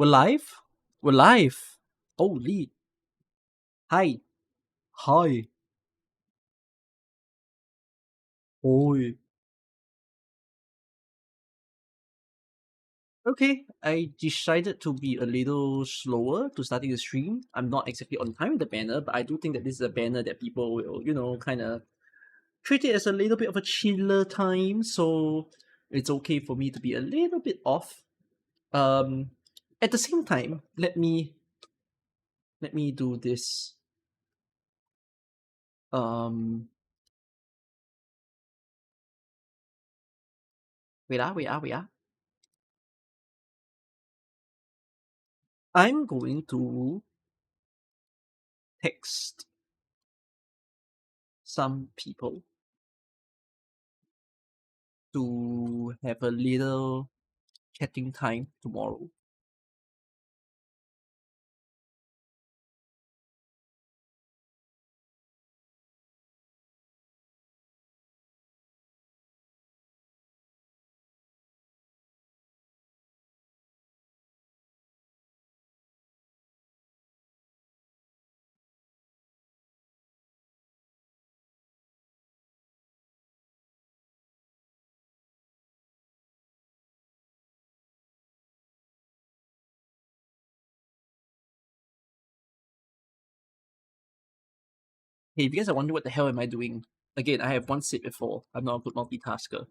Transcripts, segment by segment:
We're live? We're live. Holy. Hi. Hi. Oi. Okay, I decided to be a little slower to starting the stream. I'm not exactly on time with the banner, but I do think that this is a banner that people will, kind of treat it as a little bit of a chiller time, so it's okay for me to be a little bit off. At the same time, let me do this. Wait. I'm going to text some people to have a little chatting time tomorrow. Hey, if you guys are wondering what the hell am I doing, again, I have one sip before. I'm not a good multitasker.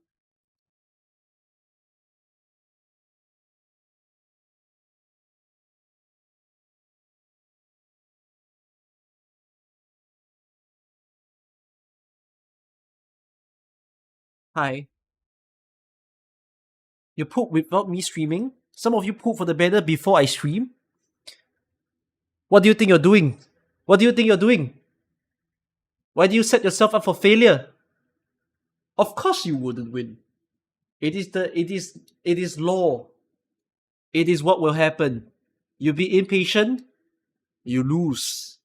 Hi. You poop without me streaming? Some of you poop for the banner before I stream? What do you think you're doing? What do you think you're doing? Why do you set yourself up for failure? Of course you wouldn't win. It is law. It is what will happen. You be impatient, you lose.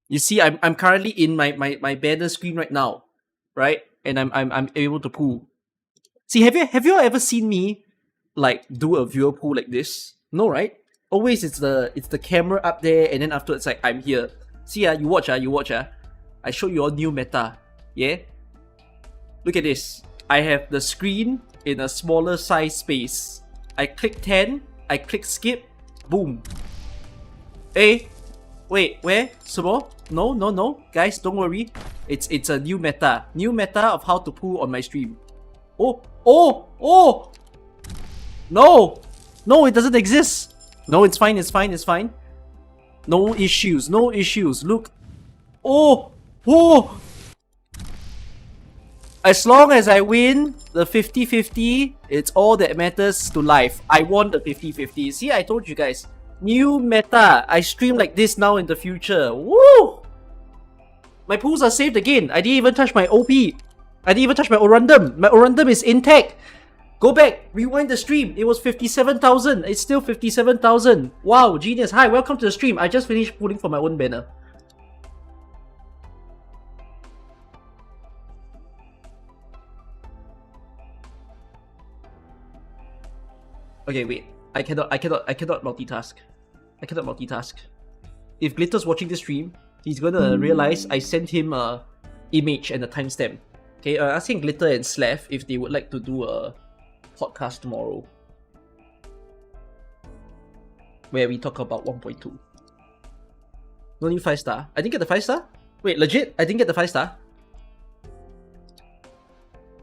You see, I'm currently in my banner screen right now, right? And I'm able to pull. See, have you ever seen me like do a viewer pool like this? No, right? Always it's the camera up there, and then after it's like I'm here. See, you watch. I show you all new meta. Yeah. Look at this. I have the screen in a smaller size space. I click 10. I click skip. Boom. Hey. Wait, where? Sumo? No. Guys, don't worry. It's a new meta. New meta of how to pull on my stream. Oh! No, it doesn't exist. No, it's fine. No issues. Look. Oh! As long as I win the 50-50, it's all that matters to life. I won the 50-50. See, I told you guys. New meta. I stream like this now in the future. Woo! My pools are saved again. I didn't even touch my OP. I didn't even touch my Orundum. My Orundum is intact. Go back. Rewind the stream. It was 57,000. It's still 57,000. Wow, genius. Hi, welcome to the stream. I just finished pulling for my own banner. Okay, wait. I cannot multitask. I cannot multitask. If Glitter's watching this stream, he's gonna realize I sent him a image and a timestamp. Okay, asking Glitter and Slav if they would like to do a podcast tomorrow where we talk about 1.2. No new 5-star. I didn't get the 5-star? Wait, legit? I didn't get the 5-star?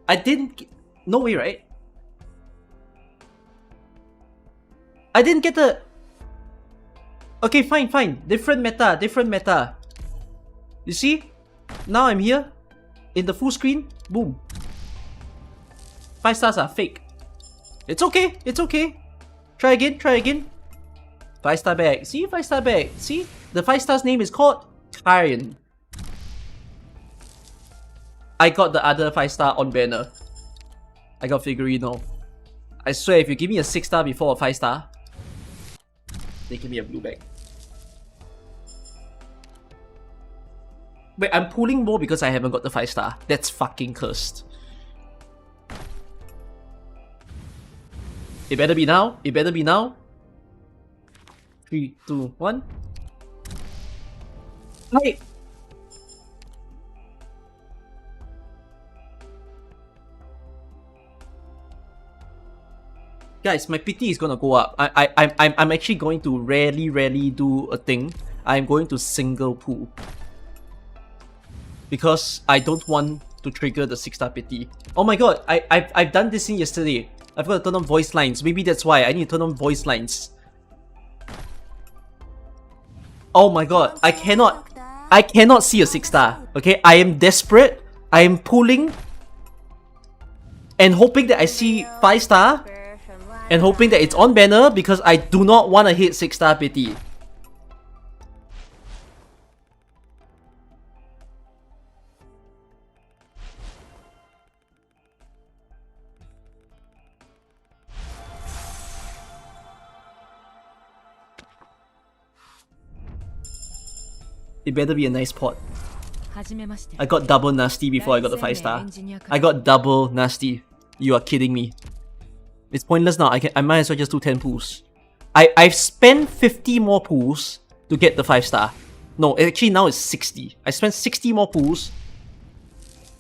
I didn't... No way, right? I didn't get the... Okay, fine. Different meta. You see? Now I'm here. In the full screen. Boom. 5 stars are fake. It's okay. Try again. 5-star bag. See? 5-star bag. See? The 5-star's name is called Tyrion. I got the other 5-star on banner. I got Figurino. I swear, if you give me a 6-star before a 5-star, they give me a blue bag. Wait, I'm pulling more because I haven't got the 5-star. That's fucking cursed. It better be now. 3, 2, 1. Hi! Guys, my pity is gonna go up. I'm actually going to rarely do a thing. I'm going to single pool. Because I don't want to trigger the 6-star pity. Oh my god, I've done this thing yesterday. I've got to turn on voice lines. Maybe that's why I need to turn on voice lines. Oh my god, I cannot see a 6-star. Okay, I am desperate. I am pulling and hoping that I see 5-star and hoping that it's on banner because I do not want to hit 6-star pity. It better be a nice pot. I got double nasty before I got the 5-star. I got double nasty. You are kidding me. It's pointless now. I might as well just do 10 pulls. I've spent 50 more pulls to get the 5-star. No, actually now it's 60. I spent 60 more pulls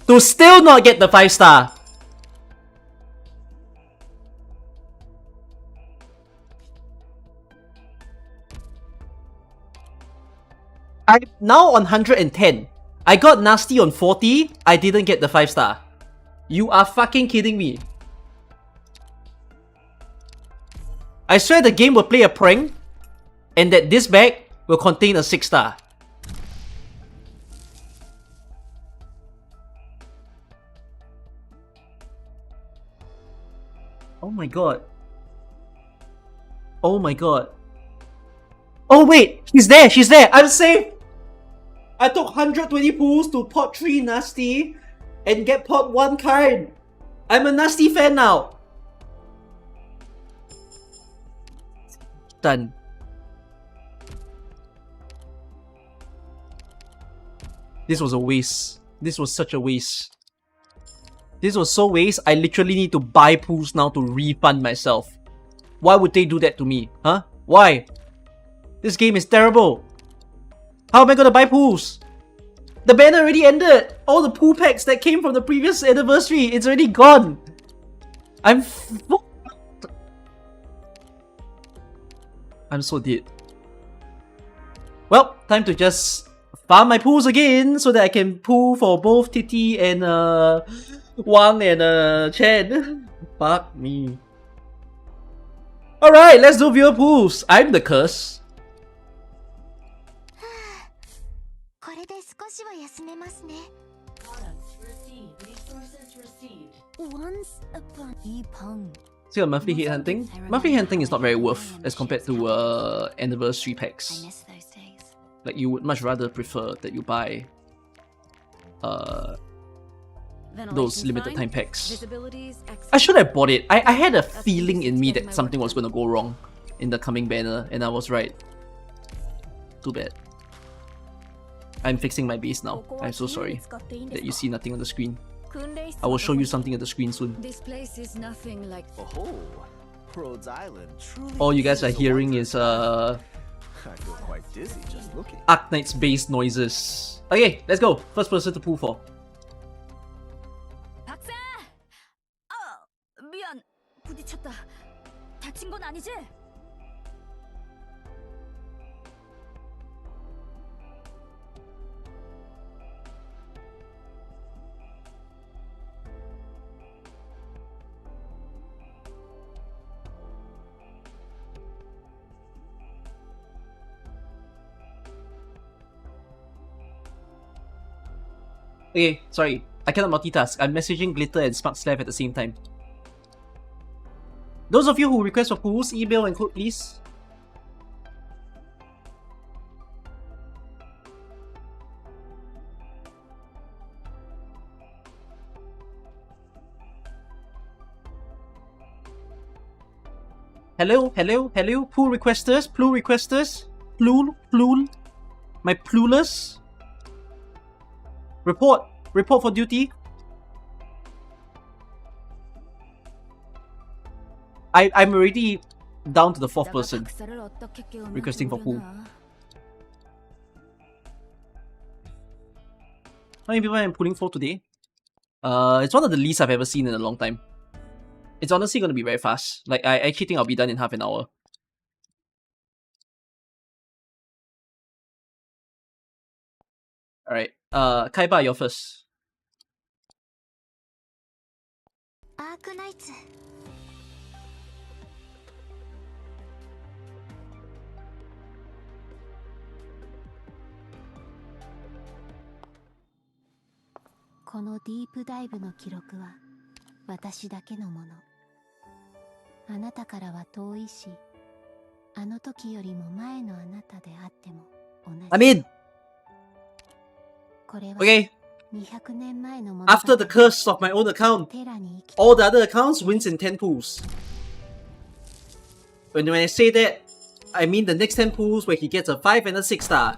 to still not get the 5-star. I'm now on 110. I got nasty on 40. I didn't get the 5-star. You are fucking kidding me. I swear the game will play a prank and that this bag will contain a 6-star. Oh my god. Oh my god. Oh wait, she's there, I'm safe! I took 120 pulls to pot 3 nasty and get pot 1 card. I'm a nasty fan now. Done. This was a waste. This was such a waste. This was so waste, I literally need to buy pools now to refund myself. Why would they do that to me? Huh? Why? This game is terrible. How am I gonna buy pools? The banner already ended. All the pool packs that came from the previous anniversary, it's already gone. I'm so dead. Well, time to just farm my pools again so that I can pool for both Titi and Wang and Chen. Fuck me. Alright, let's do viewer pools. I'm the curse. See your monthly hit hunting? Monthly hunting is not very worth as compared to anniversary packs. Like you would much rather prefer that you buy those limited time packs. I should have bought it. I had a feeling in me that something was gonna go wrong in the coming banner and I was right. Too bad. I'm fixing my base now. I'm so sorry that you see nothing on the screen. I will show you something at the screen soon. This place is nothing like Rhodes Island truly All you guys are hearing is I feel quite dizzy just looking. Arknights based noises. Okay, let's go. First person to pull for. 박사! 미안. 부딪혔다. 다친 건 아니지? Okay, sorry. I cannot multitask. I'm messaging Glitter and Smart Slav at the same time. Those of you who request for pools, email and code please. Hello, hello, hello, pool requesters, pool requesters, pool, my poolers. Report for duty. I'm already down to the fourth 내가 person. 박사를 어떻게 깨우면 requesting for pool. 모르나. How many people am I pulling for today? It's one of the least I've ever seen in a long time. It's honestly gonna be very fast. Like, I actually think I'll be done in half an hour. Alright, Kaiba, you're first. Arknights. このディープダイブの記録は私だけのもの。あなたからは遠いし、あの時よりも前のあなたであっても同じ。 I'm in! これは Okay, 200年前のもの。 after the curse of my own account, テラに生き all the other accounts wins in 10 pools. When I say that, I mean the next 10 pools where he gets a 5 and a 6 star.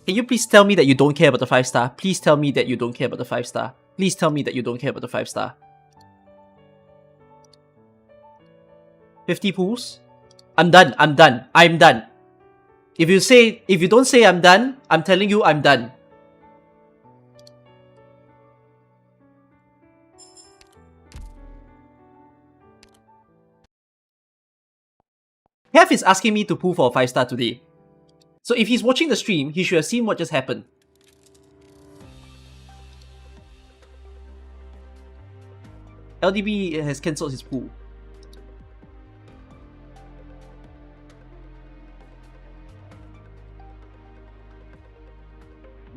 Can you please tell me that you don't care about the 5 star? Please tell me that you don't care about the 5 star. Please tell me that you don't care about the 5 star. 50 pools? I'm done. I'm done. I'm done. If you don't say I'm done, I'm telling you I'm done. Kev is asking me to pull for a 5 star today. So if he's watching the stream, he should have seen what just happened. LDB has cancelled his pool.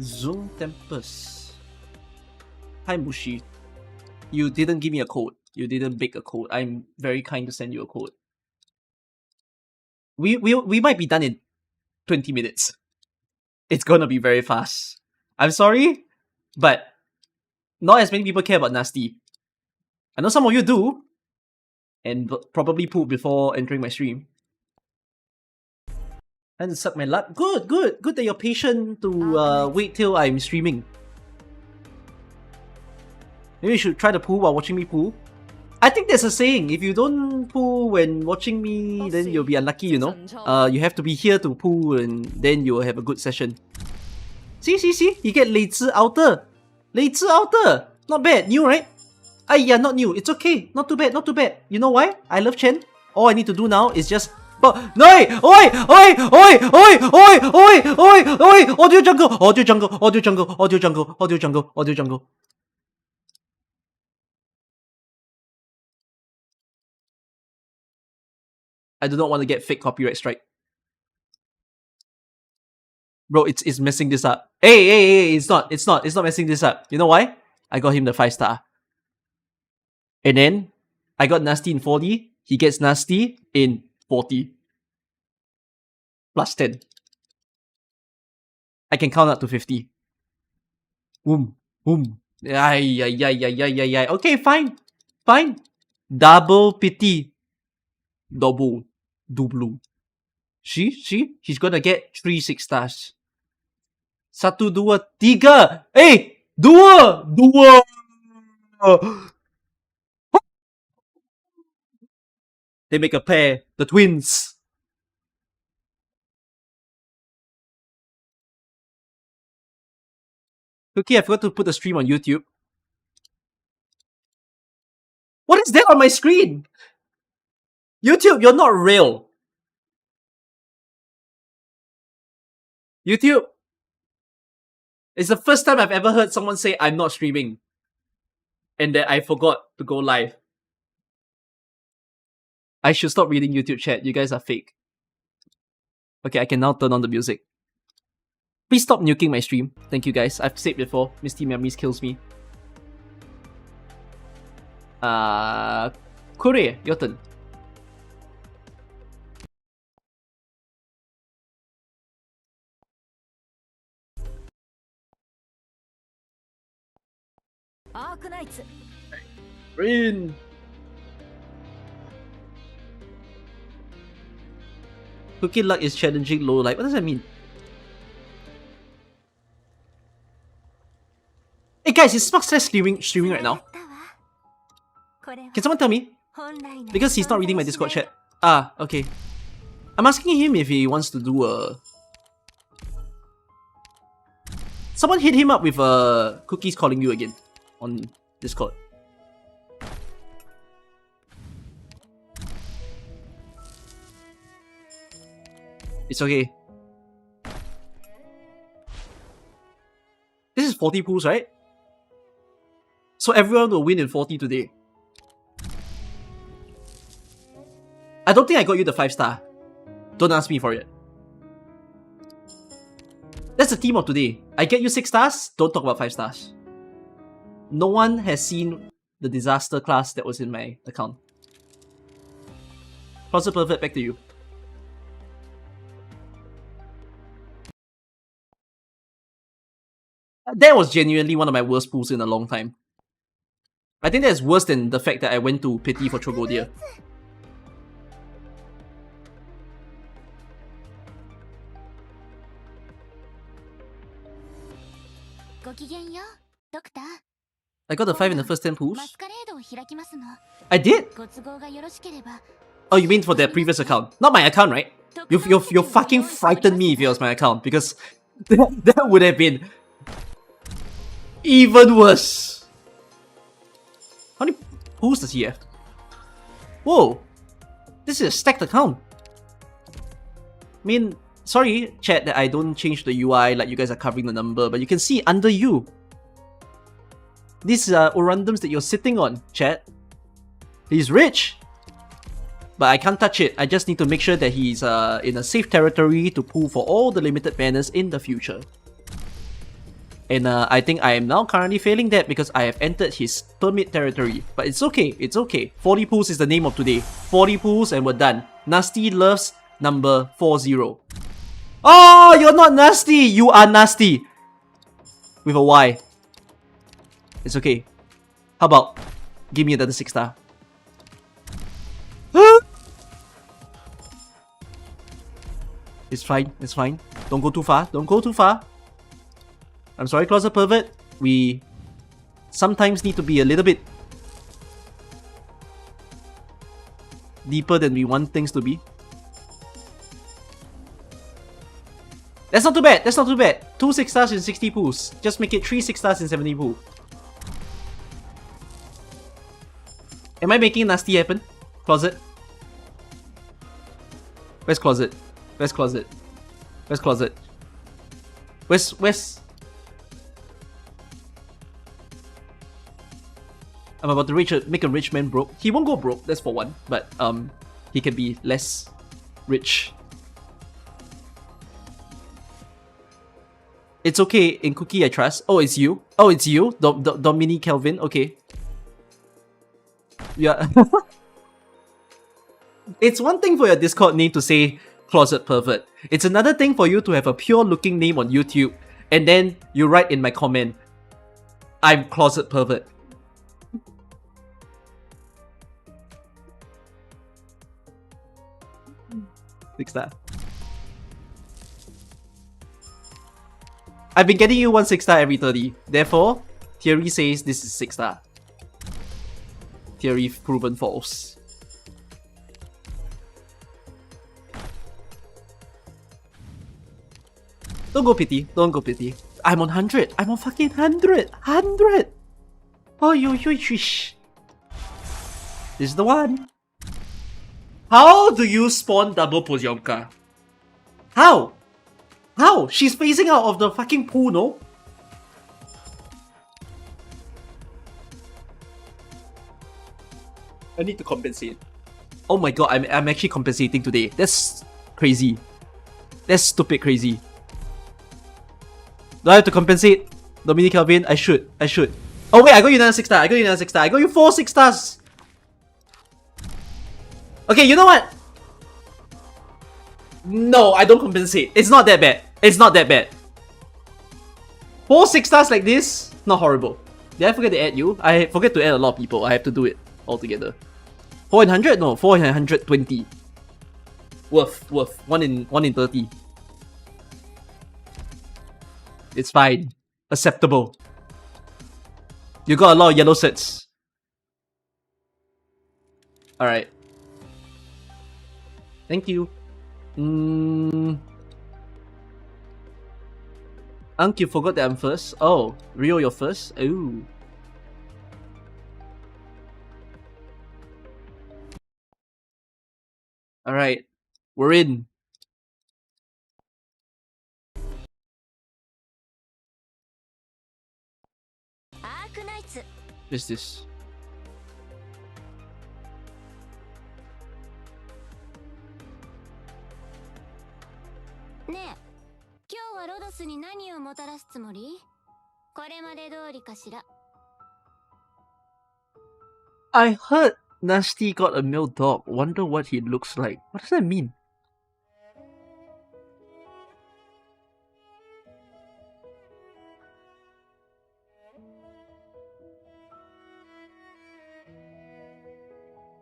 Zoom Tempest. Hi Mushi. You didn't give me a code. You didn't bake a code. I'm very kind to send you a code. We might be done in 20 minutes. It's gonna be very fast. I'm sorry, but not as many people care about NASTI. I know some of you do, and probably poop before entering my stream. And suck my luck. Good that you're patient to wait till I'm streaming. Maybe you should try to pool while watching me pool. I think there's a saying, if you don't pool when watching me, then you'll be unlucky, you know? You have to be here to pool and then you'll have a good session. See? You get 雷之 outer. 雷之 outer. Not bad. New, right? Yeah, not new. It's okay. Not too bad. You know why? I love Chen. All I need to do now is just... But no! Oi! Audio jungle. I do not want to get fake copyright strike. Bro, it's messing this up. Hey, it's not messing this up. You know why? I got him the 5 star. And then I got NASTI in 40. He gets NASTI in 40. Plus 10. I can count up to 50. Boom. Ay. Okay, fine. Double pity. Double. She's gonna get 3 6 stars. 1, 2, 3. Hey! Dua! They make a pair. The twins. Okay, I forgot to put the stream on YouTube. What is that on my screen? YouTube, you're not real. YouTube. It's the first time I've ever heard someone say I'm not streaming. And that I forgot to go live. I should stop reading YouTube chat. You guys are fake. Okay, I can now turn on the music. Please stop nuking my stream. Thank you guys. I've said before, Misty Memories kills me. Kure, your turn. Arknights. Rain. Cookie luck is challenging low light. What does that mean? Hey guys, is Sparks streaming right now? Can someone tell me? Because he's not reading my Discord chat. Ah, okay. I'm asking him if he wants to do a... Someone hit him up with Cookies calling you again on Discord. It's okay. This is 40 pools, right? So everyone will win in 40 today. I don't think I got you the 5-star. Don't ask me for it. That's the theme of today. I get you 6 stars, don't talk about 5 stars. No one has seen the disaster class that was in my account. Closet Pervert, back to you. That was genuinely one of my worst pools in a long time. I think that's worse than the fact that I went to Pity for Trogodia. I got the 5 in the first 10 pools. I did? Oh, you mean for that previous account? Not my account, right? You fucking frightened me if it was my account, because that would have been even worse. How many pools does he have? Whoa! This is a stacked account. I mean, sorry, chat, that I don't change the UI like you guys are covering the number, but you can see under you. These are orundums that you're sitting on, chat. He's rich! But I can't touch it. I just need to make sure that he's in a safe territory to pull for all the limited banners in the future. And I think I am now currently failing that because I have entered his permit territory. But it's okay, it's okay. 40 pools is the name of today. 40 pools and we're done. Nasty loves number 40. Oh, you're not nasty! You are nasty! With a Y. It's okay. How about give me another 6-star? It's fine, it's fine. Don't go too far, don't go too far. I'm sorry, Closet Pervert. We sometimes need to be a little bit deeper than we want things to be. That's not too bad, that's not too bad. 2 6-stars in 60 pools. Just make it 3 6-stars in 70 pools. Am I making nasty happen? Closet? Where's Closet? Where's Closet? Where's Closet? Where's... I'm about to make a rich man broke. He won't go broke, that's for one. But he can be less rich. It's okay, in Cookie I trust. Oh, it's you? Oh, it's you? Dominique Kelvin? Okay. Yeah. It's one thing for your Discord name to say Closet Pervert. It's another thing for you to have a pure looking name on YouTube and then you write in my comment, I'm Closet Pervert. Fix that. I've been getting you 1 6-star every 30. Therefore, theory says this is 6-star. Theory proven false. Don't go pity. Don't go pity. I'm on 100. I'm on fucking 100. 100. Oh, yo, shish. This is the one. How do you spawn double Poziomka? How? How? She's phasing out of the fucking pool, no? I need to compensate. Oh my god, I'm actually compensating today. That's crazy. That's stupid crazy. Do I have to compensate? Dominique Calvin? I should. Oh wait, I got you another 6-star. I got you 4 6-stars. Okay, you know what? No, I don't compensate. It's not that bad. It's not that bad. 4 6-stars like this, not horrible. Did I forget to add you? I forget to add a lot of people. I have to do it all together. 4 in 100? No, 4 in 120. Worth. 1 in 30. It's fine. Acceptable. You got a lot of yellow sets. Alright. Thank you. Ank, you forgot that I'm first. Oh, Rio, you're first? Ooh. Alright. We're in. Arknights. What's this? ねえ、今日はロドスに何をもたらすつもり？これまで通りかしら。 I heard NASTI got a male dog. Wonder what he looks like. What does that mean?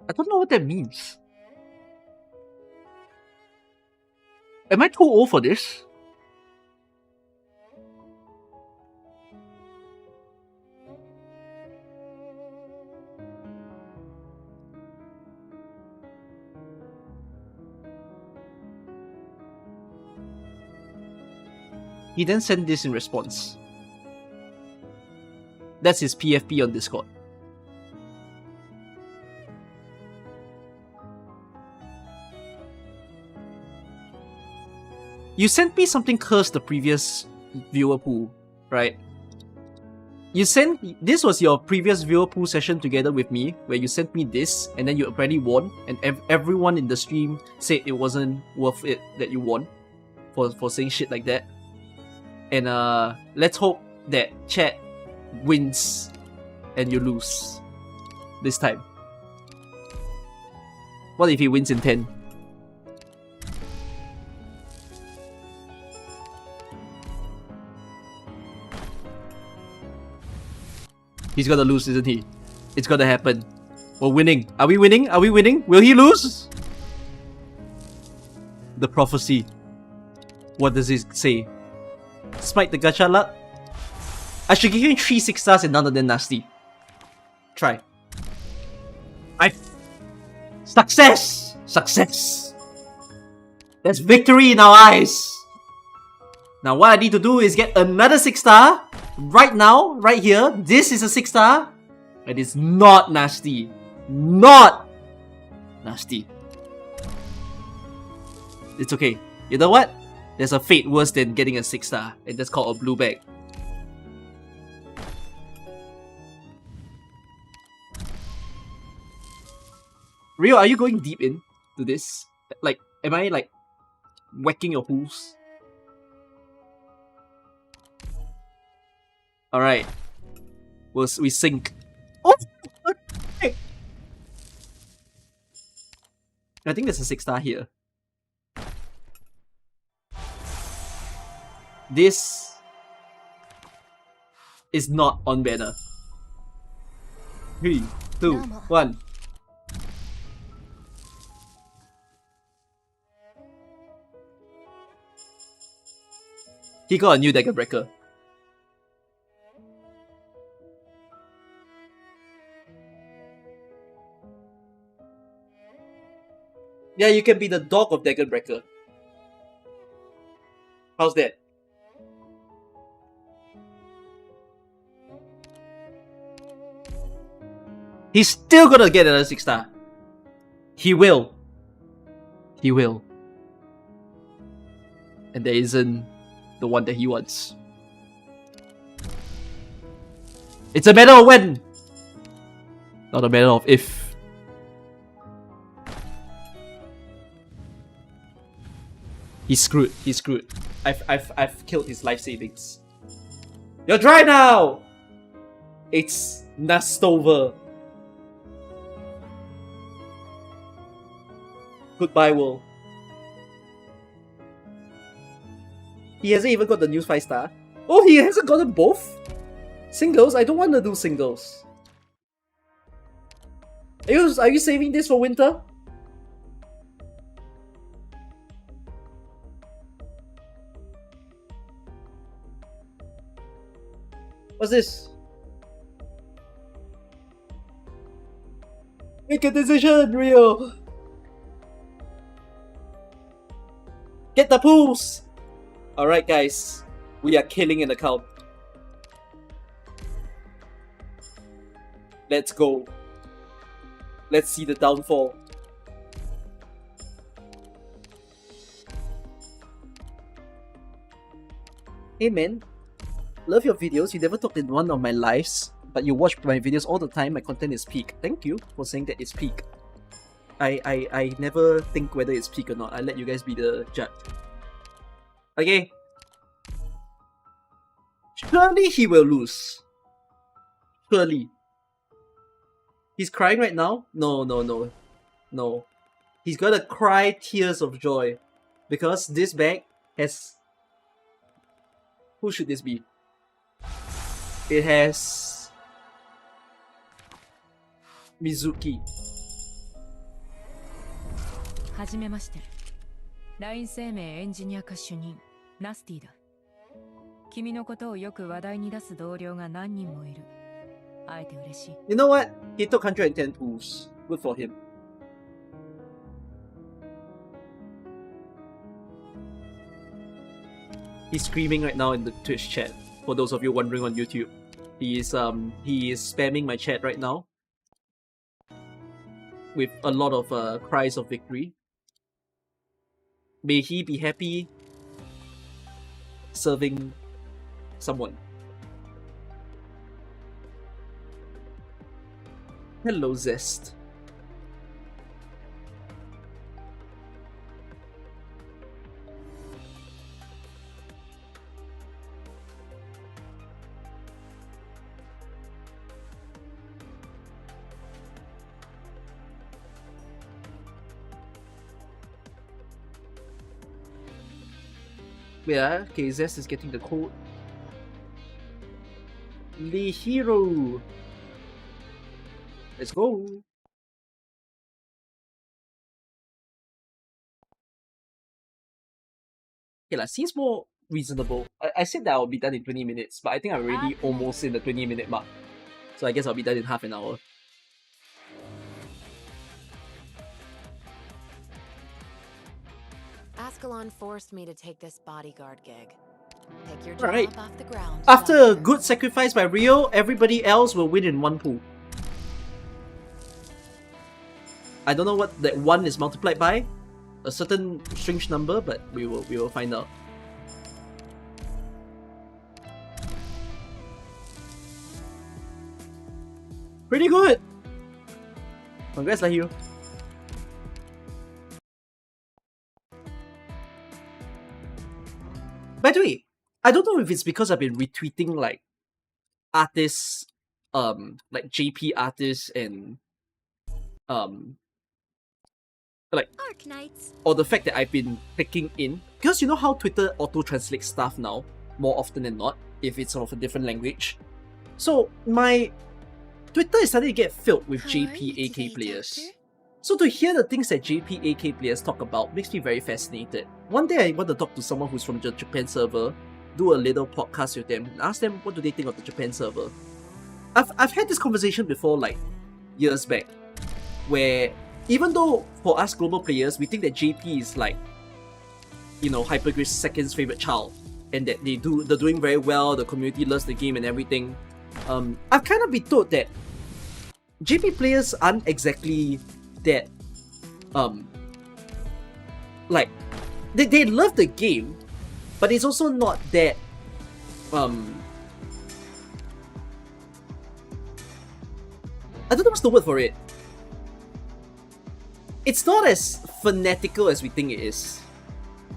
I don't know what that means. Am I too old for this? He then sent this in response. That's his PFP on Discord. You sent me something cursed the previous viewer pool, right? You sent this was your previous viewer pool session together with me, where you sent me this, and then you apparently won, and everyone in the stream said it wasn't worth it that you won for saying shit like that. And let's hope that chat wins and you lose this time. What if he wins in 10? He's gonna lose, isn't he? It's gonna happen. We're winning. Are we winning? Are we winning? Will he lose? The prophecy. What does it say? Smite the gacha luck. I should give him 3 6 stars and none of them nasty. Try. Success! Success! There's victory in our eyes! Now what I need to do is get another 6 star. Right now, right here. This is a 6 star. And it's not nasty. Not nasty. It's okay. You know what? There's a fate worse than getting a 6 star. And that's called a blue bag. Rio, are you going deep into this? Like, am I like whacking your hooves? Alright. We sync. Oh! Okay. I think there's a 6 star here. This is not on banner. 3, 2, 1. He got a new dagger breaker. Yeah, you can be the dog of dagger breaker. How's that? He's still gonna get another 6 star. He will. He will. And there isn't the one that he wants. It's a matter of when, not a matter of if. He's screwed. He's screwed. I've killed his life savings. You're dry now. It's Nastover. Goodbye, world. He hasn't even got the new 5 star. Oh, he hasn't gotten both? Singles? I don't want to do singles. Are you saving this for winter? What's this? Make a decision, Rio! Get the pools! Alright guys, we are killing an account. Let's go. Let's see the downfall. Hey man, love your videos. You never talked in one of my lives, but you watch my videos all the time. My content is peak. Thank you for saying that it's peak. I never think whether it's peak or not. I let you guys be the judge. Okay. Surely he will lose. Surely. He's crying right now? No. No. He's gonna cry tears of joy. Because this bag has... Who should this be? It has... Mizuki. はじめまして。LINE 生命エンジニア科主任、ナスティだ。君のことをよく話題に出す同僚が何人もいる。会えて嬉しい。You know what? He took 110 pools. Good for him. He's screaming right now in the Twitch chat. For those of you wondering on YouTube, he is spamming my chat right now with a lot of cries of victory. May he be happy serving someone. Hello, Zest. Yeah, okay, Zest is getting the code. Lee Hero. Let's go. Okay, seems more reasonable. I said that I'll be done in 20 minutes, but I think I'm already almost in the 20-minute mark. So I guess I'll be done in half an hour. Ascalon forced me to take this bodyguard gig. Pick your Alright. job off the ground. After a doctor. good sacrifice by Rio, everybody else will win in one pool. I don't know what that one is multiplied by, a certain strange number, but we will find out. Pretty good! Congrats, lah, Hero. By the way, I don't know if it's because I've been retweeting like artists, like JP artists and like Arknights. or the fact that I've been clicking in, because you know how Twitter auto-translates stuff now more often than not if it's of a different language. So my Twitter is starting to get filled with How are you JPAK today, players. Doctor? So to hear the things that JPAK players talk about makes me very fascinated. One day I want to talk to someone who's from the Japan server, do a little podcast with them, and ask them what do they think of the Japan server. I've had this conversation before, like years back, where even though for us global players we think that JP is like, you know, Hypergrid's second favorite child, and that they're doing very well, the community loves the game and everything. I've kind of been told that JP players aren't exactly that like they love the game, but it's also not that I don't know what's the word for it. It's not as fanatical as we think it is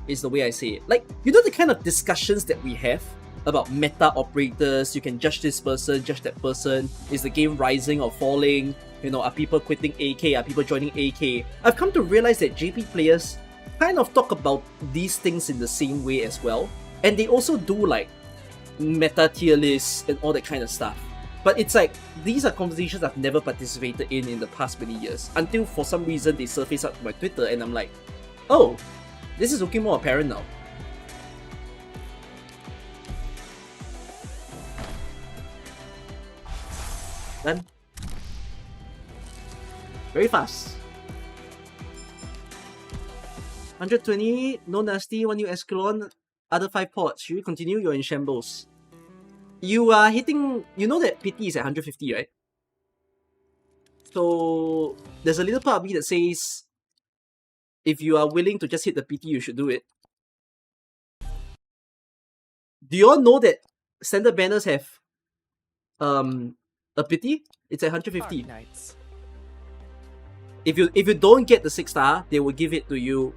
the way I say it. Like, you know the kind of discussions that we have about meta operators, you can judge this person, judge that person, is the game rising or falling, you know, are people quitting AK, are people joining AK? I've come to realize that JP players kind of talk about these things in the same way as well, and they also do like meta tier lists and all that kind of stuff. But it's like, these are conversations I've never participated in the past many years, until for some reason they surface up to my Twitter and I'm like, oh, this is looking more apparent now. Done. Very fast. 120, no nasty, 1 new Escalon, other 5 ports. Should we continue? You're in shambles. You are hitting... You know that pity is at 150, right? So there's a little part of me that says if you are willing to just hit the PT, you should do it. Do you all know that standard banners have a pity? It's at 150. Arknights. If you don't get the 6-star, they will give it to you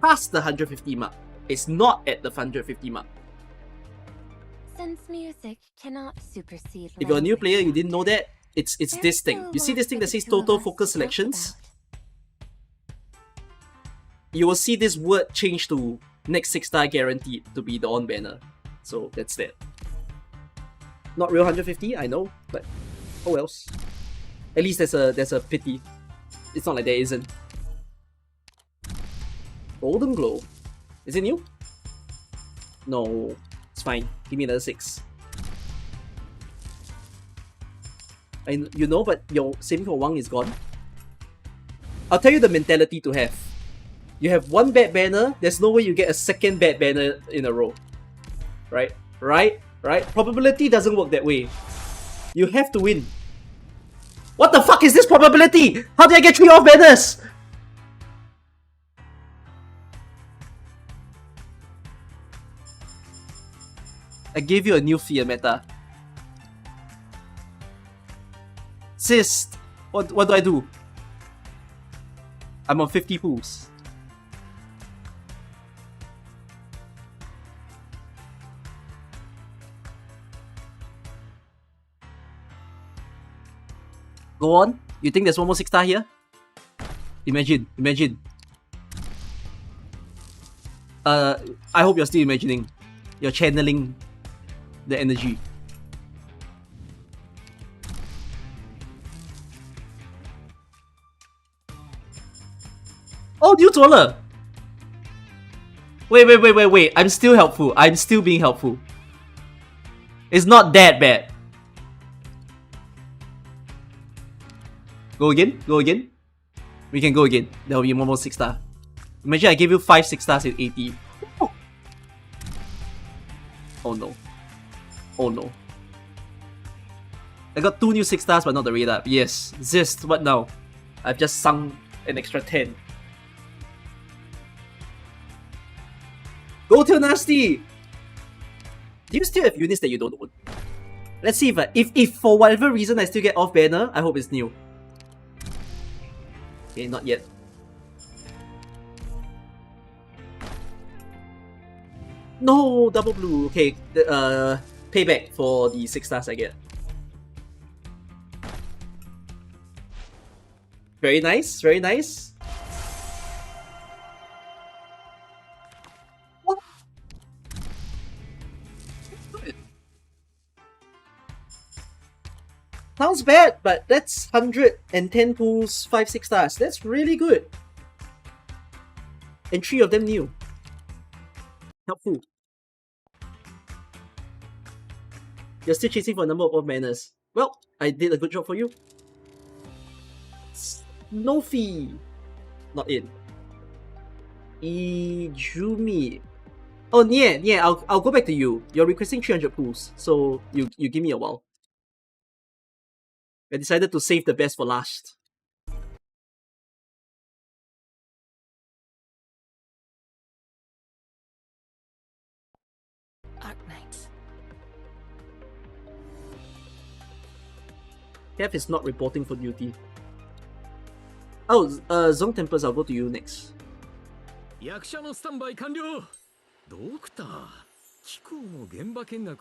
past the 150 mark. It's not at the 150 mark. Since music cannot supersede If you're a new player, you didn't know that, it's this thing. You see this thing that says total focus selections? You will see this word change to next 6-star guaranteed to be the on banner. So that's that. Not real 150, I know, but oh wells. At least there's a pity. It's not like there isn't. Golden Glow. Is it new? No. It's fine. Give me another 6. You know, but your saving for Wang is gone. I'll tell you the mentality to have. You have one bad banner, there's no way you get a second bad banner in a row. Right? Right? Right? Probability doesn't work that way. You have to win. What the fuck is this probability? How did I get 3 off banners? I gave you a new fear meta. Cyst! What do I do? I'm on 50 pools. Go on. You think there's one more 6-star here? Imagine. I hope you're still imagining. You're channeling the energy. Oh, new Zola! Wait. I'm still helpful. I'm still being helpful. It's not that bad. Go again? We can go again. There will be one more 6-star. Imagine I gave you 5 6-stars in 80. Oh no. I got 2 new 6-stars but not the radar. Yes. Zist, what now? I've just sunk an extra 10. Go to Nasty! Do you still have units that you don't own? Let's see if for whatever reason I still get off banner, I hope it's new. Okay, not yet. No, double blue. Okay, payback for the 6-stars I get. Very nice. What? Sounds bad, but that's 110 pools, 5 6-stars. That's really good. And 3 of them new. Helpful. You're still chasing for a number of off banners. Well, I did a good job for you. No fee. Not in. Ijumi. Oh, yeah, I'll go back to you. You're requesting 300 pools, so you give me a while. I decided to save the best for last. Arknights. Kev is not reporting for duty. Oh, Zong Tempers, I'll go to you next. Hey,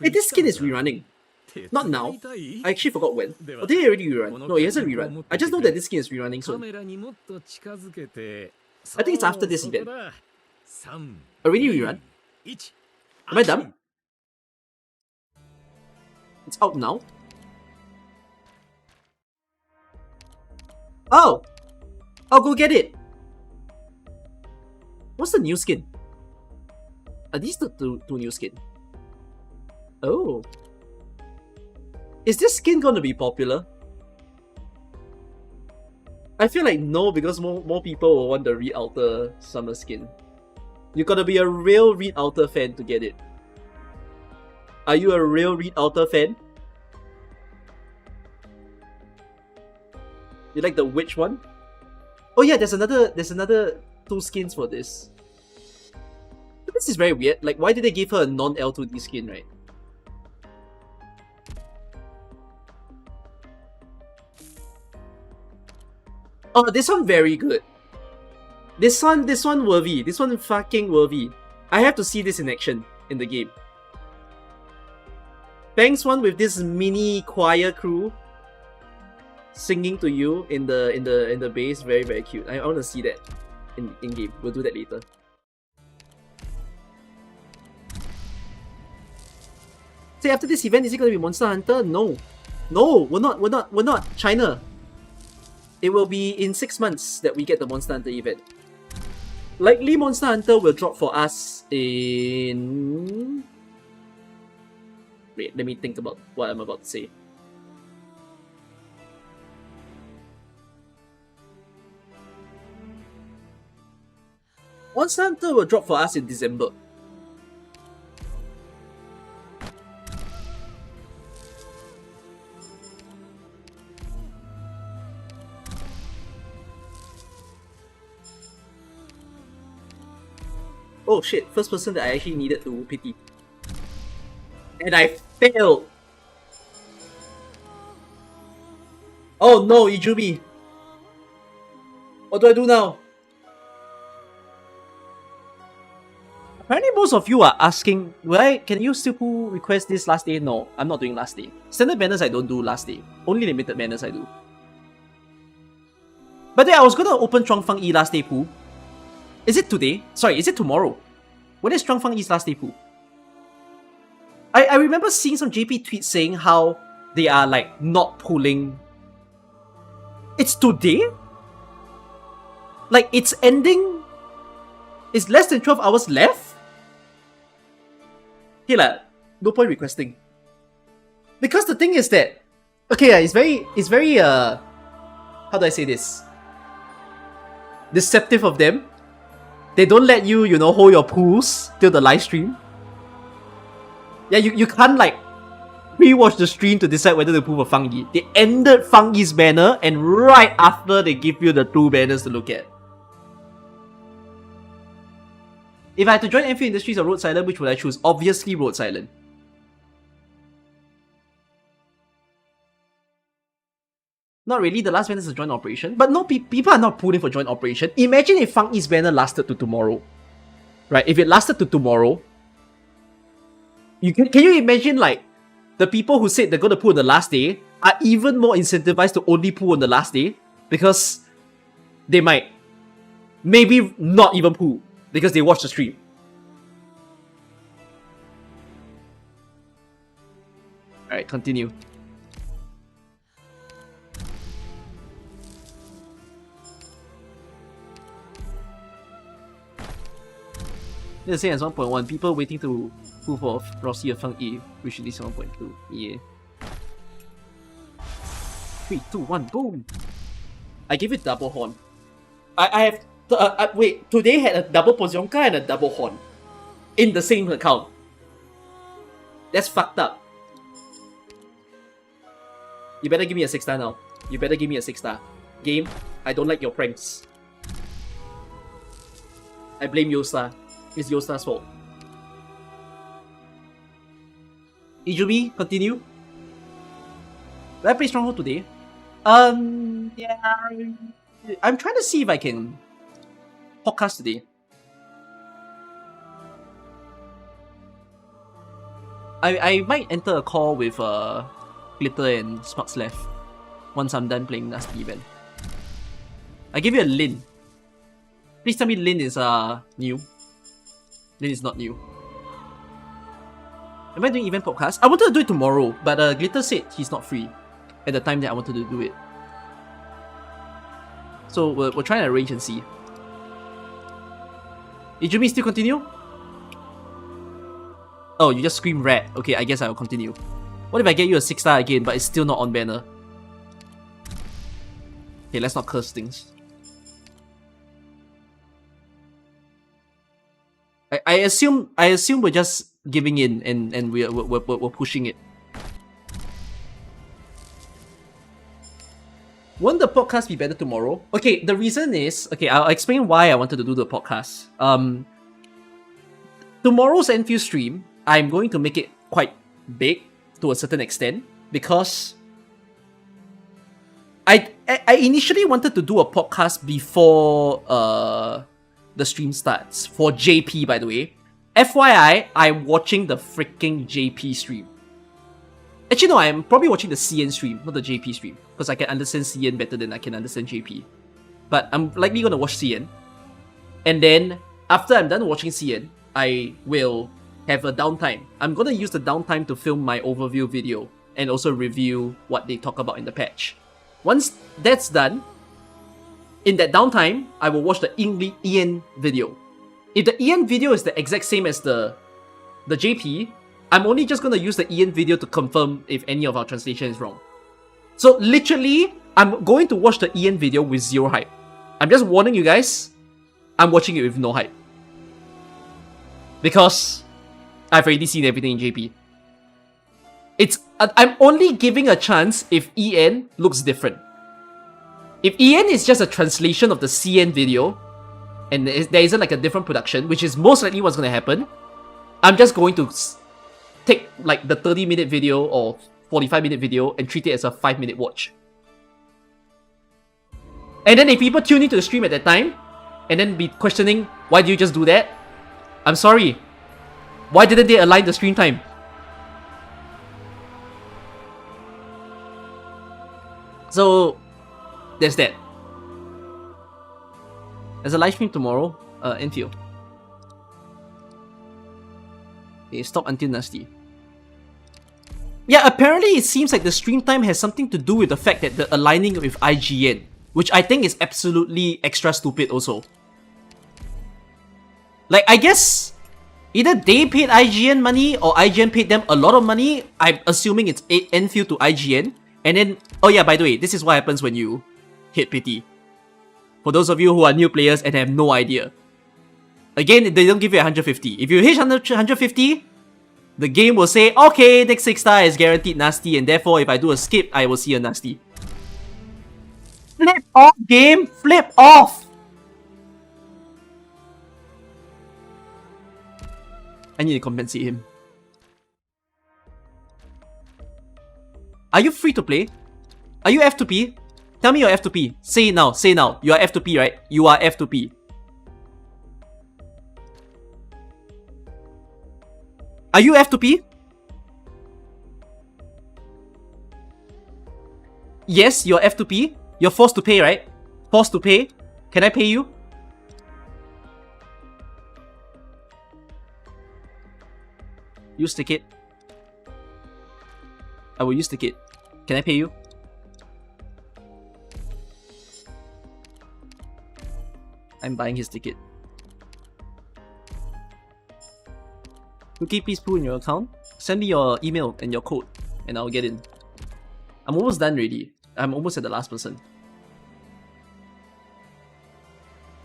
this skin is rerunning. Not now. I actually forgot when. Oh, did it already rerun? No, it hasn't rerun. I just know that this skin is rerunning soon. I think it's after this event. Already rerun? Am I dumb? It's out now? Oh! I'll go get it! What's the new skin? Are these the two new skin? Oh. Is this skin gonna be popular? I feel like no, because more people will want the Reed Alter summer skin. You gotta be a real Reed Alter fan to get it. Are you a real Reed Alter fan? You like the witch one? Oh yeah, there's another 2 skins for this. This is very weird. Like, why did they give her a non-L2D skin, right? Oh, this one very good. This one worthy. This one fucking worthy. I have to see this in action in the game. Banks one with this mini choir crew singing to you in the base, very very cute. I want to see that in game. We'll do that later. Say after this event, is it gonna be Monster Hunter? No, we're not China. It will be in 6 months that we get the Monster Hunter event. Likely Monster Hunter will drop for us in... Wait, let me think about what I'm about to say. Monster Hunter will drop for us in December. Oh shit, first person that I actually needed to pity. And I failed! Oh no, Ijumi! What do I do now? Apparently most of you are asking, can you still request this last day? No, I'm not doing last day. Standard banners I don't do last day. Only limited banners I do. But then I was gonna open Chongfang E last day pool. Is it today? Sorry, is it tomorrow? When is Chongfang E's last day pool? I remember seeing some JP tweets saying how they are like not pulling. It's today? Like it's ending? It's less than 12 hours left? Hey lah, no point requesting. Because the thing is that, okay, it's very how do I say this? Deceptive of them. They don't let you, you know, hold your pools till the live stream. Yeah, you can't like rewatch the stream to decide whether to pull for Fang Yi. They ended Fang Yi's banner and right after they give you the 2 banners to look at. If I had to join Amphibious Industries or Road Silent, which would I choose? Obviously Road Silent. Not really, the last banner is a joint operation. But no, people are not pulling for joint operation. Imagine if Fang Yi's banner lasted to tomorrow. Right, if it lasted to tomorrow, can you imagine like the people who said they're going to pull on the last day are even more incentivized to only pull on the last day? Because they might maybe not even pull because they watch the stream. Alright, continue. The same as 1.1. People waiting to pull for Rossi or Fang E, which is 1.2. Yeah. 3, 2, 1, boom! I give it double horn. I have... wait, today had a double Pozionka and a double horn. In the same account. That's fucked up. You better give me a 6-star now. You better give me a 6-star. Game, I don't like your pranks. I blame Yosta. It's Yosta's fault. Ijumi, continue. Will I play Stronghold today? Yeah. I'm trying to see if I can podcast today. I might enter a call with Glitter and Smuts left once I'm done playing NASTI event. I give you a Lin. Please tell me Lin is new. Lin is not new. Am I doing event podcast? I wanted to do it tomorrow, but Glitter said he's not free at the time that I wanted to do it. So we're trying to arrange and see. Ijumi still continue? Oh, you just scream rat. Okay, I guess I will continue. What if I get you a 6-star again, but it's still not on banner? Okay, let's not curse things. I assume we're just giving in and we're pushing it. Won't the podcast be better tomorrow? Okay, the reason is, okay, I'll explain why I wanted to do the podcast. Tomorrow's Enfield stream, I'm going to make it quite big to a certain extent because I initially wanted to do a podcast before the stream starts for JP, by the way. FYI, I'm watching the freaking JP stream. Actually, no, I'm probably watching the CN stream, not the JP stream, because I can understand CN better than I can understand JP. But I'm likely gonna watch CN, and then after I'm done watching CN, I will have a downtime. I'm gonna use the downtime to film my overview video and also review what they talk about in the patch. Once that's done, in that downtime, I will watch the Ian video. If the Ian video is the exact same as the JP, I'm only just gonna use the Ian video to confirm if any of our translation is wrong. So literally, I'm going to watch the Ian video with zero hype. I'm just warning you guys, I'm watching it with no hype. Because I've already seen everything in JP. I'm only giving a chance if EN looks different. If EN is just a translation of the CN video, and there isn't like a different production, which is most likely what's gonna happen, I'm just going to take like the 30-minute video or 45-minute video and treat it as a 5-minute watch. And then if people tune into the stream at that time, and then be questioning, why do you just do that? I'm sorry. Why didn't they align the stream time? So, there's that. There's a live stream tomorrow, Enfield. Okay, stop until NASTI. Yeah, apparently it seems like the stream time has something to do with the fact that the aligning with IGN, which I think is absolutely extra stupid also. Like, I guess either they paid IGN money or IGN paid them a lot of money. I'm assuming it's Enfield to IGN. And then, oh yeah, by the way, this is what happens when you hit pity. For those of you who are new players and have no idea. Again, they don't give you 150. If you hit 150, the game will say, okay, next 6-star is guaranteed NASTI, and therefore if I do a skip, I will see a NASTI. Flip off, game! Flip off! I need to compensate him. Are you free to play? Are you F2P? Tell me you're F2P. Say it now, say it now. You are F2P, right? You are F2P. Are you F2P? Yes, you're F2P. You're forced to pay, right? Forced to pay. Can I pay you? Use ticket. I will use ticket. Can I pay you? I'm buying his ticket. Cookie, please put in your account. Send me your email and your code, and I'll get in. I'm almost done already. I'm almost at the last person.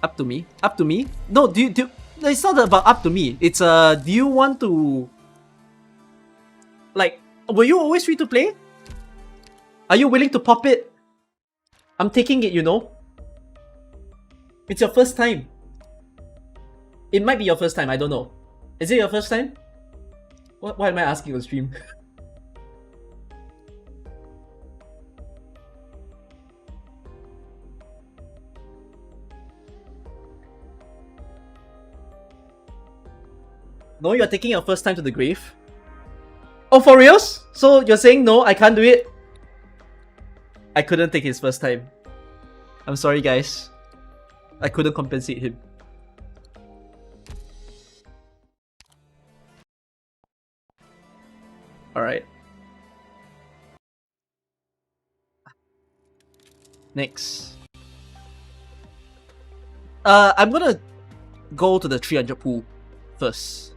Up to me. Up to me. No, no, it's not about up to me. It's do you want to, like, were you always free to play? Are you willing to pop it? I'm taking it, you know. It's your first time. It might be your first time, I don't know. Is it your first time? Why am I asking on stream? No, you're taking your first time to the grave? Oh, for reals? So you're saying no, I can't do it? I couldn't take his first time. I'm sorry, guys. I couldn't compensate him. Alright. Next. I'm gonna go to the 300 pool first.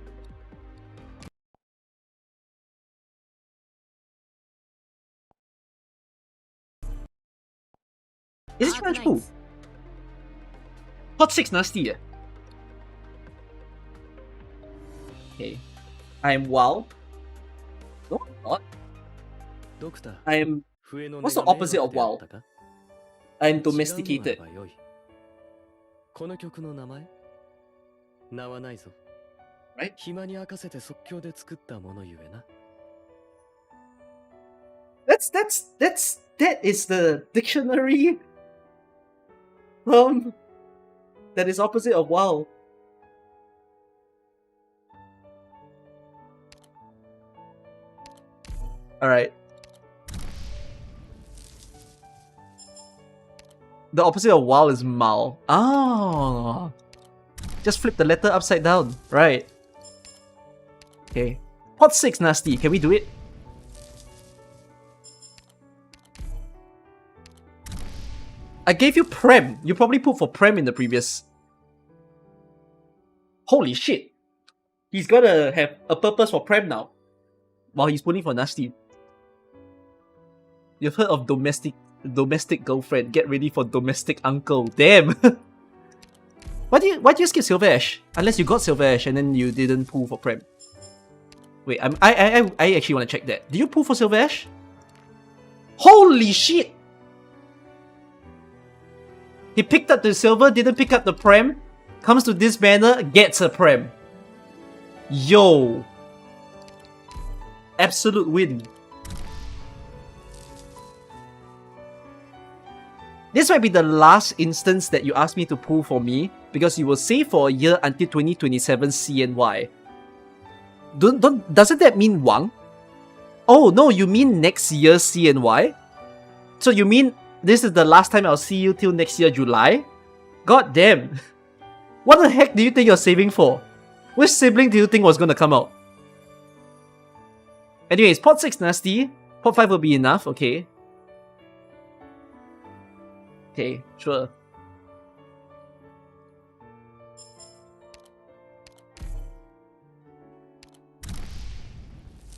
Is this range pool? Pot 6 nasty. Okay. I am WoW. No, I'm not. ドクター、 I am. 笛の What's the 音が opposite of 迷惑 WoW? であったか？ I am 違うのなら domesticated. ばよい。この曲の名前？名はないぞ。 Right? 暇に明かせて即興で作ったものゆえな。 That is the dictionary that is opposite of WoW. Alright. The opposite of WoW is Mal. Ah. Just flip the letter upside down. Right. Okay. Pot 6 nasty. Can we do it? I gave you Prem. You probably put for Prem in the previous. Holy shit. He's gonna have a purpose for Prem now. While he's putting for Nasty. You've heard of domestic girlfriend. Get ready for domestic uncle. Damn. Why do you skip Silver Ash? Unless you got Silver Ash and then you didn't pull for Prem. Wait, I actually want to check that. Did you pull for Silver Ash? Holy shit! He picked up the silver, didn't pick up the Prem. Comes to this banner, gets a Prem. Yo. Absolute win. This might be the last instance that you ask me to pull for me, because you will save for a year until 2027 CNY. Doesn't that mean Wang? Oh no, you mean next year CNY? So you mean this is the last time I'll see you till next year July? God damn. What the heck do you think you're saving for? Which sibling do you think was gonna come out? Anyways, pot 6 nasty. Pot 5 will be enough, okay. Okay, sure.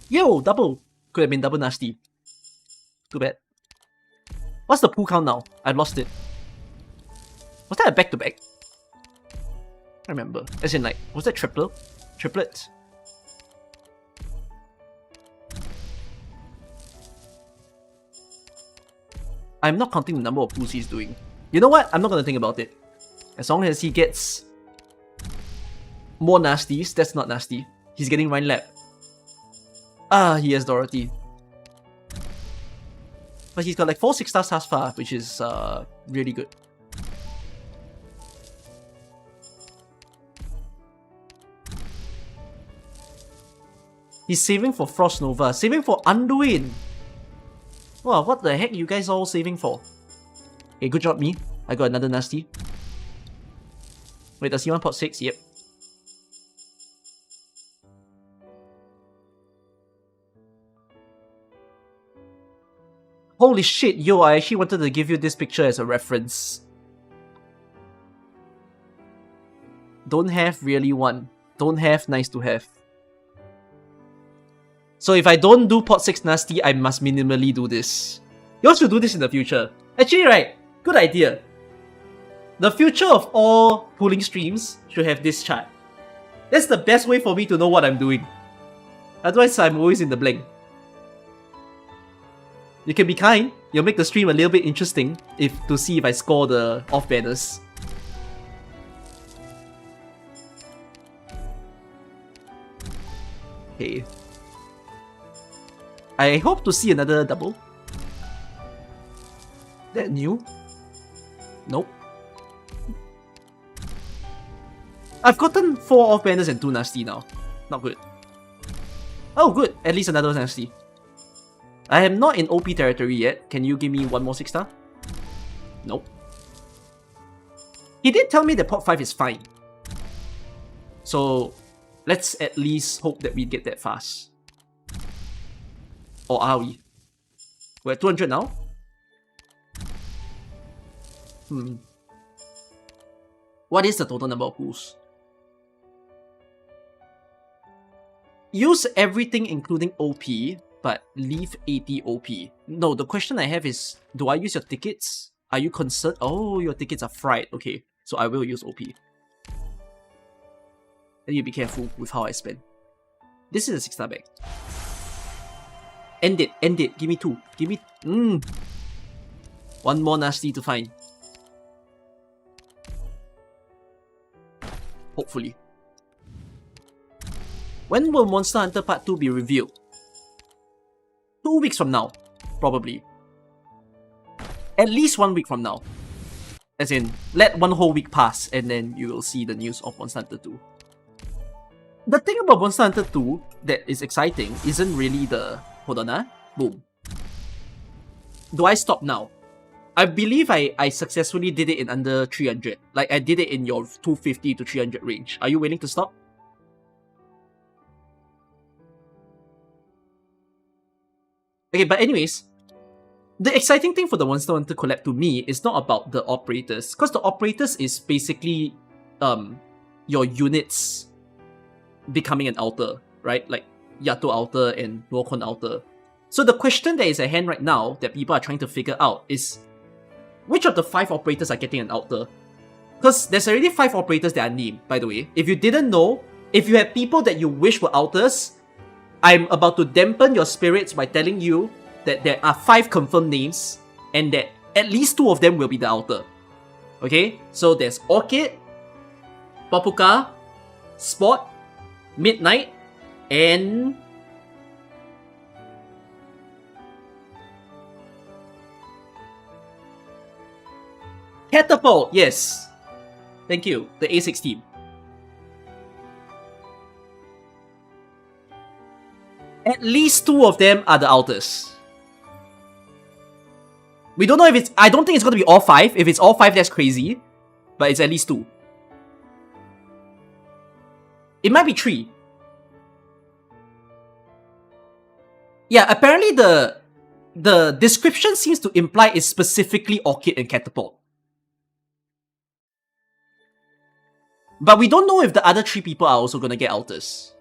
Yo, double. Could have been double nasty. Too bad. What's the pool count now? I've lost it. Was that a back-to-back? I remember. As in like, was that triplet? Triplets? I'm not counting the number of pulls he's doing. You know what? I'm not gonna think about it. As long as he gets more nasties, that's not nasty. He's getting Rhine Lab. Ah, he has Dorothy. But he's got like 4 6 stars thus far, which is really good. He's saving for Frost Nova, saving for Anduin. Wow, what the heck you guys all saving for? Okay, good job me. I got another nasty. Wait, does he want pot 6? Yep. Holy shit, yo, I actually wanted to give you this picture as a reference. Don't have, really want. Don't have, nice to have. So if I don't do pot 6 nasty, I must minimally do this. You all should do this in the future. Actually, right, good idea. The future of all pulling streams should have this chart. That's the best way for me to know what I'm doing. Otherwise, I'm always in the blank. You can be kind. You'll make the stream a little bit interesting to see if I score the off banners. Okay. I hope to see another double. That new? Nope. I've gotten 4 off banners and 2 nasty now. Not good. Oh, good. At least another nasty. I am not in OP territory yet. Can you give me one more 6 star? Nope. He did tell me that pot 5 is fine. So, let's at least hope that we get that fast. Or are we? We're at 200 now? What is the total number of pools? Use everything including OP, but leave 80 OP. No, the question I have is, do I use your tickets? Are you concerned? Oh, your tickets are fried. Okay, so I will use OP. And you be careful with how I spend. This is a 6-star bag. End it, end it. Give me 2. Give me... One more nasty to find. Hopefully. When will Monster Hunter Part 2 be revealed? 2 weeks from now, probably. At least 1 week from now. As in, let 1 whole week pass and then you will see the news of Monster Hunter 2. The thing about Monster Hunter 2 that is exciting isn't really the... Hold on, boom. Do I stop now? I believe I successfully did it in under 300. Like, I did it in your 250 to 300 range. Are you willing to stop? Okay, but anyways, the exciting thing for the Monster Hunter collab to me is not about the operators, because the operators is basically your units becoming an altar, right? Like Yato altar and Nuokon altar. So the question that is at hand right now that people are trying to figure out is which of the 5 operators are getting an altar? Because there's already 5 operators that are named, by the way. If you didn't know, if you had people that you wish were altars, I'm about to dampen your spirits by telling you that there are 5 confirmed names and that at least 2 of them will be the altar. Okay? So there's Orchid, Papuka, Spot, Midnight, and... Catapult, yes. Thank you, the A6 team. At least 2 of them are the altars. We don't know if it's... I don't think it's going to be all 5. If it's all 5, that's crazy. But it's at least 2. It might be 3. Yeah, apparently the description seems to imply it's specifically Orchid and Catapult. But we don't know if the other 3 people are also gonna get altars.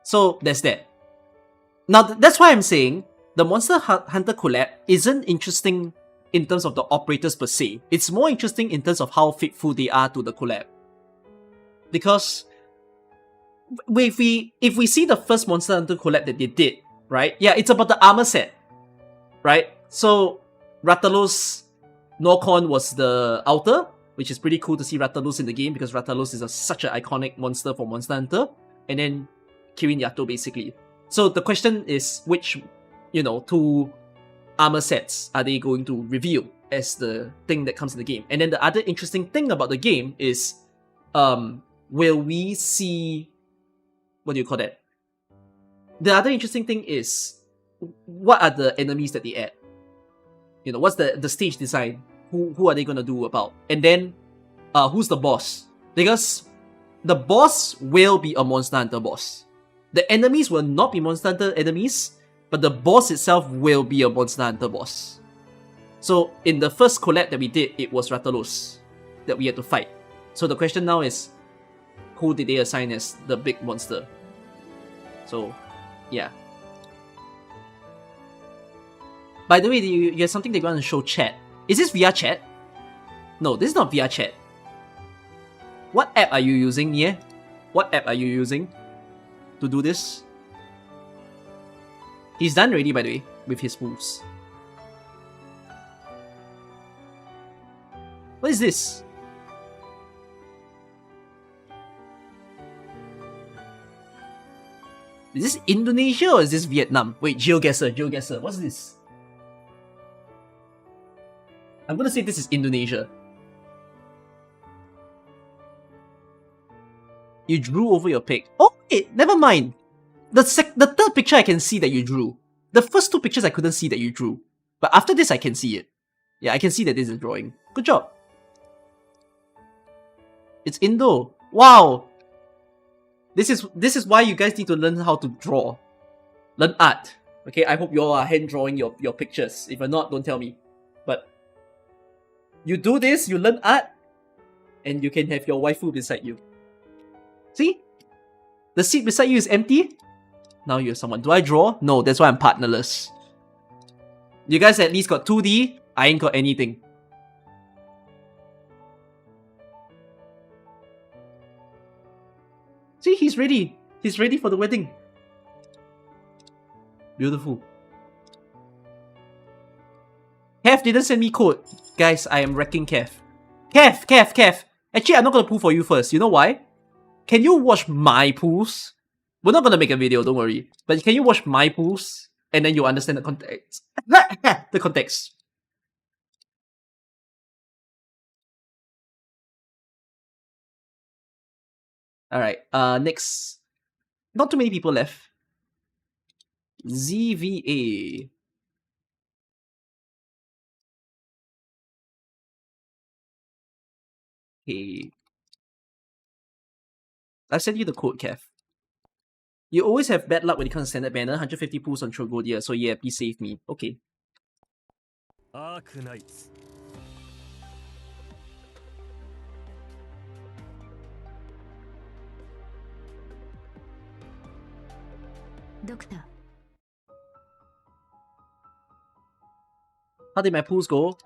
So, there's that. Now, that's why I'm saying the Monster Hunter collab isn't interesting in terms of the operators per se. It's more interesting in terms of how faithful they are to the collab. Because if we see the first Monster Hunter collab that they did, right? Yeah, it's about the armor set, right? So, Rathalos Nuokon was the altar, which is pretty cool to see Rathalos in the game because Rathalos is such an iconic monster for Monster Hunter. And then Kirin Yato, basically. So the question is, which, 2 armor sets are they going to reveal as the thing that comes in the game? And then the other interesting thing about the game is, will we see... What do you call that? The other interesting thing is, what are the enemies that they add? What's the stage design? Who are they gonna do about? And then, who's the boss? Because the boss will be a Monster Hunter boss. The enemies will not be Monster Hunter enemies, but the boss itself will be a Monster Hunter boss. So, in the first collab that we did, it was Rathalos that we had to fight. So the question now is, who did they assign as the big monster? So, yeah. By the way, you have something that you want to show chat. Is this VR chat? No, this is not VR chat. What app are you using, Nye? What app are you using to do this? He's done already, by the way, with his moves. What is this? Is this Indonesia or is this Vietnam? Wait, GeoGuessr. What's this? I'm gonna say this is Indonesia. You drew over your pic. Oh, wait, never mind. The third picture I can see that you drew. The first 2 pictures I couldn't see that you drew. But after this I can see it. Yeah, I can see that this is drawing. Good job. It's Indo. Wow. This is why you guys need to learn how to draw. Learn art. Okay, I hope you all are hand drawing your pictures. If you're not, don't tell me. But you do this, you learn art, and you can have your waifu beside you. See? The seat beside you is empty. Now you have someone. Do I draw? No, that's why I'm partnerless. You guys at least got 2D. I ain't got anything. See, he's ready. He's ready for the wedding. Beautiful. Kev didn't send me code. Guys, I am wrecking Kev. Kev. Actually, I'm not gonna pull for you first. You know why? Can you watch my pulls? We're not gonna make a video, don't worry. But can you watch my pulls? And then you'll understand the context. The context. Alright, next. Not too many people left. ZVA. Okay. I've sent you the code, Kev. You always have bad luck when it comes to standard banner. 150 pulls on Trogodia, so yeah, please save me. Okay. Arknights. Doctor, How did my pulls go?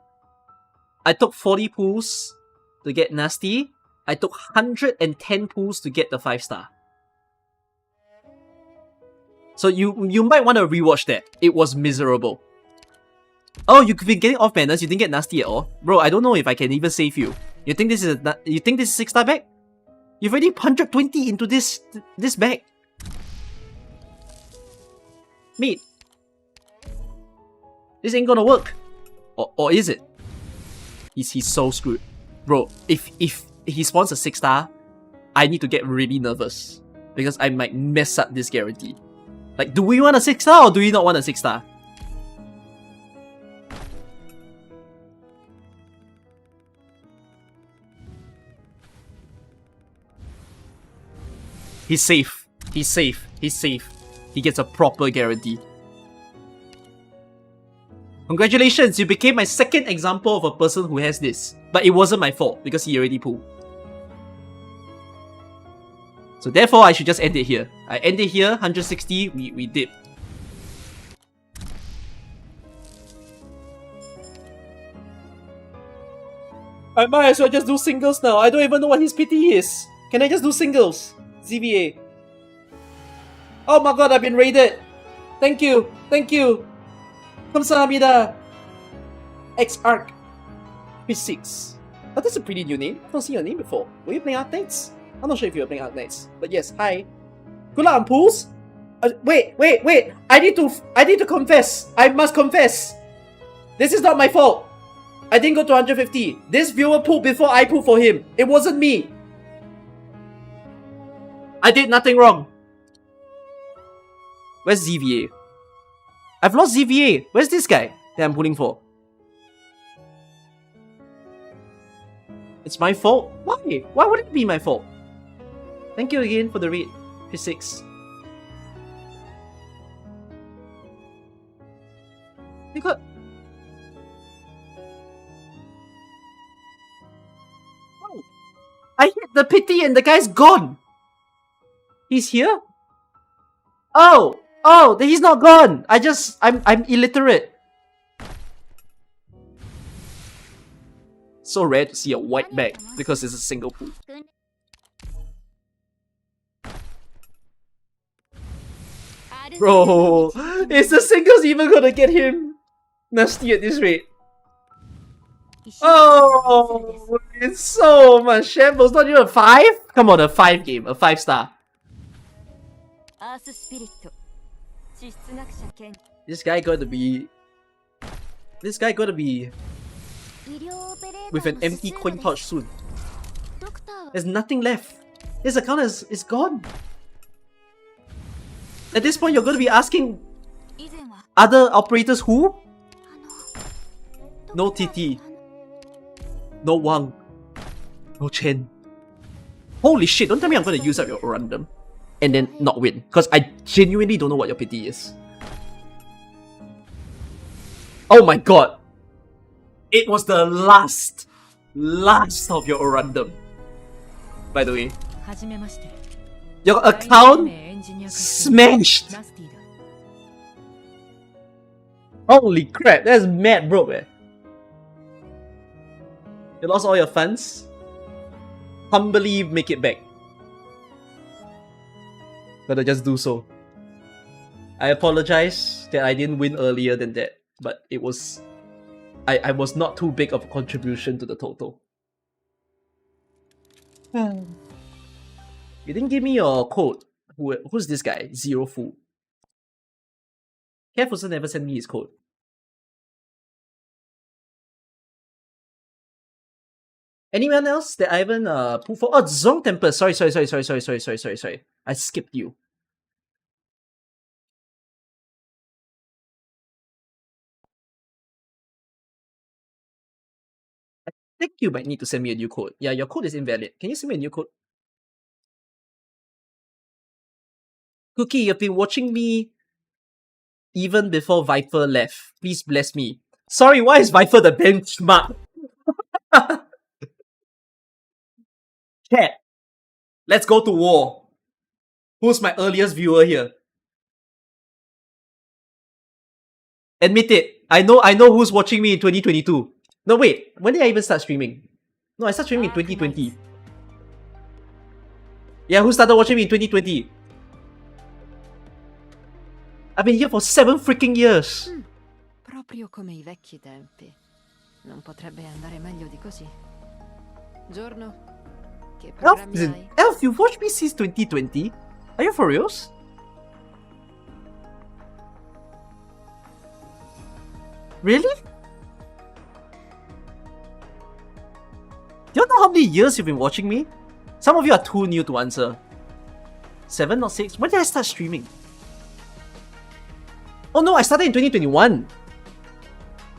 I took 40 pulls to get NASTI. I took 110 pulls to get the 5-star. So you might want to rewatch that. It was miserable. Oh, you've been getting off banners. You didn't get NASTI at all, bro. I don't know if I can even save you. You think this is 6-star bag? You've already 120 into this bag. Mate, this ain't gonna work. Or is it? He's so screwed. Bro, if he spawns a 6-star, I need to get really nervous. Because I might mess up this guarantee. Like, do we want a 6-star or do we not want a 6-star? He's safe. He's safe. He's safe. He gets a proper guarantee. Congratulations, you became my second example of a person who has this. But it wasn't my fault because he already pulled. So therefore, I should just end it here. I end it here, 160, we dip. I might as well just do singles now. I don't even know what his PT is. Can I just do singles? ZVA. Oh my god, I've been raided. Thank you. Thank you. 감사합니다. X-Arc. P6. Oh, that's a pretty new name. I've not seen your name before. Were you playing Arknights? I'm not sure if you were playing Arknights. But yes, hi. Good luck on pools. Wait. I need to confess. I must confess. This is not my fault. I didn't go to 150. This viewer pulled before I pulled for him. It wasn't me. I did nothing wrong. Where's ZVA? I've lost ZVA. Where's this guy that I'm pulling for? It's my fault? Why? Why would it be my fault? Thank you again for the raid, P6. You got... Oh! I hit the pity and the guy's gone! He's here? Oh! Oh! He's not gone! I'm illiterate. So rare to see a white bag because it's a single pool. Bro, is the singles even gonna get him nasty at this rate? Oh, it's so much shambles. Not even a 5? Come on, a 5 game, a 5-star. This guy gotta be with an empty coin pouch soon. There's nothing left. His account is gone. At this point, you're gonna be asking other operators who? No TT. No Wang. No Chen. Holy shit, don't tell me I'm gonna use up your random and then not win. Because I genuinely don't know what your pity is. Oh my god. It was the last of your random. By the way. Your account smashed. Holy crap, that's mad broke, eh. You lost all your funds? Humbly make it back. Gotta just do so. I apologize that I didn't win earlier than that, but it was... I was not too big of a contribution to the total. You didn't give me your code. Who's this guy? Zero Fool. Kev also never sent me his code. Anyone else that I haven't put for? Oh, Zong Temple. Sorry. I skipped you. I think you might need to send me a new code. Yeah, your code is invalid. Can you send me a new code? Cookie, you've been watching me even before Viper left. Please bless me. Sorry, why is Viper the benchmark? Chat. Let's go to war. Who's my earliest viewer here? Admit it. I know who's watching me in 2022. No, wait. When did I even start streaming? No, I started streaming in 2020. Yeah, who started watching me in 2020? I've been here for 7 freaking years. Proprio come I vecchi tempi. Non potrebbe andare meglio di così. Giorno. Che programmi hai? Elf, you've watched me since 2020? Are you for reals? Really? Do you know how many years you've been watching me? Some of you are too new to answer. 7 or 6? When did I start streaming? Oh no, I started in 2021.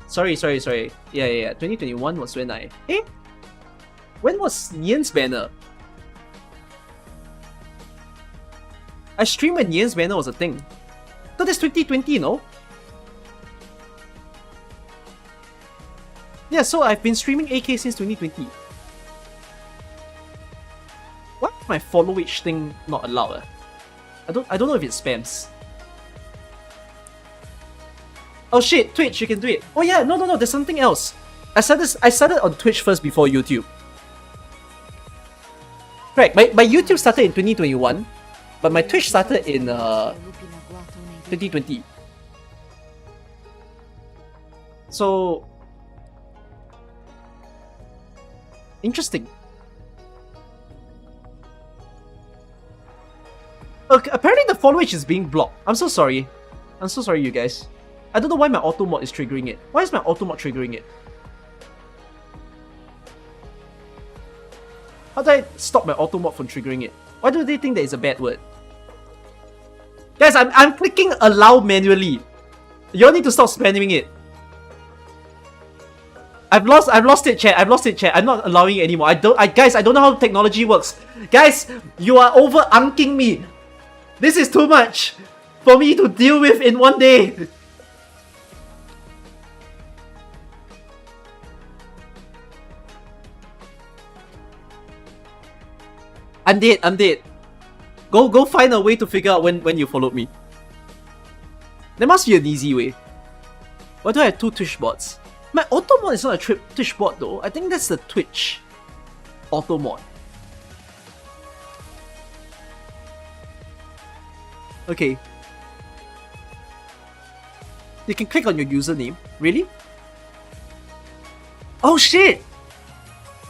Sorry. Yeah. 2021 was when I... Eh? When was Nian's banner? I streamed when Nian's banner was a thing. No, that's 2020, no? Yeah, so I've been streaming AK since 2020. Why is my followage thing not allowed? I don't know if it spams. Oh shit, Twitch, you can do it. Oh yeah, no, there's something else. I started on Twitch first before YouTube. Correct, my YouTube started in 2021, but my Twitch started in 2020. So... interesting. Okay, apparently the followage is being blocked. I'm so sorry, you guys. I don't know why my auto mod is triggering it. Why is my auto mod triggering it? How do I stop my auto mod from triggering it? Why do they think that it's a bad word? Guys, I'm clicking allow manually. You all need to stop spamming it. I've lost it, chat. I'm not allowing it anymore. Guys, I don't know how technology works. Guys, you are over unking me. This is too much for me to deal with in one day. I'm dead. Go find a way to figure out when you followed me. There must be an easy way. Why do I have 2 Twitch bots? My auto mod is not a Twitch bot though. I think that's the Twitch auto mod. Okay. You can click on your username. Really? Oh shit!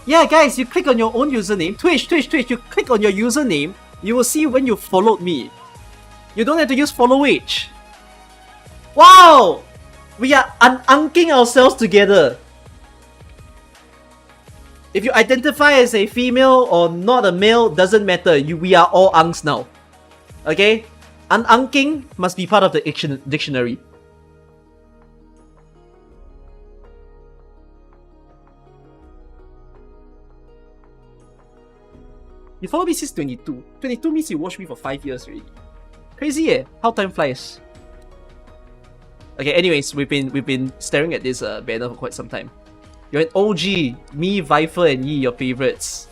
Yeah, guys, you click on your own username. Twitch, you click on your username, you will see when you followed me. You don't have to use followage. Wow! We are ununking ourselves together. If you identify as a female or not a male, doesn't matter. We are all unks now. Okay? Ununking must be part of the dictionary. You follow me since 22. 22 means you watched me for 5 years already. Crazy eh? How time flies. Okay, anyways, we've been staring at this banner for quite some time. You're an OG. Me, Viper, and Yi, your favorites.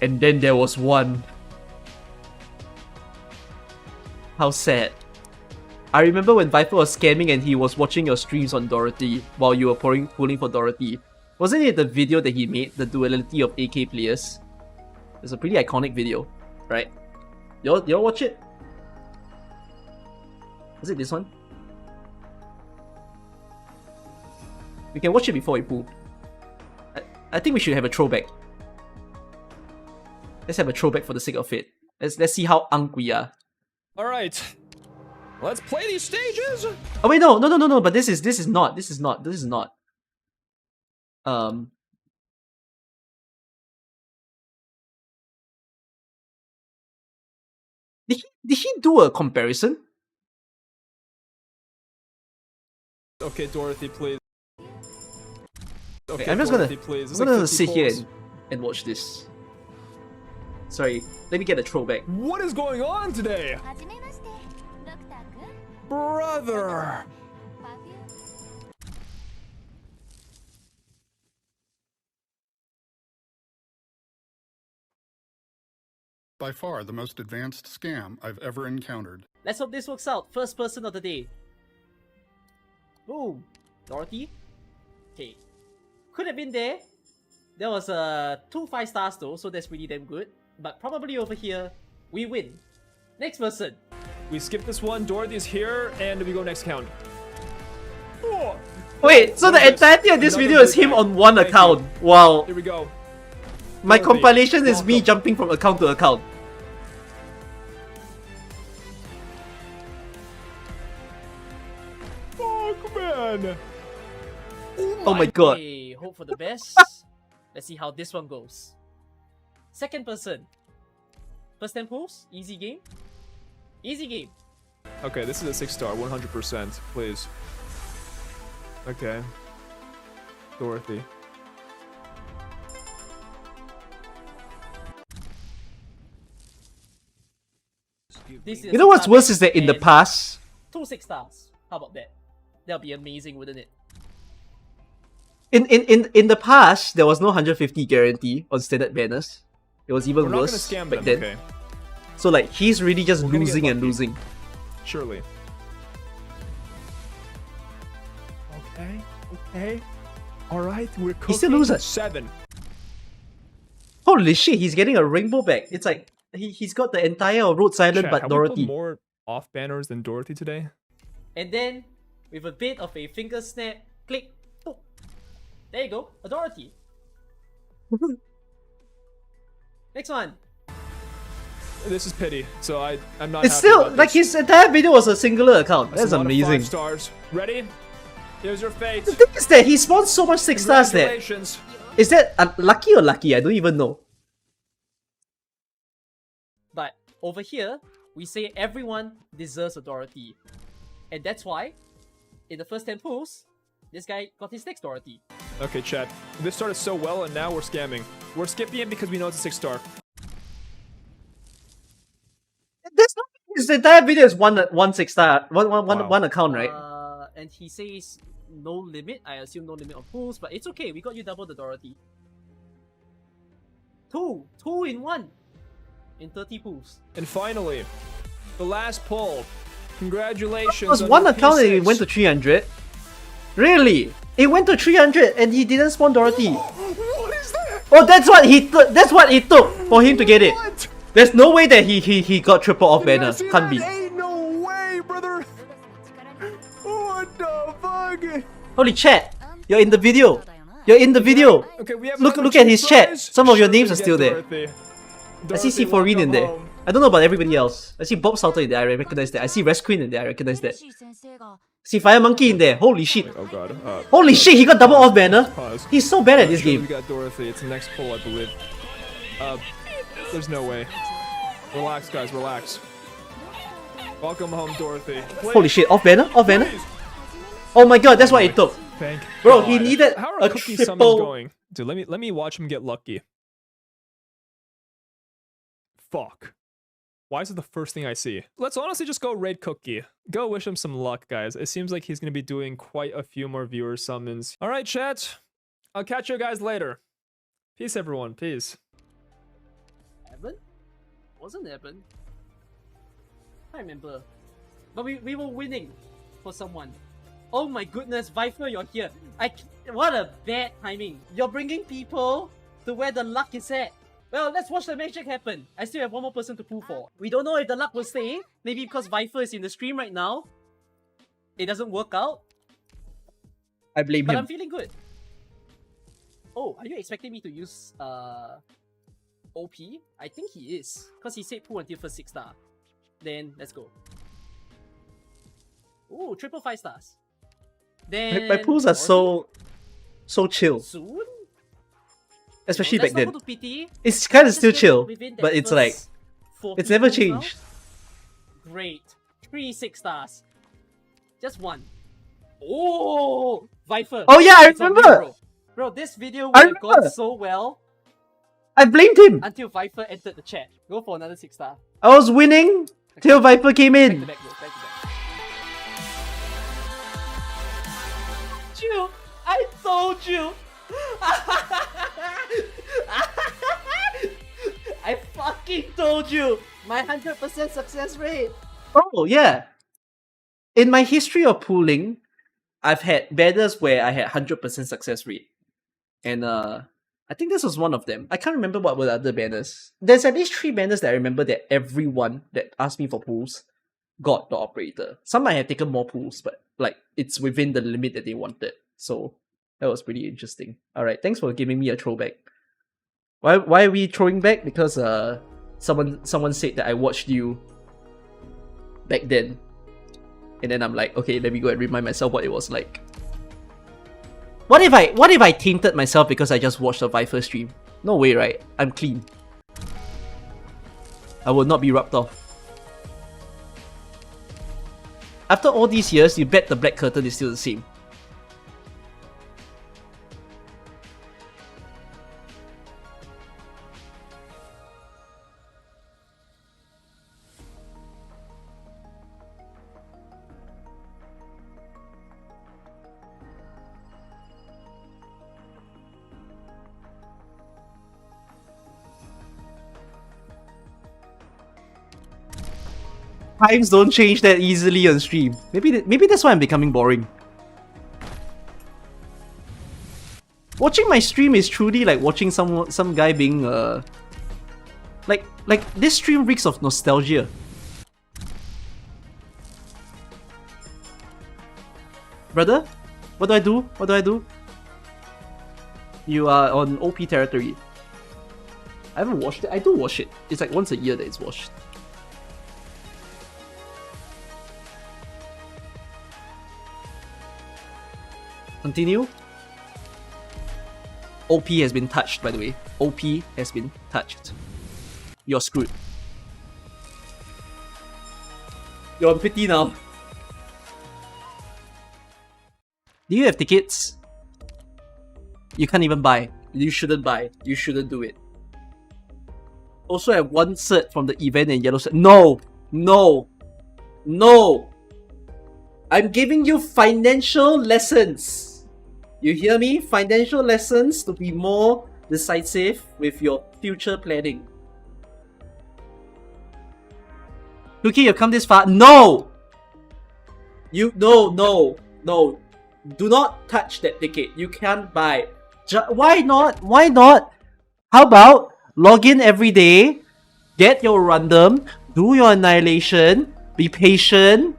And then there was one. How sad. I remember when Viper was scamming and he was watching your streams on Dorothy while you were pulling for Dorothy. Wasn't it the video that he made, the duality of AK players? It's a pretty iconic video, right? Y'all watch it? Was it this one? We can watch it before we pull. I think we should have a throwback. Let's have a throwback for the sake of it. Let's see how unk we are. Alright. Let's play these stages! Oh wait, no, but this is not. Did he do a comparison? Okay, Dorothy, please. Okay, I'm just Dorothy, gonna, please. I'm gonna sit here and watch this. Sorry, let me get a throwback. What is going on today? Brother! By far the most advanced scam I've ever encountered. Let's hope this works out. First person of the day. Boom. Dorothy. Okay. Could have been there. There was 2 5 stars though, so that's pretty damn good. But probably over here, we win. Next person. We skip this one, Dorothy's here, and we go next count. Oh, Wait, so the entirety of this video is him on one account. Wow. here we go. My Dorothy, compilation is me welcome. jumping from account to account. Fuck, man! Oh my god. Okay, hope for the best. Let's see how this one goes. Second person. First 10 pulls, easy game. Easy game. Okay, this is a 6-star, 100%, please. Okay. Dorothy. This is You know what's star worse is that in the and past, 2 6 stars. How about that? That'll be amazing, wouldn't it? in the past, there was no 150 guarantee on standard banners. It was even We're not gonna worse scam back them, then. okay? So like he's really just We're gonna get losing and lucky. losing. Surely. Okay. Alright, we're cooking. He still loses. 7. Holy shit, he's getting a rainbow back. It's like he's got the entire Road Silent Chat, but have we pulled Dorothy. more off banners than Dorothy today? And then, with a bit of a finger snap, click, boop. There you go, a Dorothy. Next one. This is pity, so I'm not It's happy still about like this. his entire video was a singular account. That's a lot of amazing. 5 stars. Ready? Here's your fate. The thing is that he spawned so much 6 stars there. Congratulations. Is that lucky or lucky? I don't even know. But over here, we say everyone deserves a Dorothy. And that's why, in the first 10 pulls, this guy got his next Dorothy. Okay, chat. This started so well, and now we're scamming. We're skipping it because we know it's a 6-star. There's no, his entire video is one 6-star, Wow. one account, right? And he says no limit. I assume no limit on pulls, but it's okay. We got you double the Dorothy. 2 in 1 in 30 pulls. And finally, the last pull. Congratulations. It was on one your account and it P6. went to 300. Really? It went to 300 and he didn't spawn Dorothy. What is that? Oh, that's what it took for him to get it. What? There's no way that he got triple off banner. Can't be. Ain't no way, brother. What the fuck? Holy chat, you're in the video. You're in the video. Okay, we have Look another at his chat. prize. Some of your Surely names are get still there. Dorothy. I see Dorothy, C4 in there. welcome home. I don't know about everybody else. I see Bob Salter in there. I recognize that. I see Res Queen in there. I recognize that. See Fire Monkey in there. Holy shit. Oh god. Holy shit, he got double off banner. Pause. He's so bad at this Surely game. We got Dorothy. It's the next pull, I believe. There's no way. Relax, guys. Relax. Welcome home, Dorothy. Please, Holy shit, off banner? Off banner? please. Oh my god, that's what it took. Thank Bro, God. he needed How are a cookie triple- summons going? Dude, let me watch him get lucky. Fuck. Why is it the first thing I see? Let's honestly just go raid Cookie. Go wish him some luck, guys. It seems like he's gonna be doing quite a few more viewer summons. Alright, chat. I'll catch you guys later. Peace, everyone. Peace. Evan? Wasn't Evan? I remember. But we were winning for someone. Oh my goodness, Viper, you're here. What a bad timing. You're bringing people to where the luck is at. Well, let's watch the magic happen. I still have one more person to pull for. We don't know if the luck will stay. Maybe because Viper is in the stream right now, it doesn't work out. I blame But him. I'm feeling good. Oh, are you expecting me to use OP? I think he is. Because he said pull until first 6 star. Then, let's go. Ooh, triple 5 stars. Then... My pools are so chill. Soon? Especially Let's back not then. go to pity. It's kind of Let's still just chill, within that but it's first like 40 it's never pools now. changed. Great. 3 6 stars. Just one. Oh, Viper. Oh yeah, I It's on you, remember. bro, this video I would have gone remember. so well I blamed him. until Viper entered the chat. Go for another 6 star. I was winning till Viper came Back to in. back, bro. Back to back. You, I told you. I fucking told you. My 100% success rate. Oh yeah. In my history of pooling, I've had banners where I had 100% success rate. And I think this was one of them. I can't remember what were the other banners. There's at least 3 banners that I remember that everyone that asked me for pools got the operator. Some might have taken more pools, but like it's within the limit that they wanted. So that was pretty interesting. Alright, thanks for giving me a throwback. Why are we throwing back? Because someone said that I watched you back then. And then I'm like, okay, let me go and remind myself what it was like. What if I tainted myself because I just watched a Viper stream? No way, right? I'm clean. I will not be rubbed off. After all these years, you bet the black curtain is still the same. Times don't change that easily on stream. Maybe that's why I'm becoming boring. Watching my stream is truly like watching some guy being like this stream reeks of nostalgia. Brother, what do I do? What do I do? You are on OP territory. I haven't watched it. I do watch it. It's like once a year that it's watched. Continue. OP has been touched, by the way. OP has been touched. You're screwed. You're on pity now. Do you have tickets? You can't even buy. You shouldn't buy. You shouldn't do it. Also have 1 cert from the event and yellow cert. No! No! No! I'm giving you financial lessons. You hear me? Financial lessons to be more decisive with your future planning. Luki, you've come this far. No! No. Do not touch that ticket. You can't buy. Why not? Why not? How about log in every day, get your random, do your annihilation, be patient,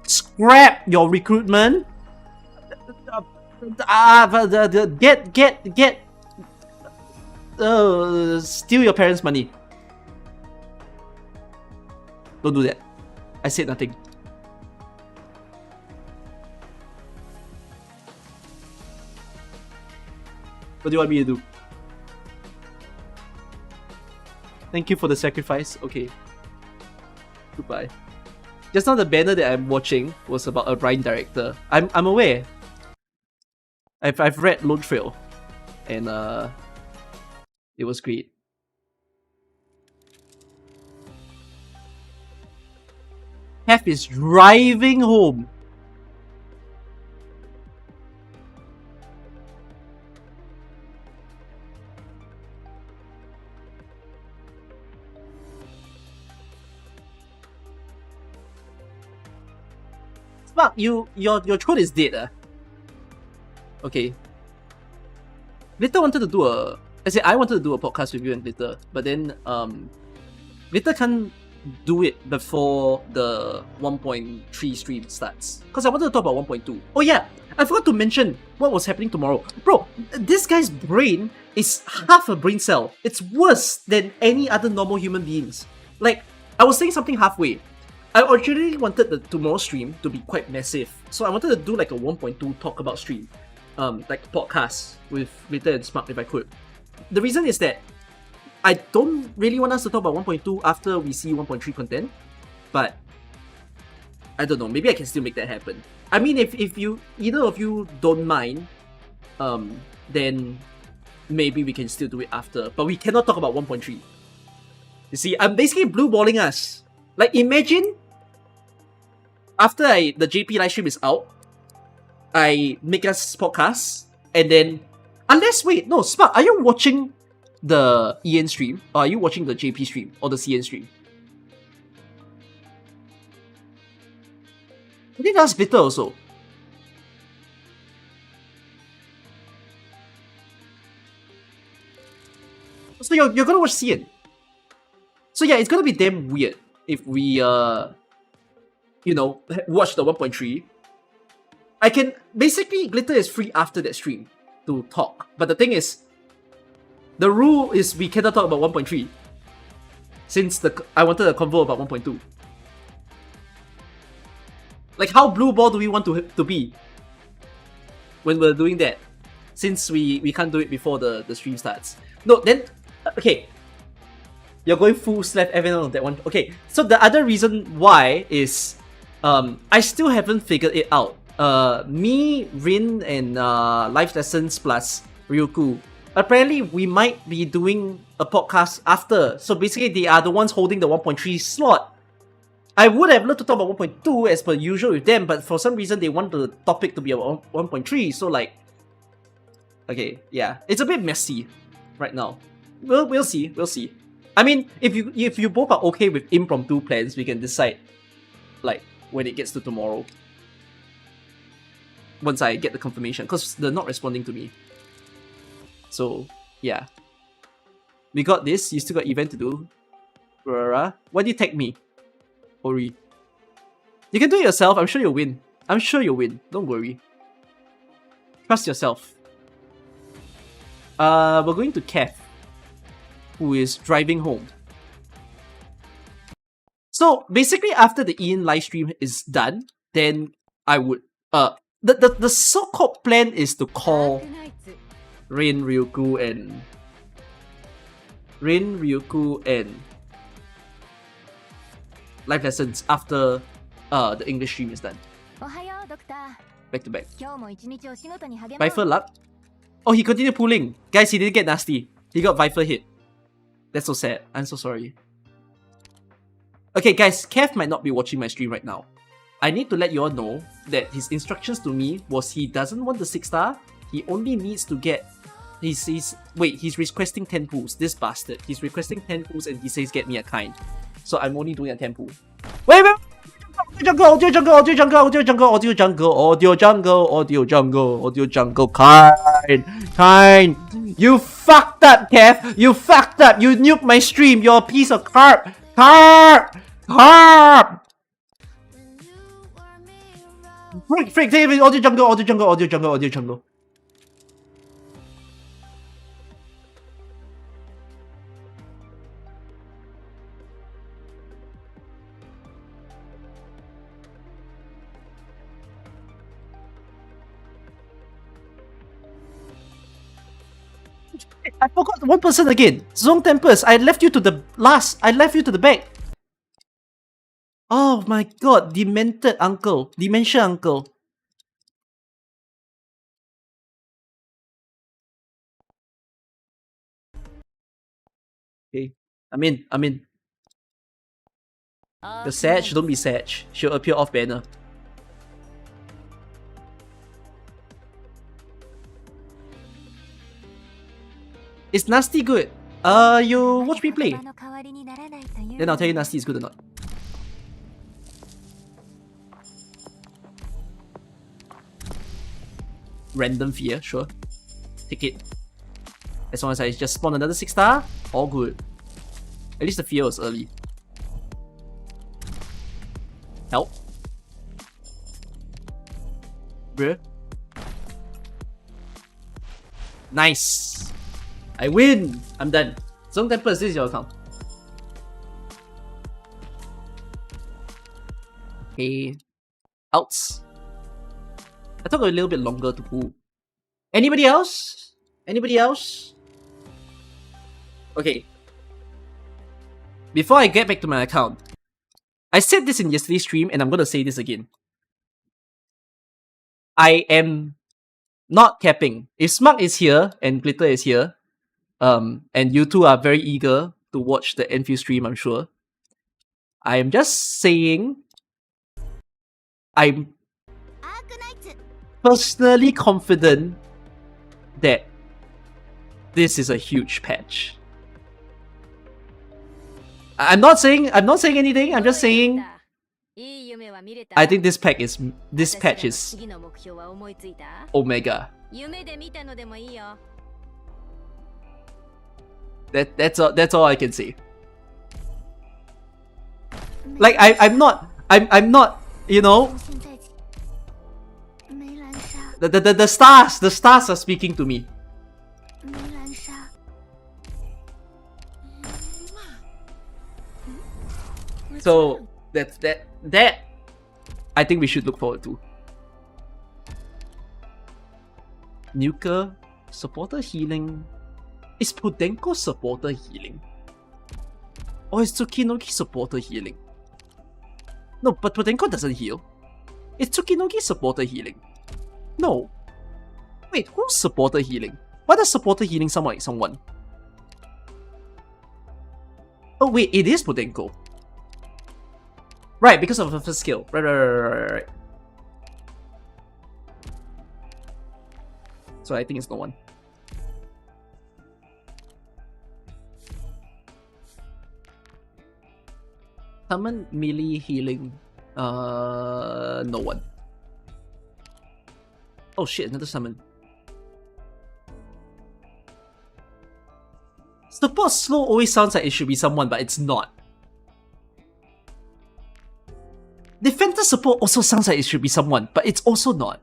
scrap your recruitment, steal your parents' money. Don't do that. I said nothing. What do you want me to do? Thank you for the sacrifice. Okay. Goodbye. Just now the banner that I'm watching was about a Rhine director. I'm aware. I've read Lone Trail, and it was great. Hef is driving home. Fuck, your throat is dead, Okay. Glitter wanted to do I wanted to do a podcast with you and Glitter, but then Glitter can't do it before the 1.3 stream starts. Because I wanted to talk about 1.2. Oh yeah, I forgot to mention what was happening tomorrow. Bro, this guy's brain is half a brain cell. It's worse than any other normal human beings. Like, I was saying something halfway. I originally wanted the tomorrow stream to be quite massive. So I wanted to do like a 1.2 talk about stream. Like podcast with Glitter and Smart if I could. The reason is that I don't really want us to talk about 1.2 after we see 1.3 content, but I don't know, maybe I can still make that happen. I mean, if either of you don't mind, then maybe we can still do it after, but we cannot talk about 1.3. You see, I'm basically blue balling us. Like, imagine after the JP live stream is out, I make us podcast, and then wait, no, Smart, are you watching the EN stream, or are you watching the JP stream or the CN stream? I think that's Glitter also. So you're gonna watch CN. So yeah, it's gonna be damn weird if we watch the 1.3. I can basically Glitter is free after that stream to talk. But the thing is, the rule is we cannot talk about 1.3 since I wanted a convo about 1.2. Like, how blue ball do we want to be when we're doing that? Since we can't do it before the stream starts. No, then okay. You're going full slap everyone on that one. Okay, so the other reason why is I still haven't figured it out. Me, Rin, and Life Lessons plus Ryuku. Apparently, we might be doing a podcast after. So basically, they are the ones holding the 1.3 slot. I would have loved to talk about 1.2 as per usual with them, but for some reason, they want the topic to be about 1.3. So like, okay, yeah, it's a bit messy right now. We'll see. I mean, if you both are okay with impromptu plans, we can decide like when it gets to tomorrow. Once I get the confirmation, because they're not responding to me. So, yeah. We got this. You still got event to do. Why do you tag me? Ori. You can do it yourself. I'm sure you'll win. Don't worry. Trust yourself. We're going to Kev, who is driving home. So, basically, after the Ian live stream is done, then I would... The so-called plan is to call Rin, Ryuku, and Life Lessons after the English stream is done. Back to back. Viper luck? Oh, he continued pulling. Guys, he didn't get nasty. He got Viper hit. That's so sad. I'm so sorry. Okay, guys, Kev might not be watching my stream right now. I need to let you all know that his instructions to me was he doesn't want the 6-star. He only needs to get... He's requesting 10 pulls. This bastard. He's requesting 10 pulls and he says get me a kind. So I'm only doing a 10 pull. Wait! Audio jungle. Kind. You fucked up, Kev. You fucked up. You nuked my stream. You're a piece of carp. Freak, audio jungle. I forgot one person again. Zong Tempest. I left you to the last. I left you to the back. Oh my god, dementia uncle. Okay, I'm in. The Sag, don't be Sag. She'll appear off banner. Is Nasty good? You watch me play. Then I'll tell you Nasty is good or not. random fear, sure. Take it. As long as I just spawn another 6-star, all good. At least the fear was early. Help. Bruh. Nice. I win. I'm done. Zone Temple, this is your account. Okay. Outs. I took a little bit longer to pull. Anybody else? Anybody else? Okay. Before I get back to my account, I said this in yesterday's stream and I'm gonna say this again. I am not capping. If Smug is here and Glitter is here, and you two are very eager to watch the Enfield stream, I'm sure. I am just saying I'm Arknights. personally confident that this is a huge patch. I'm not saying anything, I'm just saying I think this patch is Omega. That's all I can say. Like I'm not, you know, the stars are speaking to me. So that I think we should look forward to. Nuka supporter healing. Is Podenko supporter healing? Or is Tsukinogi supporter healing? No, but Podenko doesn't heal. Is Tsukinogi supporter healing? No. Wait, who's supporter healing? Why does supporter healing sound like someone? Oh wait, it is Podenko. Right, because of her first skill. Right. So I think it's no one. Summon melee healing. No one. Oh shit, another summon. Support slow always sounds like it should be someone, but it's not. Defender support also sounds like it should be someone, but it's also not.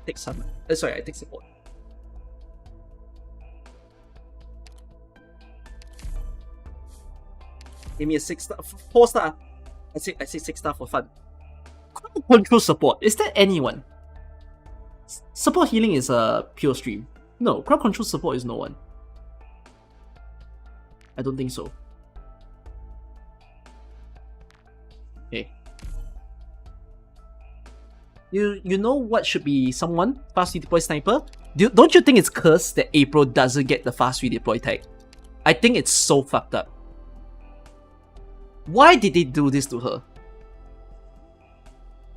Take summon. Sorry, I take support. Give me a 6-star, 4-star. I say 6-star for fun. Control support. Is there anyone? Support healing is a pure stream. No, crowd control support is no one. I don't think so. Okay. You know what should be someone? Fast redeploy sniper? Don't you think it's cursed that April doesn't get the fast redeploy tag? I think it's so fucked up. Why did they do this to her?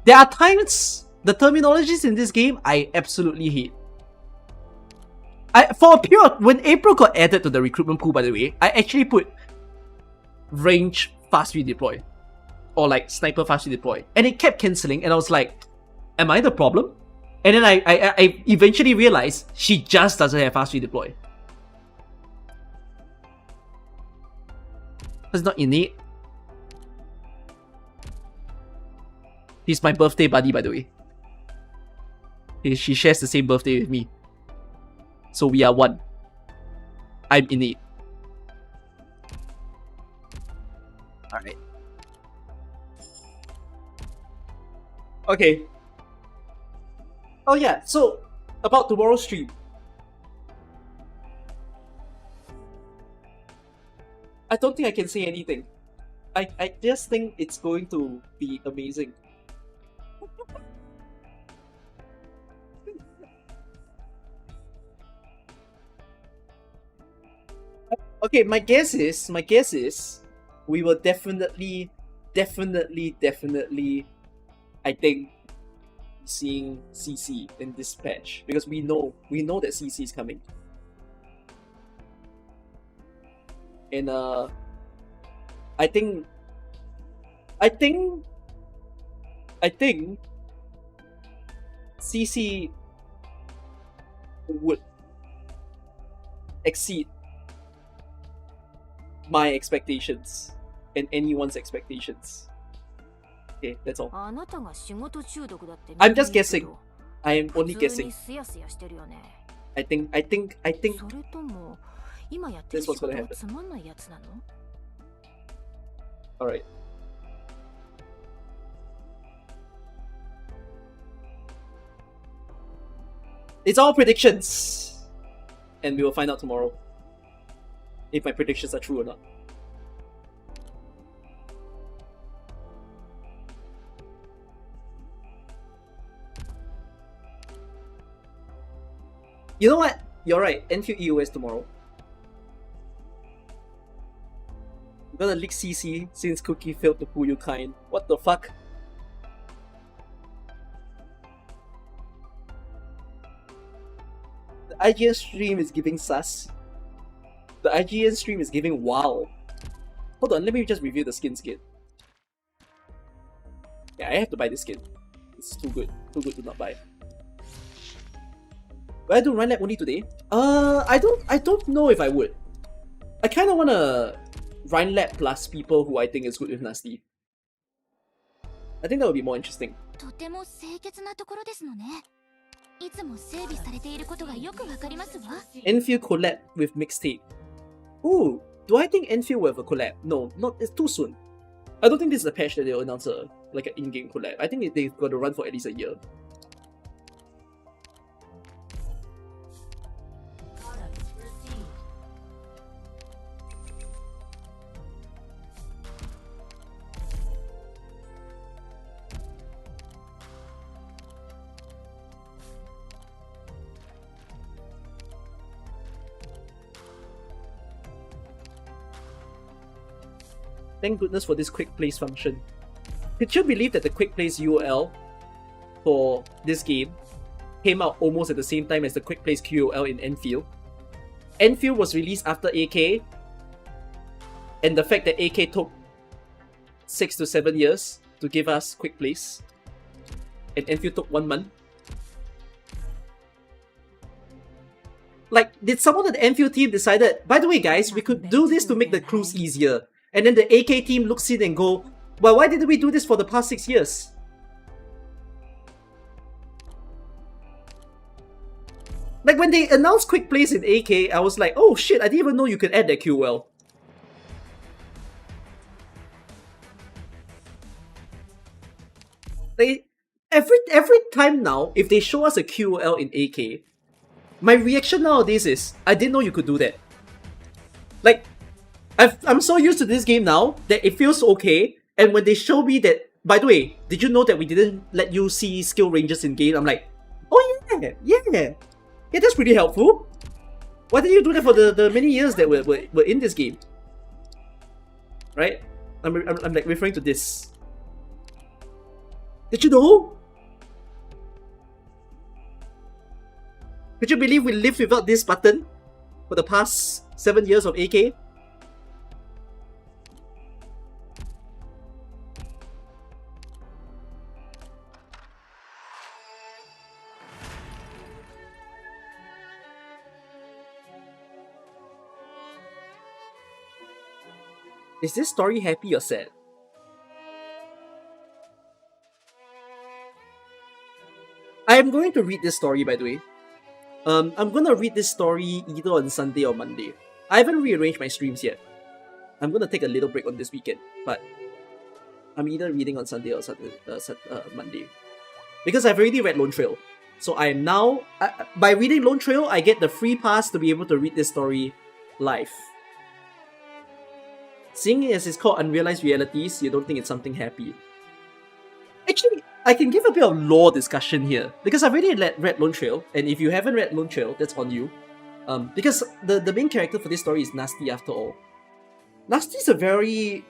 There are times, the terminologies in this game I absolutely hate. For a period, when April got added to the recruitment pool, by the way, I actually put range fast redeploy. Or like sniper fast redeploy. And it kept cancelling and I was like, am I the problem? And then I eventually realized she just doesn't have fast redeploy. It's not innate. He's my birthday buddy, by the way. She shares the same birthday with me. So we are one. I'm innate. Alright. Okay. Oh yeah, so about tomorrow's stream. I don't think I can say anything. I just think it's going to be amazing. Okay, my guess is we will definitely, I think, seeing CC in this patch because we know that CC is coming. And I think I think CC would exceed my expectations and anyone's expectations. Okay, that's all. あなたが仕事中毒だって I'm just 見てい guessing. るけど I am only 普通 guessing. にスヤスヤしてるよね。 I think それとも今やってる That's 仕 what's 事 gonna は happen. つまんないやつなの？ Alright. It's all predictions. And we will find out tomorrow if my predictions are true or not. You know what? You're right. Enfield EOS tomorrow. I'm gonna leak CC since Cookie failed to pull you kind. What the fuck? The IGN stream is giving sus. The IGN stream is giving wow. Hold on, let me just review the skin. Yeah, I have to buy this skin. It's too good. Too good to not buy. Will I do Run Lab only today? I don't know if I would. I kinda wanna Run Lab plus people who I think is good with NASTI. I think that would be more interesting. とても清潔なところですのね。いつも整備されていることがよくわかりますわ。 Enfield collab with mixtape. Ooh, do I think Enfield will have a collab? No, not. It's too soon. I don't think this is a patch that they'll announce like an in-game collab. I think they've got to run for at least a year. Thank goodness for this quick place function. Could you believe that the quick place UOL for this game came out almost at the same time as the quick place QOL in Enfield? Enfield was released after AK, and the fact that AK took 6 to 7 years to give us quick place, and Enfield took 1 month. Like, did someone at the Enfield team decided, by the way guys, we could do this to make the crews easier? And then the AK team looks in and go, well, why didn't we do this for the past 6 years? Like when they announced quick plays in AK, I was like, oh shit, I didn't even know you could add that QL. Every time now, if they show us a QL in AK, my reaction nowadays is, I didn't know you could do that. Like, I'm so used to this game now that it feels okay, and when they show me that, by the way, did you know that we didn't let you see skill ranges in game? I'm like, oh yeah, that's pretty helpful. Why didn't you do that for the many years that were in this game? Right? I'm like referring to this. Did you know? Could you believe we lived without this button for the past 7 years of AK? Is this story happy or sad? I am going to read this story, by the way. I'm gonna read this story either on Sunday or Monday. I haven't rearranged my streams yet. I'm gonna take a little break on this weekend, but I'm either reading on Sunday or Monday. Because I've already read Lone Trail. So I am now, by reading Lone Trail, I get the free pass to be able to read this story live. Seeing as it's called Unrealized Realities, you don't think it's something happy. Actually, I can give a bit of lore discussion here, because I've already read Lone Trail, and if you haven't read Lone Trail, that's on you. Because the main character for this story is NASTI after all. NASTI is a very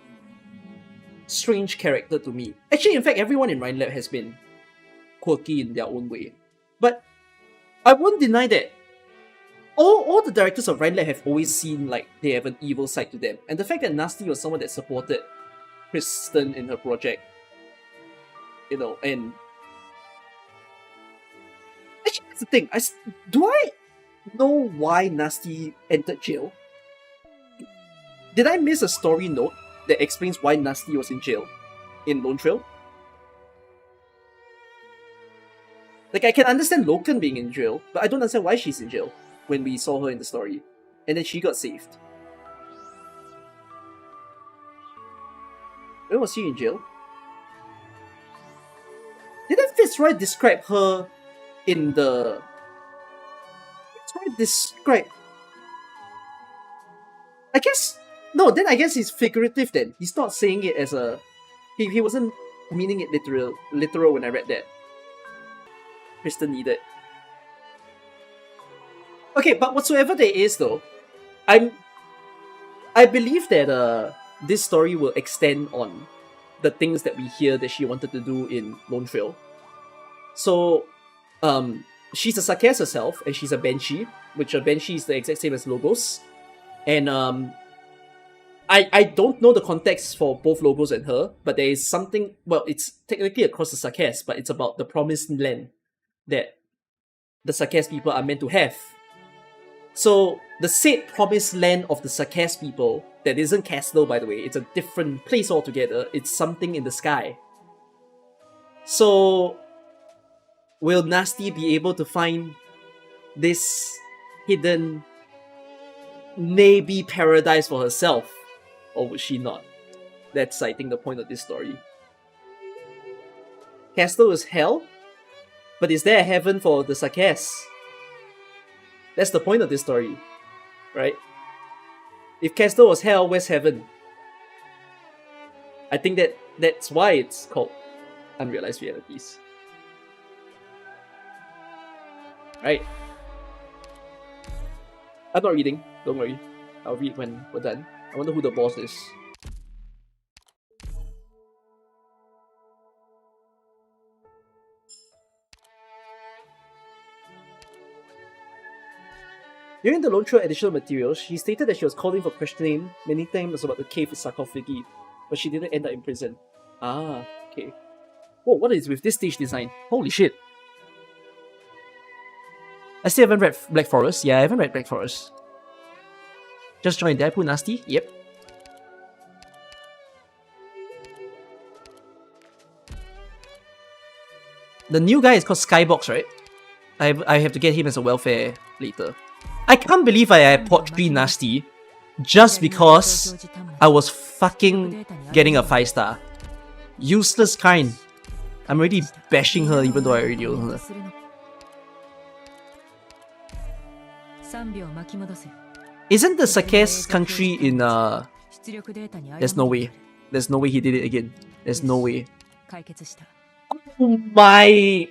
strange character to me. Actually, in fact, everyone in Rhinelab has been quirky in their own way. But I won't deny that all the directors of Rhinelab have always seen like they have an evil side to them. And the fact that NASTI was someone that supported Kristen in her project you know, and actually that's the thing. Do I know why Nasty entered jail? Did I miss a story note that explains why Nasty was in jail in Lone Trail? Like, I can understand Loken being in jail, but I don't understand why she's in jail when we saw her in the story. And then she got saved. When was she in jail? Didn't Fitzroy describe her in the... Fitzroy describe... I guess... No, then I guess it's figurative then. He's not saying it as a... He wasn't meaning it literal when I read that. Kristen needed. Okay, but whatsoever there is though, I believe that this story will extend on the things that we hear that she wanted to do in Lone Trail. So, she's a Sakes herself, and she's a Banshee, which a Banshee is the exact same as Logos. And I don't know the context for both Logos and her, but there is something, well, it's technically across the Sakes, but it's about the promised land that the Sakes people are meant to have. So, the said promised land of the Sakes people, that isn't Castle by the way, it's a different place altogether, it's something in the sky. So, will Nasty be able to find this hidden, maybe paradise for herself? Or would she not? That's, I think, the point of this story. Castle is hell? But is there a heaven for the Sakes? That's the point of this story, right? If Castle was hell, where's heaven? I think that's why it's called Unrealized Realities. Right? I'm not reading, don't worry. I'll read when we're done. I wonder who the boss is. During the Lone Trail additional materials, she stated that she was called in for questioning many times about the cave with sarcophagi, but she didn't end up in prison. Ah, okay. Whoa, what is with this stage design? Holy shit. I still haven't read Black Forest. Yeah, I haven't read Black Forest. Just joined Deadpool Nasty? Yep. The new guy is called Skybox, right? I have to get him as a welfare later. I can't believe I had Port 3 Nasty just because I was fucking getting a 5-star. Useless kind. I'm already bashing her even though I already own her. Isn't the Sakes country in There's no way. There's no way he did it again. There's no way. Oh my...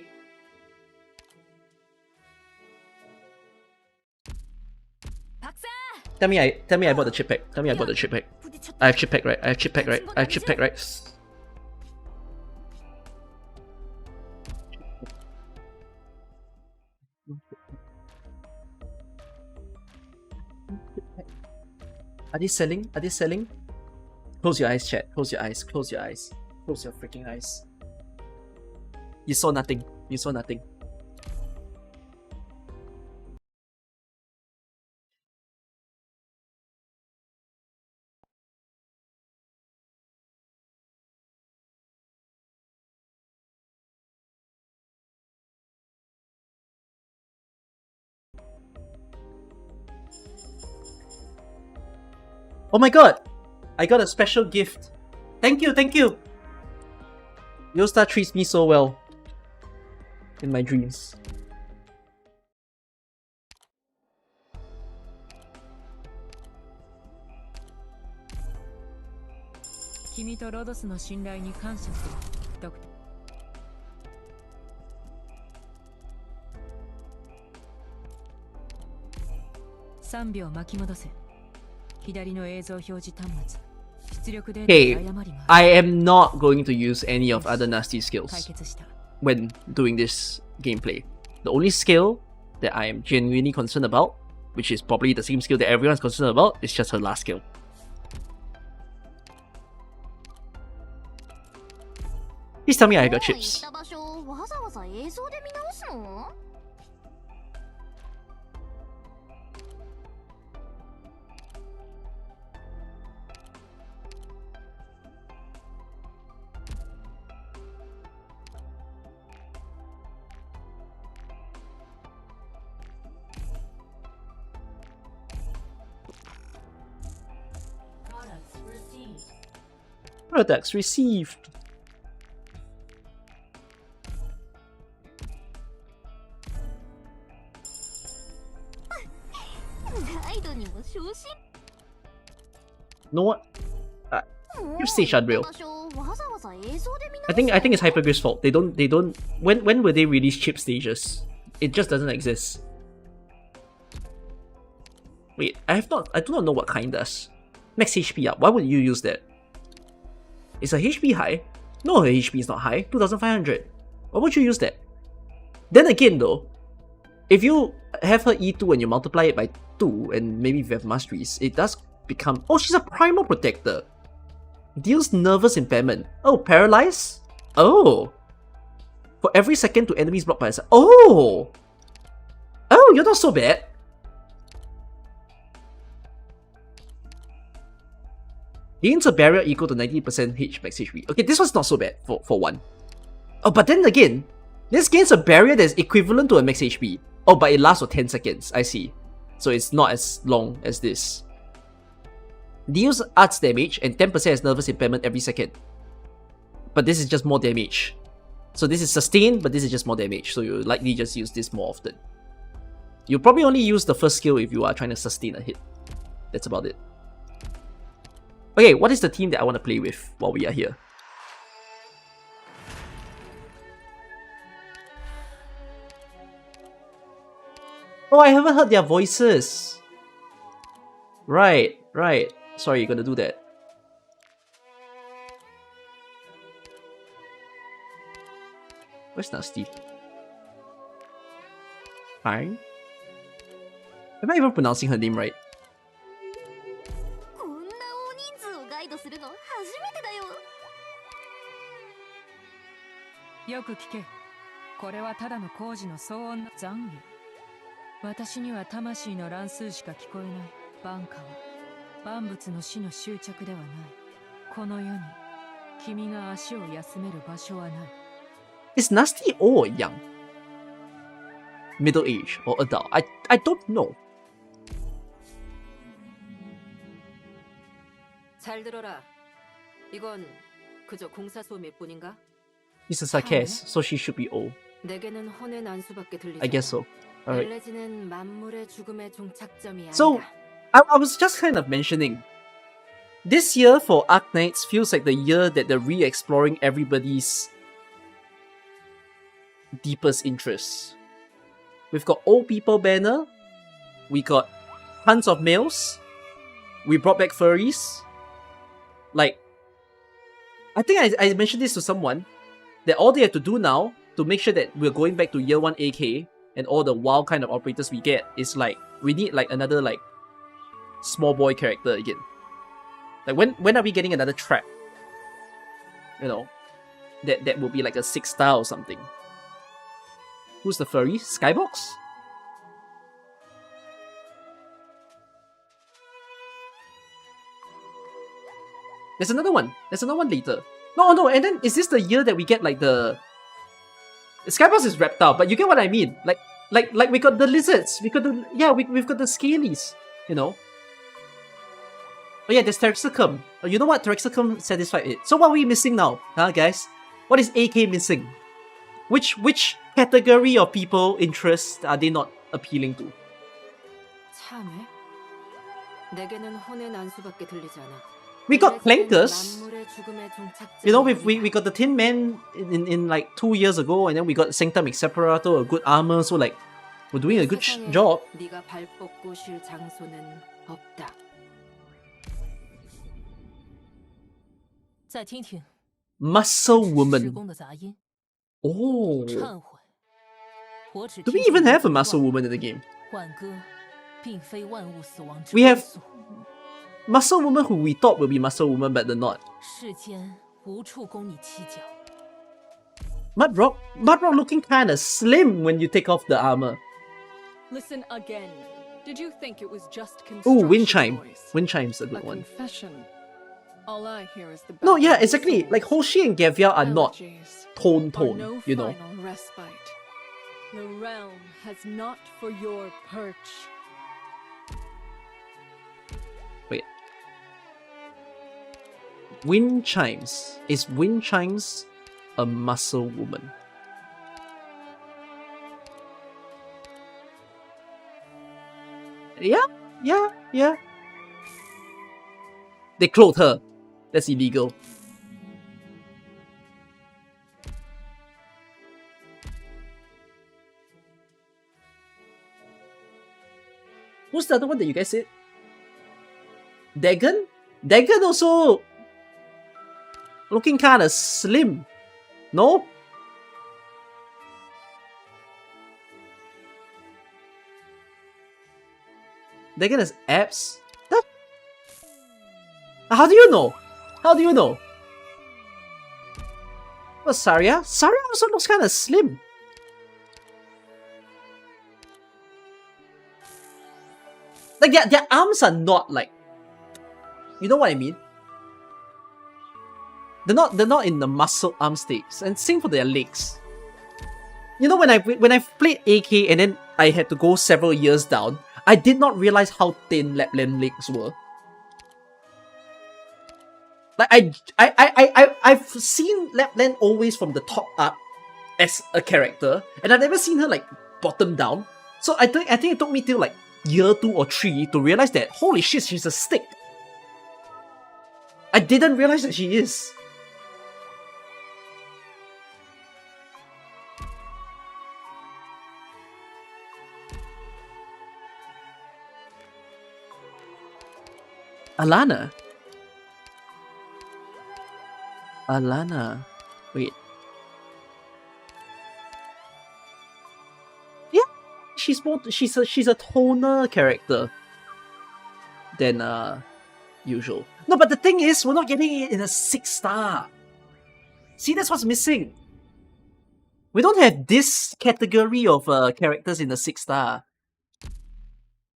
Tell me I bought the chip pack. Tell me I bought the chip pack. I have chip pack, right? I have chip pack, right? I have chip pack, right? Are they selling? Are they selling? Close your eyes, chat. Close your eyes. Close your eyes. Close your freaking eyes. You saw nothing. You saw nothing. Oh my god! I got a special gift. Thank you, thank you! Yostar treats me so well. In my dreams. Okay, I am not going to use any of other nasty skills when doing this gameplay. The only skill that I am genuinely concerned about, which is probably the same skill that everyone's concerned about, is just her last skill. Please tell me I got chips. 場所をわざわざ映像で見直すの？ Products received. Know what? You stage unreal. I think it's Hypergrave's fault. They don't when will they release chip stages? It just doesn't exist. Wait, I do not know what kind does. Max HP up. Why would you use that? Is her HP high? No, her HP is not high. 2500. Why would you use that? Then again though, if you have her E2 and you multiply it by 2, and maybe if you have masteries, it does become... Oh, she's a primal protector. Deals nervous impairment. Oh, paralyze? Oh. For every second to enemies blocked by a... Oh! Oh, you're not so bad. Gains a barrier equal to 90% max HP. Okay, this was not so bad for one. Oh, but then again, this gains a barrier that's equivalent to a max HP. Oh, but it lasts for 10 seconds. I see. So it's not as long as this. Deals arts damage and 10% has nervous impairment every second. But this is just more damage. So this is sustained, but this is just more damage. So you'll likely just use this more often. You'll probably only use the first skill if you are trying to sustain a hit. That's about it. Okay, what is the team that I want to play with while we are here? Oh, I haven't heard their voices. Right. Sorry, you're gonna do that. Where's Nasty? Fine. Am I even pronouncing her name right? Yoku kike. これはただの工事の騒音の懺悔。私には魂の乱数しか聞こえない。万化は万物の死の終着ではない。この世に君が足を休める場所はない。Is Nasty old or young? Middle age or adult? I don't know. 잘 들어라. 이건 그저 공사 소음일 뿐인가? He's a sarcasm, so she should be old. 내게는 혼의 난수밖에 들리지. I guess so. Alright. 엘레지는 만물의 죽음의 종착점이 아니다. So, I was just kind of mentioning, this year for Arknights feels like the year that they're re-exploring everybody's deepest interests. We've got old people banner, we got tons of males, we brought back furries. Like, I think I mentioned this to someone, that all they have to do now to make sure that we're going back to year 1 AK and all the WoW kind of operators we get is like, we need like another like small boy character again. Like when are we getting another trap? You know, that will be like a 6-star or something. Who's the furry? Skybox? There's another one. There's another one later. No, and then is this the year that we get like the Skybox is reptile, but you get what I mean. Like we got the lizards, we got the we've got the scalies, you know. Oh yeah, there's Terexicum. Oh, you know what? Terexicum satisfied it. So what are we missing now, huh, guys? What is AK missing? Which category of people interest are they not appealing to? 참해. 내게는 혼의 난수밖에 들리지 않아. We got Clankers. You know, we got the Tin Man in like 2 years ago, and then we got Sanctum Exceperator, a good armor, so like, we're doing a good job. 네가 발 뻗고 쉴 장소는 없다. 再听听 Muscle 施 Woman. 工的杂音。 Oh. 忏悔，我只 Do we 听 even 从 have a 欲望 Muscle Woman in the game? 挽歌并非万物死亡之 We have 归宿。 Muscle Woman who we thought will be Muscle Woman, but they're not. 世间无处供你栖脚， Mudrock looking kinda slim when you take off the armor. Listen again. Did you think it was just Ooh, construction wind chime. noise? Wind chime's a good A one. confession. All I hear is the No, yeah, background exactly. swords. Like Hoshi and Gavia are not Elegies tone, are no you know. final respite. The realm has not for your perch. Wait. Wind chimes. Is wind chimes a muscle woman? Yeah. They clothed her. That's illegal. Who's the other one that you guys said? Dagon? Dagon also looking kinda slim. No? Dagon has abs? That... How do you know? How do you know? Well, Saria? Saria also looks kinda slim. Like their arms are not like, you know what I mean? They're not in the muscle arm stage, and same for their legs. You know, when I played AK and then I had to go several years down, I did not realize how thin Lapland legs were. Like I've seen Lapland always from the top up as a character, and I've never seen her like bottom down. So I think it took me till like year 2 or 3 to realize that holy shit, she's a stick. I didn't realize that she is. Alana. Wait. Yeah, she's a toner character than usual. No, but the thing is, we're not getting it in a 6-star. See, that's what's missing. We don't have this category of characters in the 6-star.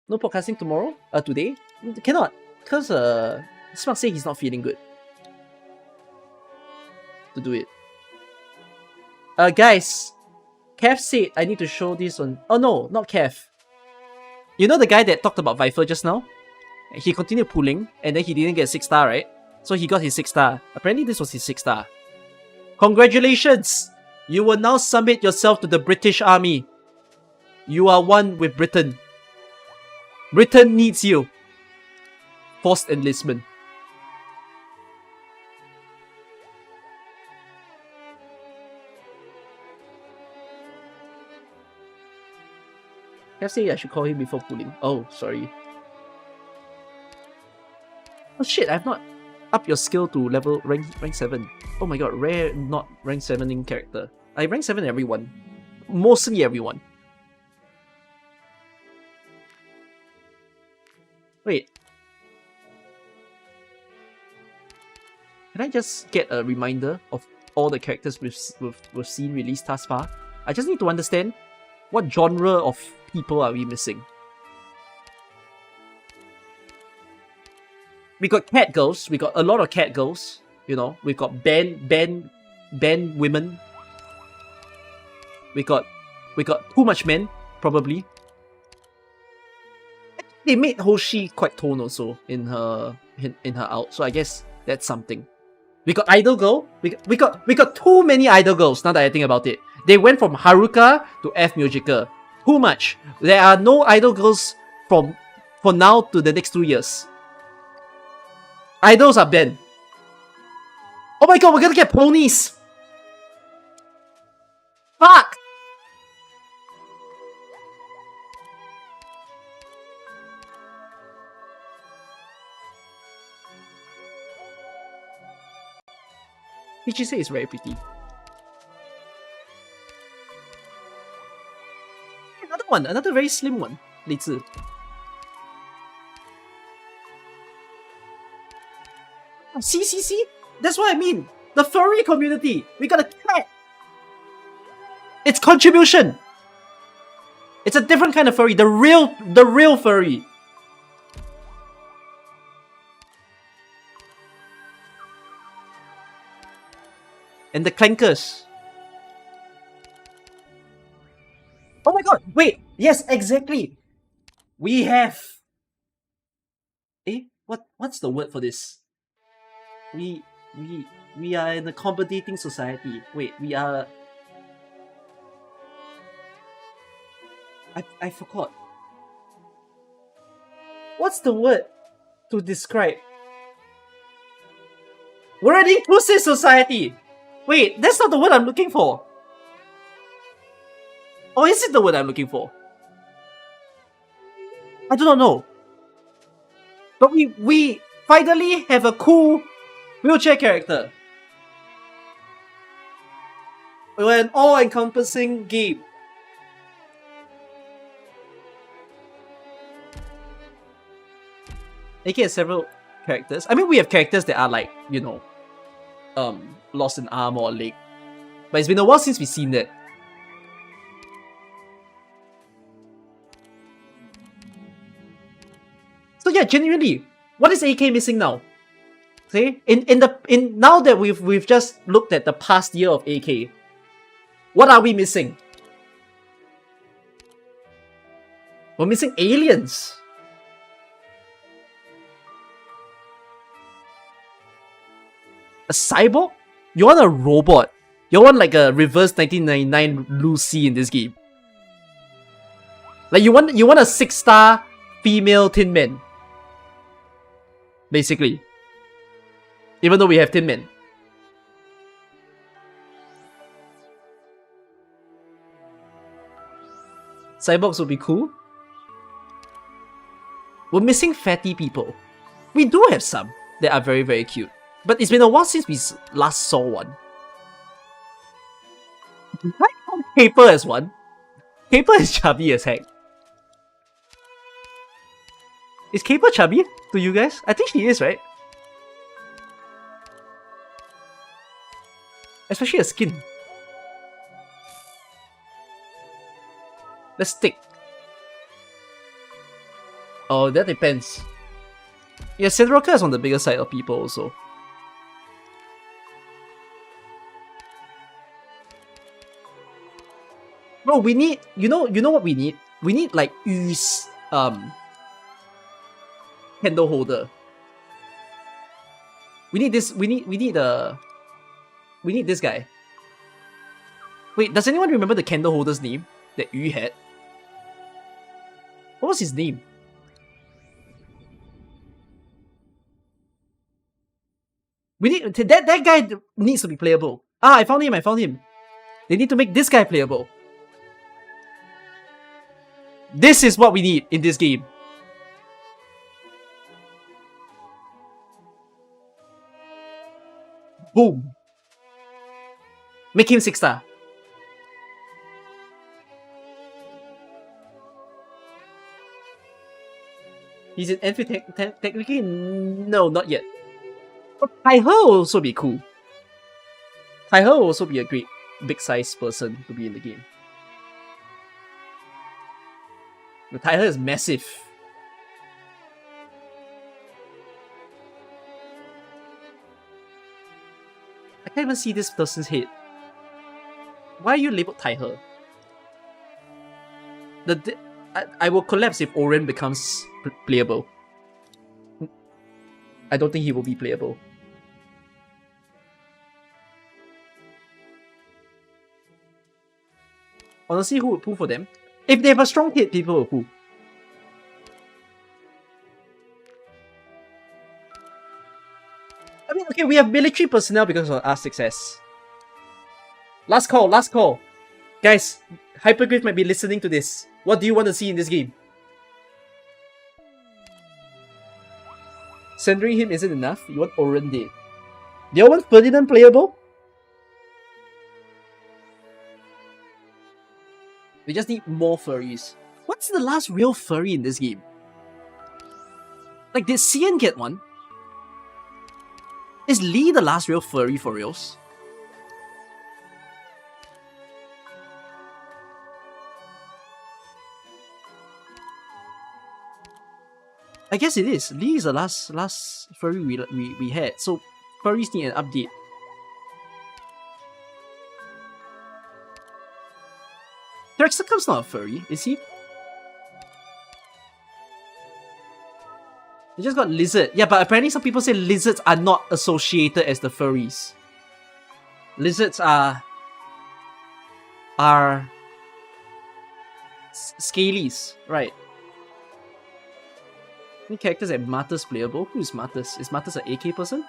No podcasting tomorrow? Today? Cannot. Because Smart say he's not feeling good to do it. Guys, Kev said I need to show this on... Oh no, not Kev. You know the guy that talked about Viper just now? He continued pulling, and then he didn't get a 6-star, right? So he got his 6-star. Apparently this was his 6-star. Congratulations! You will now submit yourself to the British Army. You are one with Britain. Britain needs you. Forced enlistment. Kev say I should call him before pulling. Oh, sorry. Oh shit, I've not upped your skill to level rank 7. Oh my god, rare not rank 7ing character. I rank 7 everyone. Mostly everyone. Wait. Can I just get a reminder of all the characters we've seen released thus far? I just need to understand what genre of people are we missing. We got cat girls. We got a lot of cat girls. You know, we've got band women. We got too much men, probably. They made Hoshi quite tone also in her out, so I guess that's something. We got idol girl. We got too many idol girls now that I think about it. They went from Haruka to F Musica. Too much. There are no idol girls for now to the next 2 years. Idols are banned. Oh my god, we're gonna get ponies! Fuck! Ichise is very pretty. Another one, another very slim one. Li Zi. See? That's what I mean. The furry community. We got a cat. It's contribution. It's a different kind of furry. The real furry. And the clankers. Oh my god! Wait! Yes, exactly! We have... What's the word for this? We are in a accommodating society. Wait, we are... I forgot. What's the word to describe? We're an inclusive society! Wait, that's not the word I'm looking for. Or is it the word I'm looking for? I do not know. But we finally have a cool wheelchair character. We're an all-encompassing game. AK has several characters. I mean, we have characters that are like, you know, lost an arm or a leg. But it's been a while since we've seen that. So yeah, genuinely, what is AK missing now? See, now that we've just looked at the past year of AK, what are we missing? We're missing aliens. A cyborg? You want a robot? You want like a reverse 1999 Lucy in this game? Like you want a 6-star female Tin Man, basically. Even though we have Tin Man. Cyborgs would be cool. We're missing fatty people. We do have some that are very, very cute. But it's been a while since we last saw one. I count Paper as one. Paper is chubby as heck. Is Caper chubby to you guys? I think she is, right? Especially her skin. Let's stick. Oh, that depends. Yeah, Sandroka is on the bigger side of people also. Bro, we need, you know what we need? We need like Yu's candle holder. We need this. We need this guy. Wait, does anyone remember the candle holder's name that Yu had? What was his name? We need that guy needs to be playable. Ah, I found him. They need to make this guy playable. This is what we need in this game. Boom. Make him 6-star. He's in Enfield technically? No, not yet. But Taihe will also be cool. Taihe will also be a great big size person to be in the game. The Taihe is massive. I can't even see this person's head. Why are you labeled Taihe? I will collapse if Oren becomes playable. I don't think he will be playable. Honestly, who would pull for them? If they have a strong hit, people will pull. I mean, okay, we have military personnel because of our success. Last call. Guys, Hypergriff might be listening to this. What do you want to see in this game? Centering him isn't enough. You want Oren dead. Do you want Ferdinand playable? We just need more furries. What's the last real furry in this game? Like, did Cian get one? Is Lee the last real furry for reals? I guess it is. Lee is the last furry we had. So furries need an update. Thraxicum's not a furry, is he? They just got lizard. Yeah, but apparently some people say lizards are not associated as the furries. Lizards are scalies, right? Any characters that Martus playable? Who is Martus? Is Martus an AK person?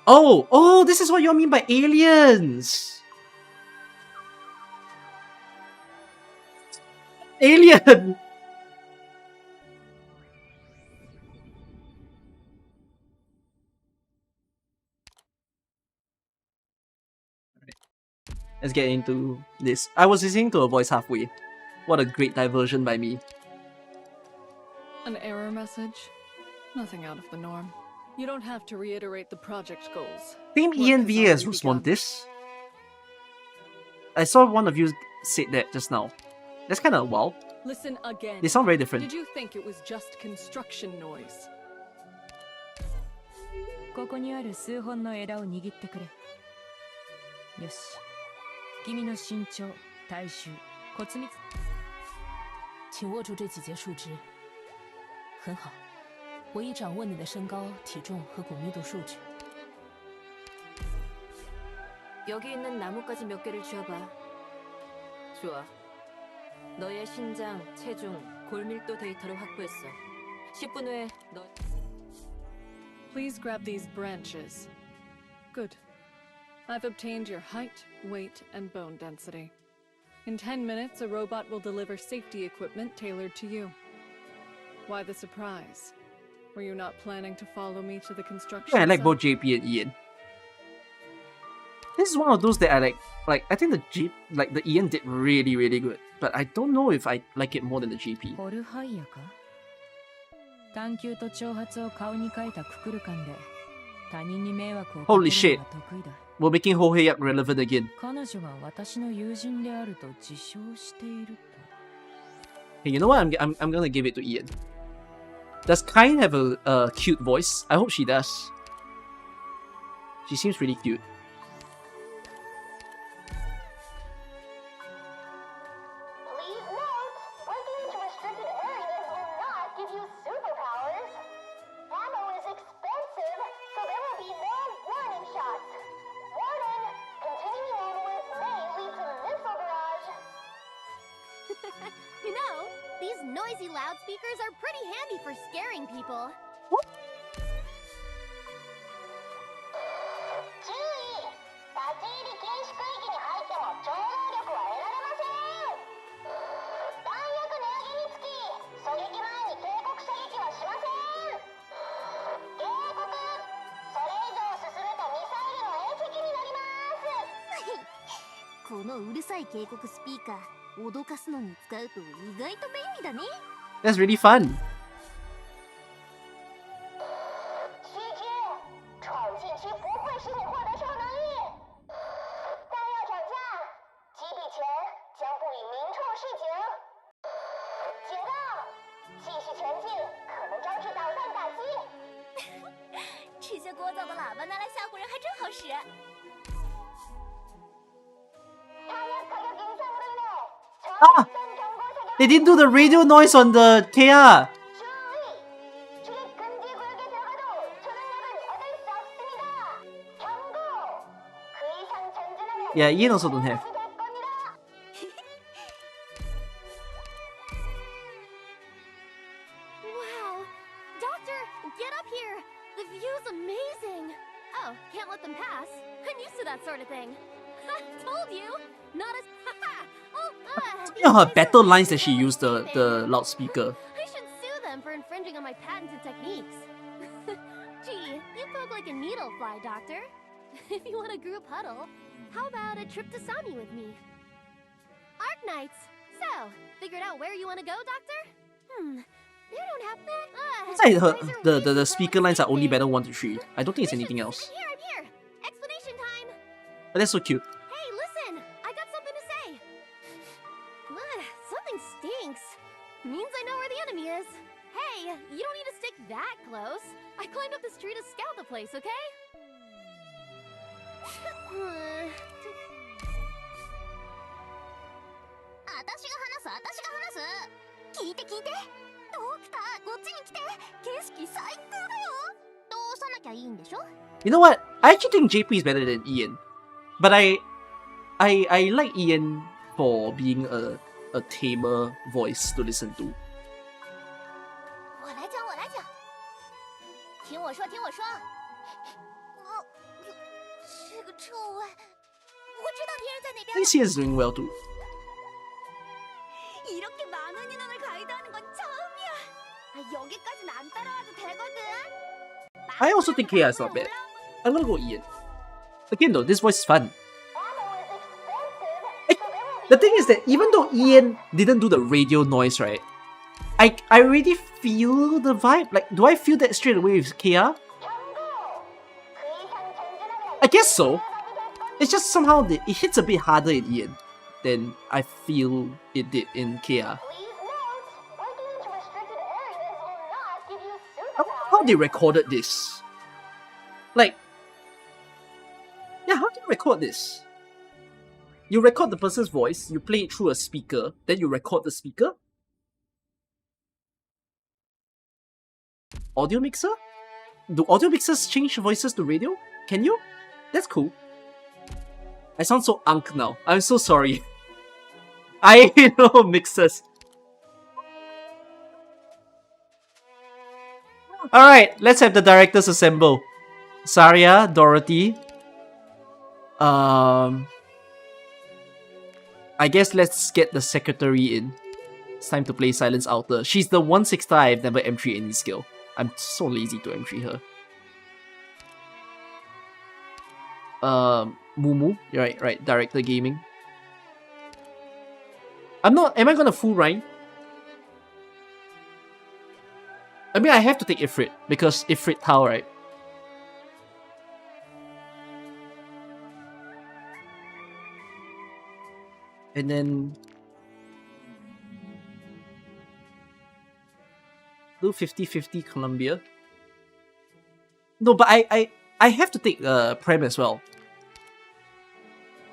Oh, this is what you mean by aliens! Alien! Let's get into this. I was listening to a voice halfway. What a great diversion by me. An error message? Nothing out of the norm. You don't have to reiterate the project goals. Team Work Ian has V as already begun. Rusmontis. I saw one of you said that just now. That's kind of wow. Listen again. They sound very different. Did you think it was just construction noise? ここにある数本の枝を握ってくれ。よし。君の身長、体重、骨密。请握住这几节树枝。很好，我已掌握你的身高、体重和骨密度数据。 여기 있는 나뭇가지 몇 개를 쥐어봐. 좋아. 너의 신장, 체중, 골밀도 데이터를 확보했어. 10분 후에 너... Please grab these branches. Good. I've obtained your height, weight, and bone density. In 10 minutes, a robot will deliver safety equipment tailored to you. Why the surprise? Were you not planning to follow me to the construction Yeah, I like site? both JP and Ian. This is one of those that I like I think the Ian did really, really good. But I don't know if I like it more than the GP. ホルハイヤか探求と挑発を顔に書いたククルカンで他人に迷惑をかけるの Holy shit. が得意だ。 We're making Hoheyak relevant again. 彼女が私の友人であると自称していると。 Hey, you know what? I'm gonna give it to Ian. Does Kain have a cute voice? I hope she does. She seems really cute. Please note, breaking into restricted areas will not give you superpowers. Ammo is expensive, so there will be no warning shots. Warning, continuing onwards may lead to missile barrage. You know, these noisy loudspeakers are pretty handy for scaring people. 注意！立ち入り禁止区域に入っても超能力は得られません。弾薬値上げにつき、狙撃前に警告射撃はしません。警告！それ以上進むとミサイルの餌食になります。このうるさい警告スピーカー、脅かすのに使うと意外と便利だね。That's really fun. 细菌，闯进去不会使你获得超能力。弹药涨价，几笔钱将不以明处示警。警告，继续前进可能招致导弹打击。这些聒噪的喇叭拿来吓唬人还真好使。 Ah! They didn't do the radio noise on the KR. Yeah, Ian also don't have. Wow! Doctor, get up here! The view's amazing! Oh, can't let them pass. I'm used to that sort of thing. I told you! Not as... You know her battle lines that she used the loudspeaker. I should sue them for infringing on my patented techniques. Gee, you poke like a needle fly, Doctor. If you want a group huddle, how about a trip to Sami with me? Arknights! So, figured out where you want to go, Doctor? You don't have that. The speaker lines are only better 1 to 3. I don't think it's anything else. I'm here! Explanation time! But that's so cute. Hey, listen! I got something to say! Something Hey, you don't need to stick that close. I climbed up the tree to scout the place, okay? 聞いて聞いて。ドクター、こっちに来て。景色最高だよ。どうさなきゃいいんでしょ？ You know what? I actually think JP is better than Ian. But I like Ian for being a tamer voice to listen to. 我来讲，我来讲。听我说，听我说。这个臭味，我知道敌人在哪 I 边。 think Ian is doing well too. 이렇게 많은 인원을 가이드하는 건 처음이야. 여기까지는 안 따라와도 되거든. I also think Kea is not bad. I'm gonna go Ian. Again though, this voice is fun. The thing is that even though Ian didn't do the radio noise, right? I already feel the vibe. Like, do I feel that straight away with Kea? I guess so. It's just somehow it hits a bit harder in Ian than I feel it did in Kea. How they recorded this? Like, yeah, how do you record this? You record the person's voice, you play it through a speaker, then you record the speaker? Audio mixer? Do audio mixers change voices to radio? Can you? That's cool. I sound so unk now. I'm so sorry. I know mixers. Alright, let's have the directors assemble. Saria, Dorothy. I guess let's get the secretary in. It's time to play Silence Outer. She's the 1/6 star I've never M3 any skill. I'm so lazy to M3 her. Mumu, right, director gaming. Am I gonna fool Ryan? I mean, I have to take Ifrit, because Ifrit Tao, right? And then do 50-50 Columbia. No, but I have to take Prem as well.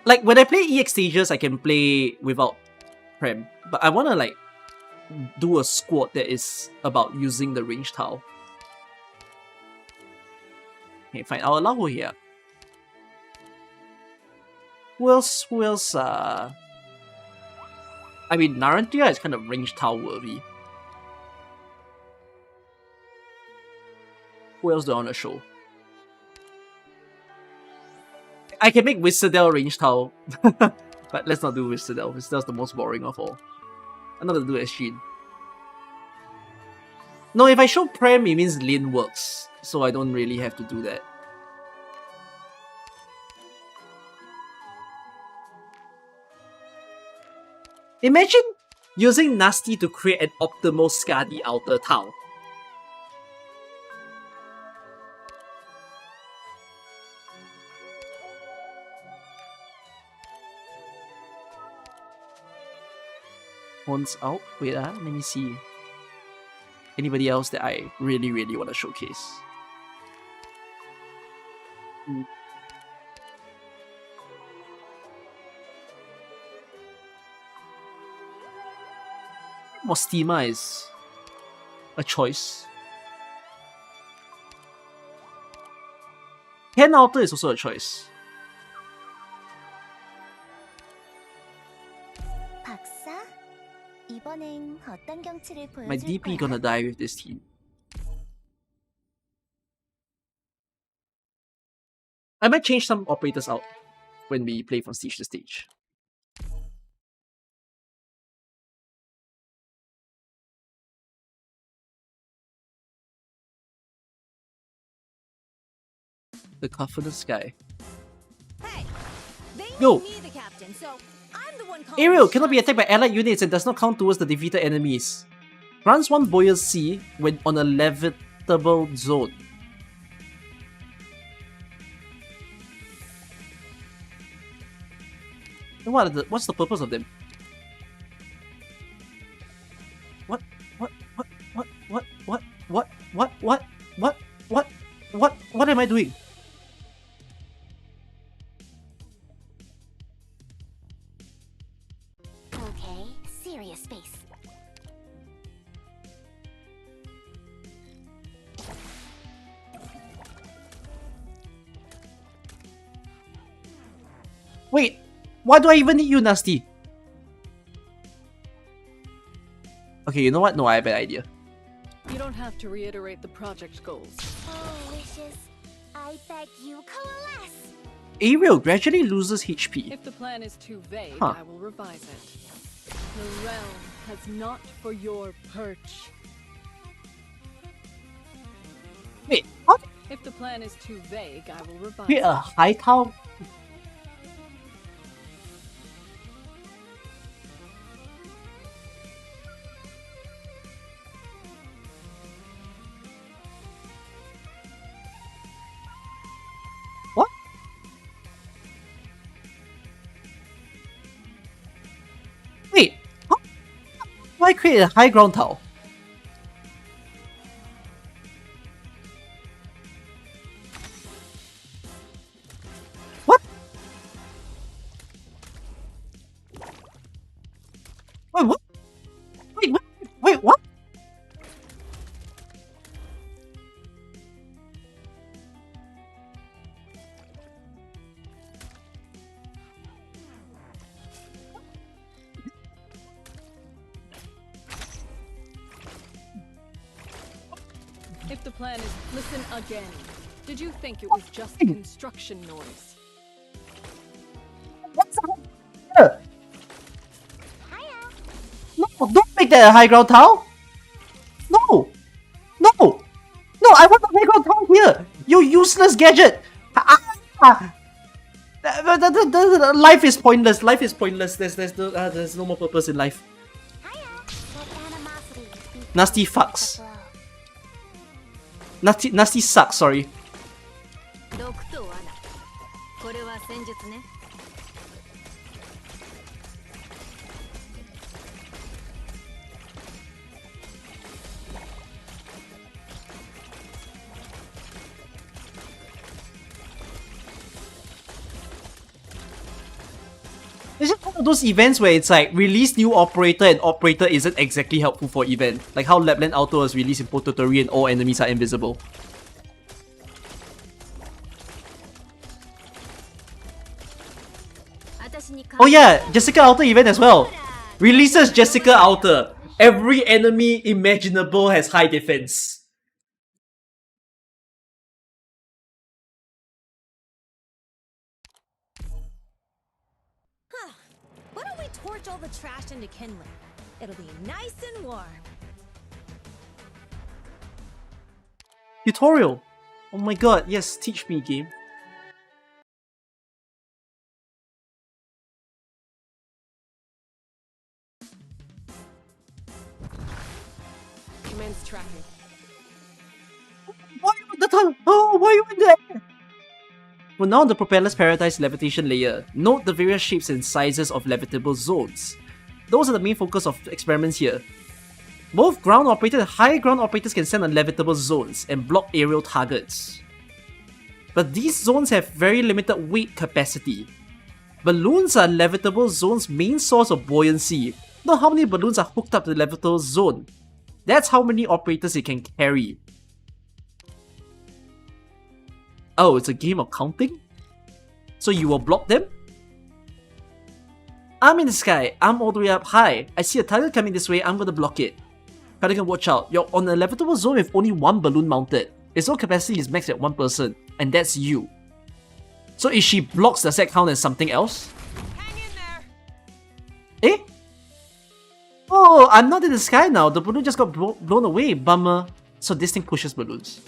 Like, when I play EX stages, I can play without Prem. But I wanna, like, do a squad that is about using the range tile. Okay, fine. I'll allow her here. Who else? I mean, Narantia is kind of range tile worthy. Who else do I want to show? I can make Wistadel range tile. But let's not do Wistadel. Wistadel's the most boring of all. I'm not gonna do Eschin. No, if I show Prem, it means Lin works. So I don't really have to do that. Imagine using NASTI to create an optimal Skadi outer tile. Horns out. Wait, let me see. Anybody else that I really want to showcase? Mostima is a choice. Ken Alter is also a choice. My DP gonna die with this team. I might change some operators out when we play from stage to stage. The Cacophonous Sky. Hey, Yo! me the captain, so I'm the one calling Ariel the cannot be shots. attacked by allied units and does not count towards the defeated enemies. Grants 1 buoyancy when on a levitable zone. Then what's the purpose of them? What? doing? Okay, serious space. Wait, why do I even need you, Nasty? Okay, you know what? No, I have an idea. You don't have to reiterate the project goals. Oh, wishes. I beg you, coalesce. Ariel gradually loses HP. If the plan is too vague, Huh. I will revise it. The realm has not for your perch. Wait, how did If the plan is too vague, I will revise you create a high tower? What? Wait, how do I create a high ground tower? What? Wait, what? Wait, what? If the plan is listen again. Did you think it was just construction noise? What's up here? No, don't make that a high ground tower. No, no, no! I want the high ground tower here. You useless gadget. Life is pointless. Life is pointless. There's no more purpose in life. Nasty fucks. Nasty sucks. Sorry. 毒と罠。これは戦術ね。It's just one of those events where it's like release new operator and operator isn't exactly helpful for event. Like how Lapland Auto was released in Pototori and all enemies are invisible. Oh yeah, Jessica Alter event as well. Releases Jessica Alter. Every enemy imaginable has high defense. Huh. Why don't we torch all the trash into kindling? It'll be nice and warm. Tutorial. Oh my god, yes, teach me, game. Commence tracking. Why are you in the tunnel? Oh, why are you in there? Well, now on the propeller's paradise levitation layer, note the various shapes and sizes of levitable zones. Those are the main focus of experiments here. Both ground operators and high ground operators can stand on levitable zones and block aerial targets. But these zones have very limited weight capacity. Balloons are levitable zones' main source of buoyancy. Not how many balloons are hooked up to the levitable zone. That's how many operators it can carry. Oh, it's a game of counting? So you will block them? I'm in the sky, I'm all the way up high. I see a target coming this way, I'm gonna block it. Pelican, watch out, you're on a levitable zone with only one balloon mounted. Its zone capacity is maxed at one person, and that's you. So if she blocks, does that count as something else? Hang in there. Eh? Oh, I'm not in the sky now, the balloon just got blown away, bummer. So this thing pushes balloons.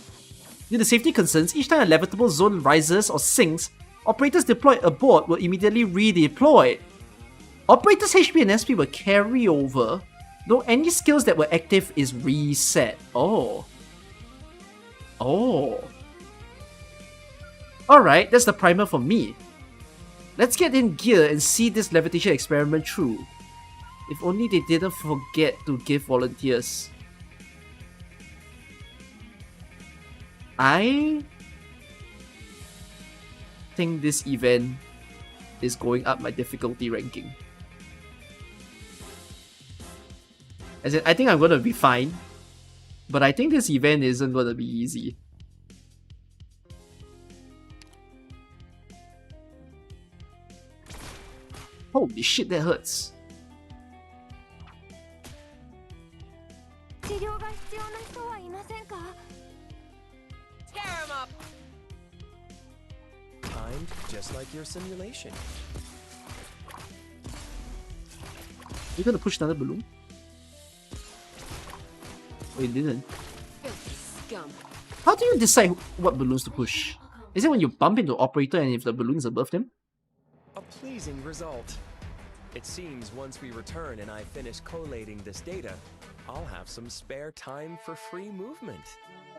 Due to safety concerns, each time a levitable zone rises or sinks, operators deployed aboard will immediately redeploy. Operators' HP and SP will carry over, though any skills that were active is reset. Oh. Oh. Alright, that's the primer for me. Let's get in gear and see this levitation experiment through. If only they didn't forget to give volunteers. think this event is going up my difficulty ranking. As in, I think I'm gonna be fine, but I think this event isn't gonna be easy. Holy shit, that hurts. Tear him up. Timed just like your simulation. You gonna push another balloon? Oh, you didn't. Scum. How do you decide what balloons to push? Is it when you bump into the operator and if the balloon is above them? A pleasing result. It seems once we return and I finish collating this data, I'll have some spare time for free movement.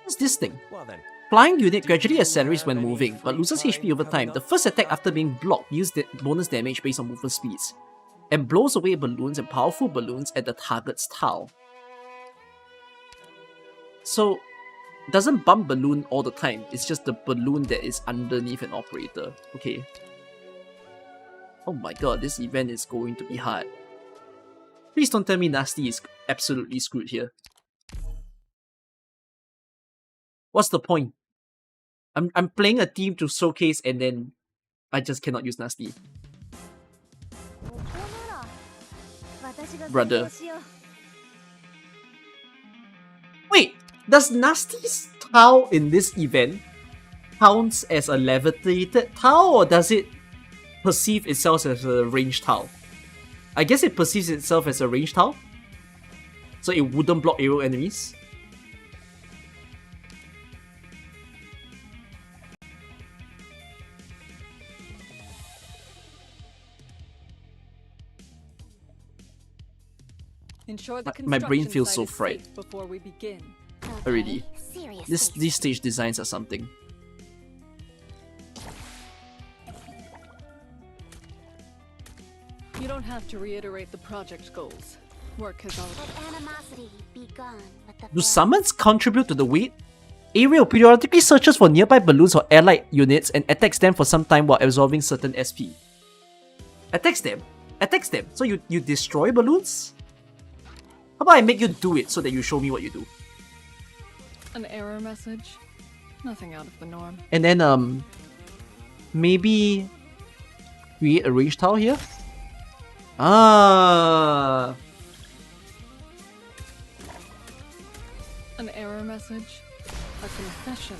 What's this thing? Well then. Flying unit gradually accelerates when moving, but loses HP over time. The first attack after being blocked uses bonus damage based on movement speeds, and blows away balloons and powerful balloons at the target's tile. So, doesn't bump balloon all the time, it's just the balloon that is underneath an operator. Okay. Oh my god, this event is going to be hard. Please don't tell me NASTI is absolutely screwed here. What's the point? I'm playing a team to showcase and then I just cannot use NASTI. Brother. Wait, does NASTI's tile in this event counts as a levitated tile, or does it perceive itself as a ranged tile? I guess it perceives itself as a ranged tile, so it wouldn't block aerial enemies. Ensure the My brain construction feels site so is fried safe before we begin. already. These stage designs are something. You don't have to reiterate the project goals. Work has already. Do summons contribute to the weight? Aerial periodically searches for nearby balloons or allied units and attacks them for some time while absorbing certain SP. Attacks them? Attacks them. So you destroy balloons? How about I make you do it so that you show me what you do? An error message? Nothing out of the norm. And then maybe create a range tile here? Ah, An error message? A confession?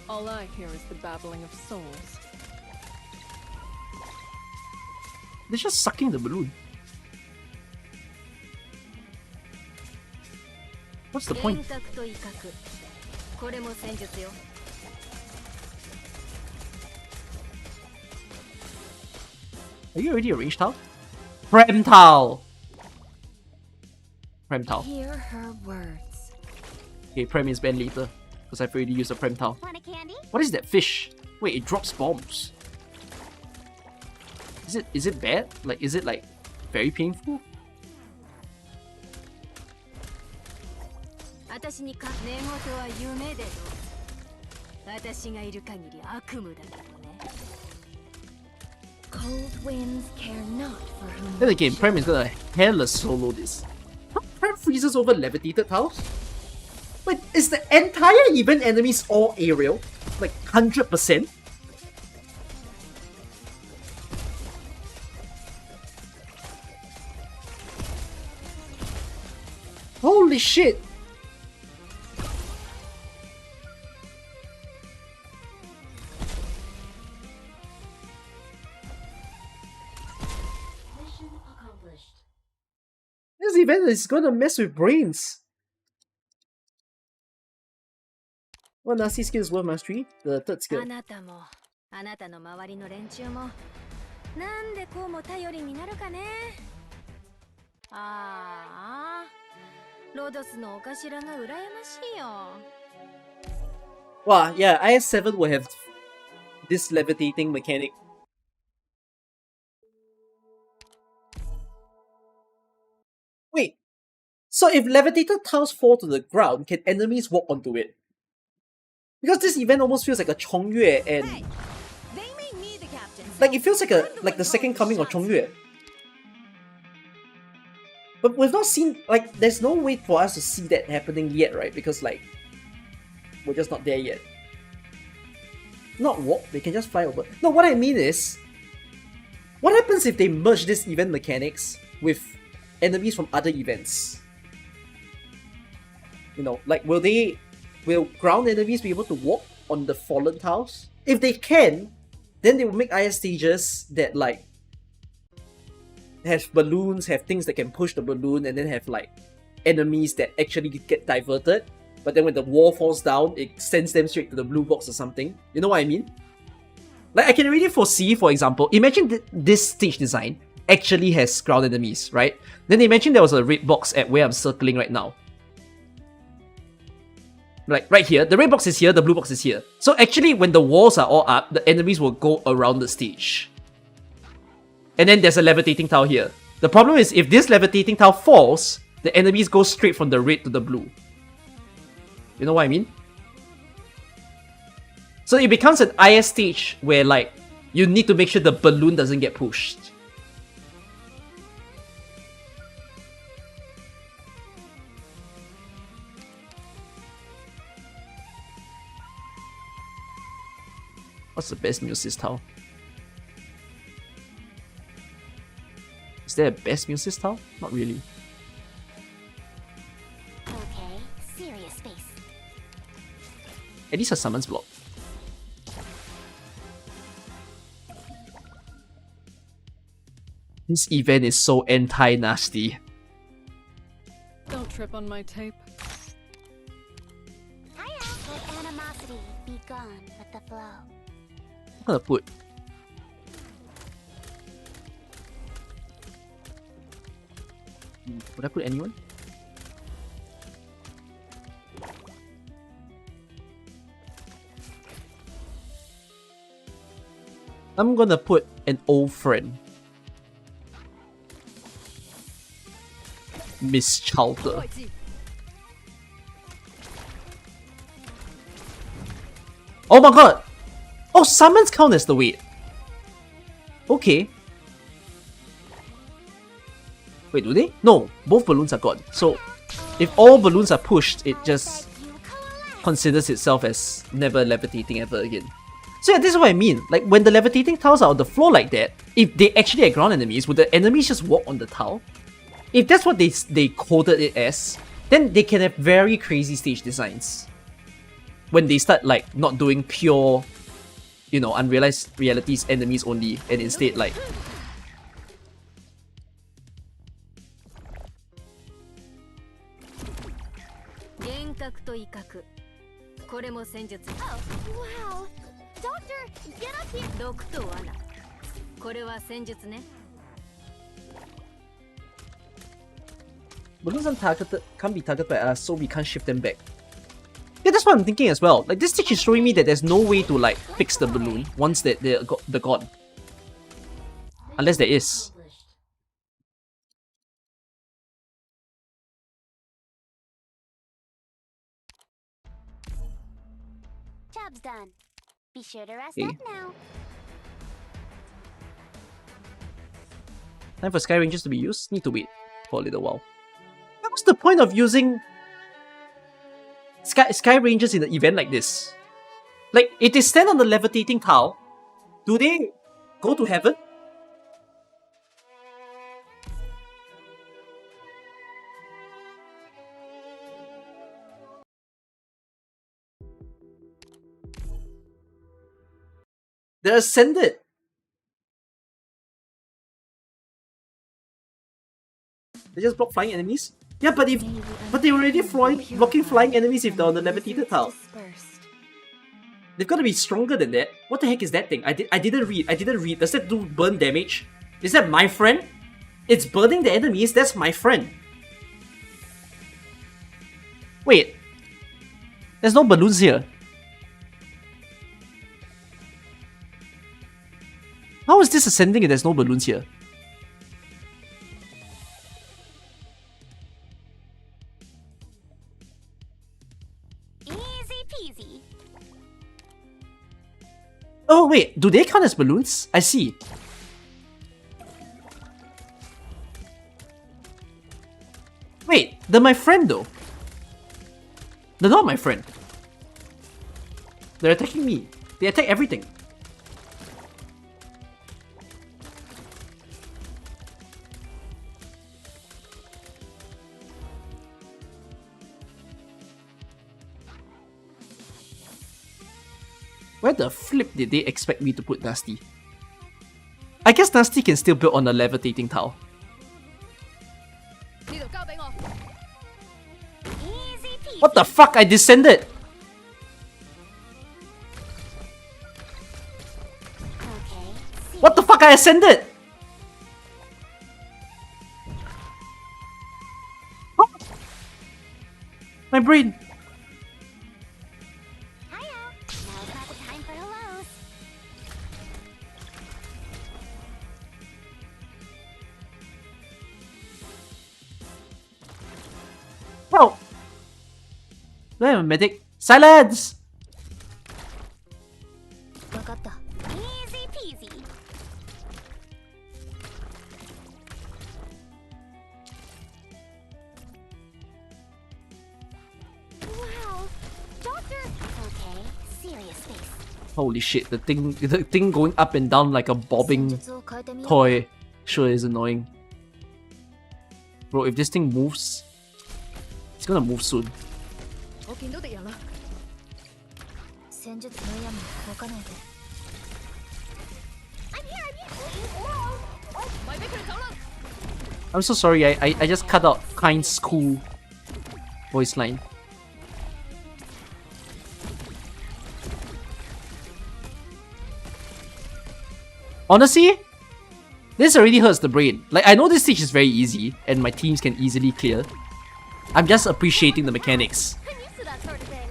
All I hear is the babbling of souls. they're just sucking the balloon. What's the point? Are you already a range tile? Prem tile! Prem tile. Hear her words. Okay, Prem is banned later, because I've already used a Prem tile. Want a candy? What is that fish? Wait, it drops bombs. Is it bad? Like, is it like very painful? Cold winds care not for whom. Then again, Prem is gonna hella solo this. How Prem freezes over levitated tiles? Wait, is the entire event enemies all aerial? Like 100%? Holy shit! This event is gonna mess with brains. What NASTI skill is worth mastery? The third skill. あなたもあなたの周りの連中もなんでこうも頼りになるかね。ああ、ロドスのお頭が羨ましいよ。Wow, yeah, IS-7 will have this levitating mechanic. Wait, so if levitated tiles fall to the ground, can enemies walk onto it? Because this event almost feels like a Chongyue and... Hey, they mean Like it feels like the second coming of Chongyue. But we've not seen, like, there's no way for us to see that happening yet, right? Because, like, we're just not there yet. Not walk, they can just fly over. No, what I mean is, what happens if they merge this event mechanics with enemies from other events? You know, like, will ground enemies be able to walk on the fallen tiles? If they can, then they will make IS stages that, like, have balloons, have things that can push the balloon, and then have like enemies that actually get diverted. But then when the wall falls down, it sends them straight to the blue box or something. You know what I mean? Like I can really foresee, for example, imagine this stage design actually has ground enemies, right? Then imagine there was a red box at where I'm circling right now. Like right here, the red box is here, the blue box is here. So actually when the walls are all up, the enemies will go around the stage. And then there's a levitating tile here. The problem is if this levitating tile falls, the enemies go straight from the red to the blue. You know what I mean? So it becomes an IS stage where like you need to make sure the balloon doesn't get pushed. What's the best Musis tile? Is there a best Musis tile? Not really. Okay, serious face. At least a summons block. This event is so anti-nasty. Don't trip on my tape. Hiya! Let animosity be gone with the flow. I'm gonna put would I put anyone? I'm gonna put an old friend. Miss Chalter. Oh my god! Oh, summons count as the weight. Okay. Wait, do they? No, both balloons are gone. So, if all balloons are pushed, it just considers itself as never levitating ever again. So yeah, this is what I mean. Like, when the levitating tiles are on the floor like that, if they actually are ground enemies, would the enemies just walk on the tile? If that's what they coded it as, then they can have very crazy stage designs. When they start, like, not doing pure, you know, unrealized realities enemies only, and instead, like, Oh, wow. Doctor, get up here. balloons can't be targeted by us, so we can't shift them back. Yeah, that's what I'm thinking as well. Like, this stage is showing me that there's no way to, like, fix the balloon once they're gone. Unless there is. Job's done. Be sure to rest Okay. up now. Time for Sky Rangers to be used? Need to wait for a little while. What's the point of using Sky Rangers in an event like this? Like, if they stand on the levitating tile, do they go to heaven? They're ascended. They just block flying enemies? Yeah, but they're already blocking flying enemies if they're on the levitated tile. They've got to be stronger than that. What the heck is that thing? I didn't read. Does that do burn damage? Is that my friend? It's burning the enemies. That's my friend. Wait. There's no balloons here. How is this ascending if there's no balloons here? Easy peasy. Oh wait, do they count as balloons? I see. Wait, they're my friend though. They're not my friend. They're attacking me. They attack everything. Where the flip did they expect me to put NASTI? I guess NASTI can still build on a levitating tile. What the fuck? I descended! What the fuck? I ascended! Oh. My brain! Help! Do I have a medic? Silence! Easy peasy. Wow, Doctor. Okay, serious face. Holy shit, the thing going up and down like a bobbing toy sure is annoying. Bro, if this thing moves, it's gonna move soon. I'm so sorry, I just cut out Kind's cool voice line. Honestly, this already hurts the brain. Like, I know this stage is very easy and my teams can easily clear. I'm just appreciating the mechanics. I'm used to that sort of thing.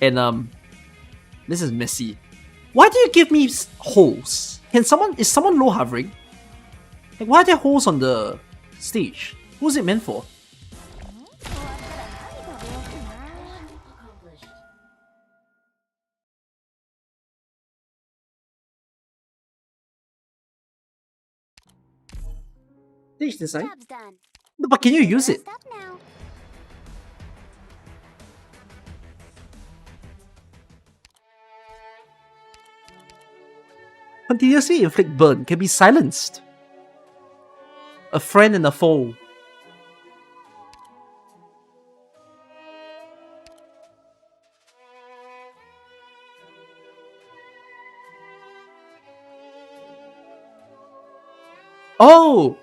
And this is messy. Why do you give me holes? Is someone low hovering? Like, why are there holes on the stage? Who's it meant for? Stage design? Job's done. No, but can you use it? Stop now. Continuously inflict burn can be silenced. A friend and a foe. Oh!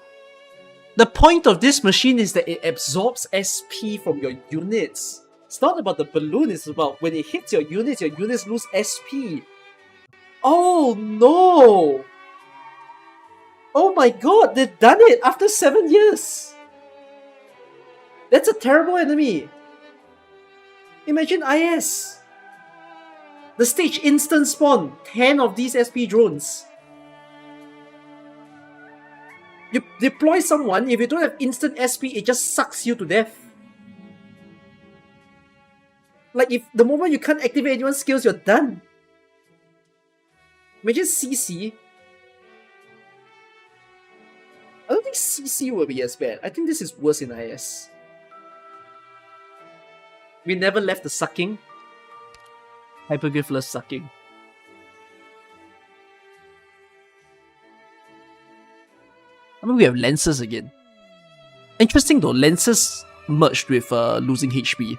The point of this machine is that it absorbs SP from your units. It's not about the balloon, it's about when it hits your units lose SP. Oh no! Oh my god, they've done it after 7 years! That's a terrible enemy! Imagine IS! The stage instant spawn 10 of these SP drones. You deploy someone, if you don't have instant SP, it just sucks you to death. Like, if the moment you can't activate anyone's skills, you're done. Imagine CC. I don't think CC will be as bad. I think this is worse in IS. We never left the sucking. Hyperglyphless sucking. I mean, we have lenses again. Interesting though, lenses merged with losing HP.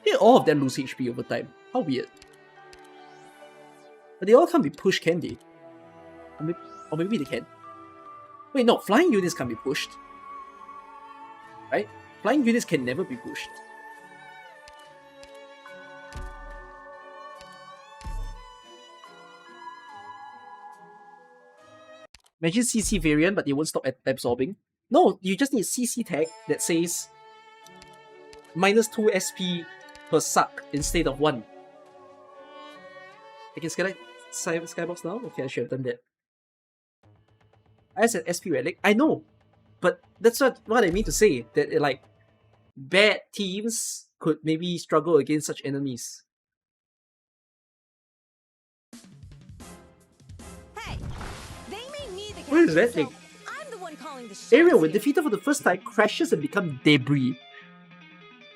Yeah, all of them lose HP over time. How weird. But they all can't be pushed, can they? Or maybe they can. Wait, no, flying units can't be pushed. Right? Flying units can never be pushed. Imagine CC variant, but it won't stop absorbing. No, you just need CC tag that says -2 SP per suck instead of 1. Okay, can I skybox now? Okay, I should have done that. I said SP relic. I know, but that's what I mean to say. That like bad teams could maybe struggle against such enemies. Hey, they made me the What is that captain, thing? so I'm the one calling the shots Ariel, when here. defeated for the first time, crashes and becomes debris.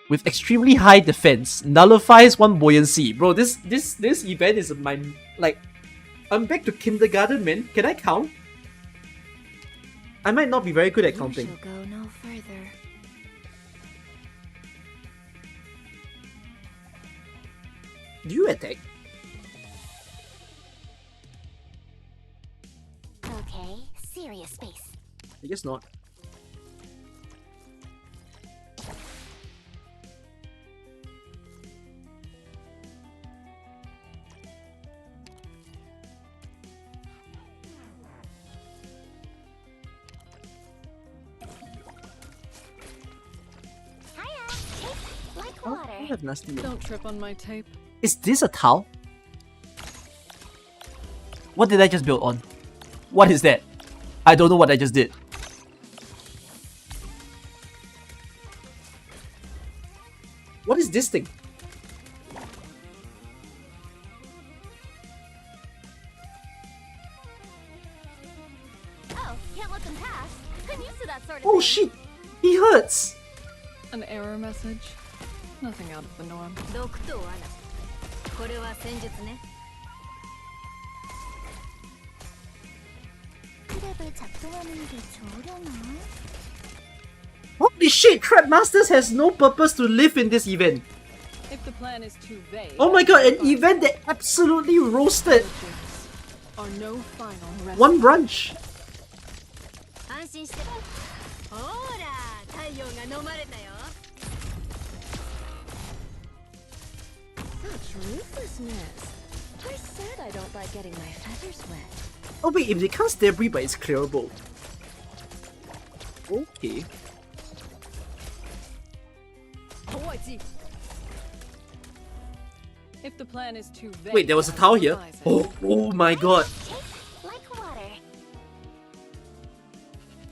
With extremely high defense, nullifies one buoyancy. Bro, this event is my, like, I'm back to kindergarten, man. Can I count? I might not be very good at counting. You shall go no further. Do you attack? Okay, serious space. I guess not. Like Oh, water. I have nasty. Don't trip on my tape. Is this a towel? What did I just build on? What is that? I don't know what I just did. What is this thing? Oh, can't let them pass. I'm used to that sort of Oh thing. shit! He hurts! An error message. Nothing out of the norm. 毒と罠。これは戦術ね。 트랩을 작동하는 게 좋으려나? Holy shit! Trap Masters has no purpose to live in this event. If the plan is too vague, Oh my god, an event that absolutely roasted or no final rest. one branch. 安心して。ほら、太陽が飲まれたよ。 Such ruthlessness. I said I don't like getting my feathers wet. Oh wait, if they cast debris but it's clearable. Okay. If the plan is too vague, Wait, there was a tower here? Oh my god. Like water.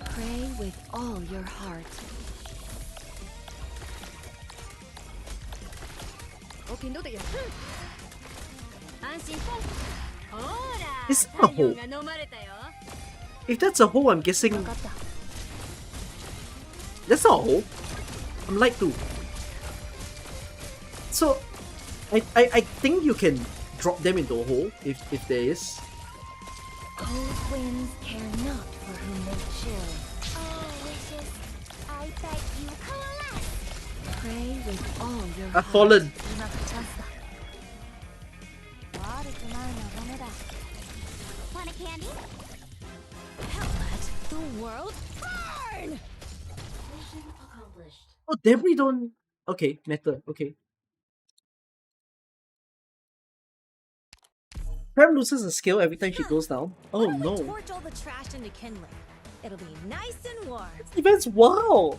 Pray with all your heart. Is that a hole? If that's a hole, I'm guessing... That's not a hole. I'm like to. So, I think you can drop them into a hole, if there is. Cold winds care not for whom they chill. Oh, wishes. I bet you coalesce. Pray with all your I've heart. fallen. 今がチャンスだ。悪くない眺めだ。Want a candy? Let the world burn! Mission accomplished. Oh, debris don't... Okay, matter. Okay. Prem loses a skill every time she goes down. Oh no. Torch all the trash into kindling. It'll be nice and warm. This event's wow!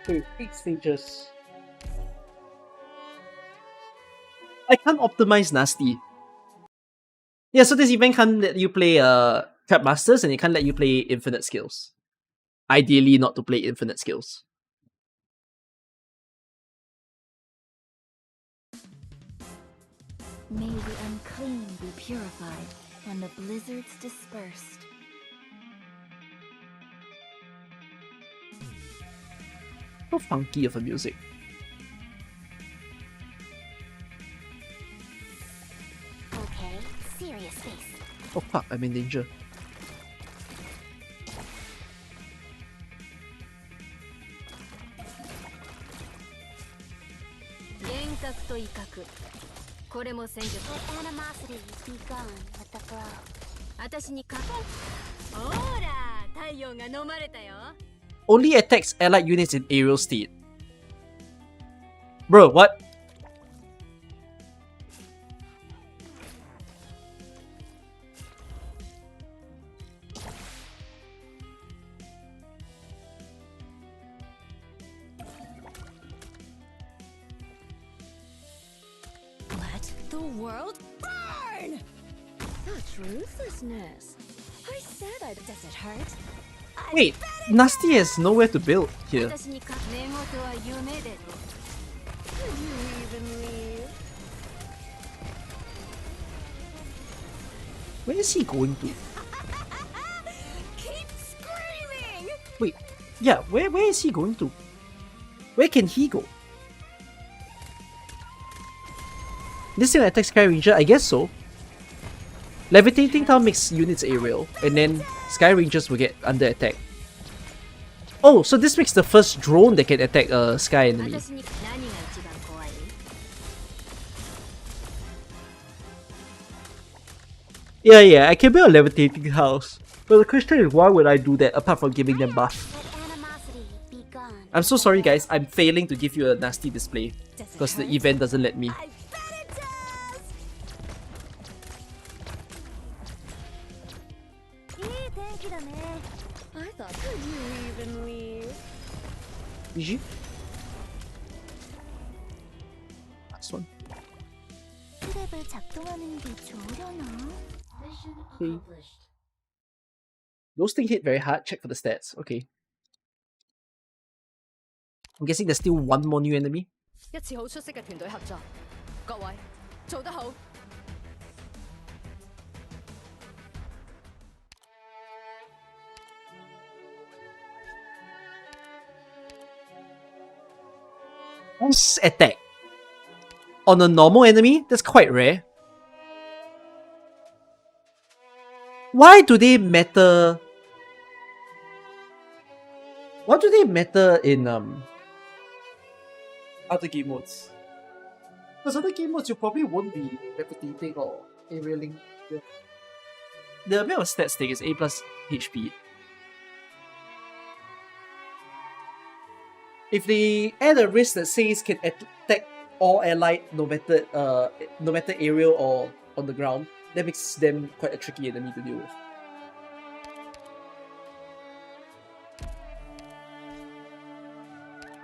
Okay, 8 stages. I can't optimize Nasty. Yeah, so this event can't let you play Trap Masters and it can't let you play infinite skills. Ideally not to play infinite skills. May the unclean be purified, and the blizzards dispersed. So funky of a music. Okay, serious space. Oh fuck, I'm in danger. Let animosity be gone with the glow. 私にかほら、太陽が飲まれたよ。 Only attacks allied units in aerial state. Bro, what? Let the world burn! Such ruthlessness. I said I... Does it hurt? Wait, Nasty has nowhere to build here. 私にか寝言は夢で Could you even leave? Where is he going to? Keep screaming! Wait, yeah, where is he going to? Where can he go? This thing attacks Sky Ranger? I guess so. Levitating Town makes units aerial, and then Sky Rangers will get under attack. Oh, so this makes the first drone that can attack a Sky enemy. 私に何が一番怖い Yeah, I can build a levitating house. But the question is, why would I do that apart from giving them buff? I'm so sorry guys, I'm failing to give you a nasty display because the event doesn't let me. I thought, could you even leave? GG. Last one. 트랩을 작동하는 게 좋으려나? Okay. Those things hit very hard. Check for the stats. Okay. I'm guessing there's still one more new enemy. 一次好出色嘅團隊合作，各位做得好。Boss attack. On a normal enemy? That's quite rare. Why do they matter? Why do they matter in other game modes? Because other game modes you probably won't be replicating or aerialing. The amount of stats thing is A plus HP. If they add a risk that says can attack all allied no matter aerial or on the ground, that makes them quite a tricky enemy to deal with.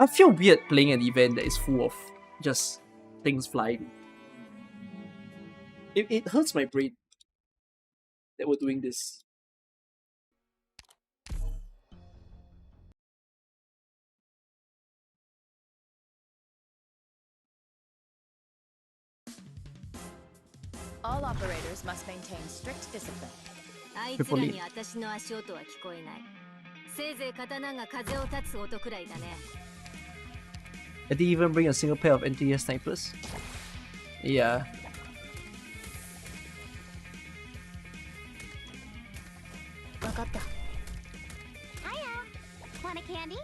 I feel weird playing an event that is full of just things flying. It hurts my brain that we're doing this. All operators must maintain strict discipline. あいつらに私の足音は聞こえない。せいぜい刀が風を立つ音くらいだね。Did they even bring a single pair of NTS snipers? Yeah. Hiya. Want a candy?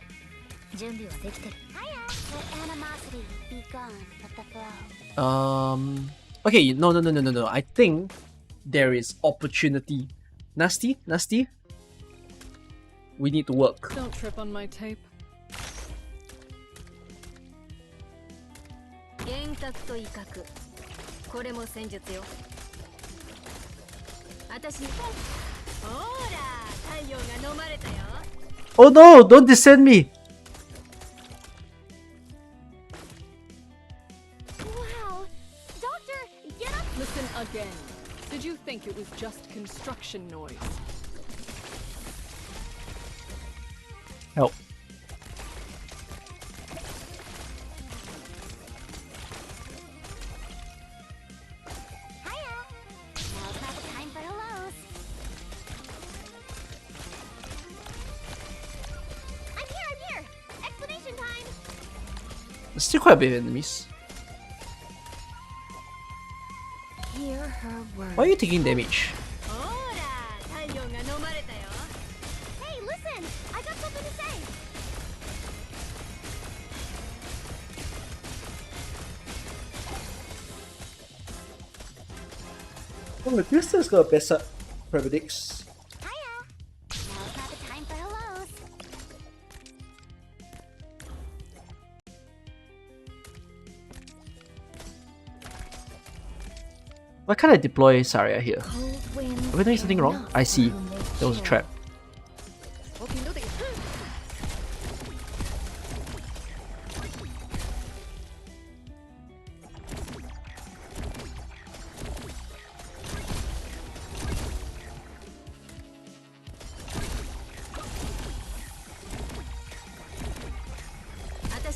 準備はできてる。Hiya. Let animosity be gone. Let the flow. Okay, no. I think there is opportunity. Nasty? We need to work. Don't trip on my tape. 幻覚と威嚇。これも戦術よ。私に。ほら、太陽が飲まれたよ。Oh no! Don't descend me! Wow. Doctor, get up! Listen again. Did you think it was just construction noise? Help. Now's not the time for hellos. I'm here! Explanation time! There's still quite a bit of enemies. Hear her words. Why are you taking damage? Hey, listen! I got something to say! Oh, this has got a best up paramedics. Now's not the time for hellos. Why can't I deploy Saria here? Am I doing something wrong? I see. There was a trap.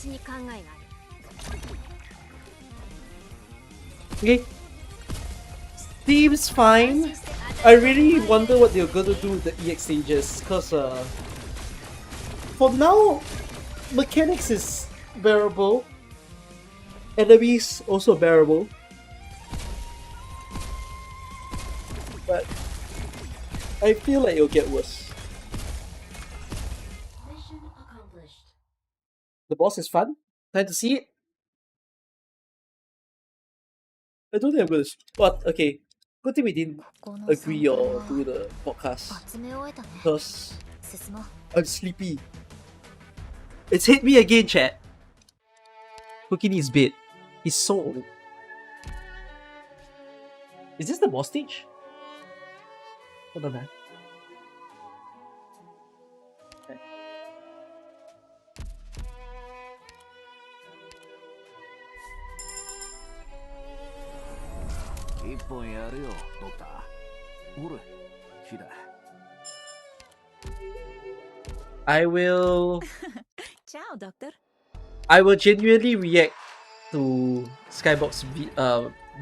に考えがある。 Okay. Seems fine. I really wonder what they're gonna do with the EX stages, cause for now, mechanics is bearable. Enemies also bearable. But I feel like it'll get worse. Mission accomplished. The boss is fun. Time to see it. I don't think I'm gonna. What? Okay. Good thing we didn't agree or do the podcast. Because I'm sleepy. It's hit me again, chat. Cookie needs bed. He's so old. Is this the boss stage? Hold on, man. Okay. I will. Ciao, Doctor. I will genuinely react to Skybox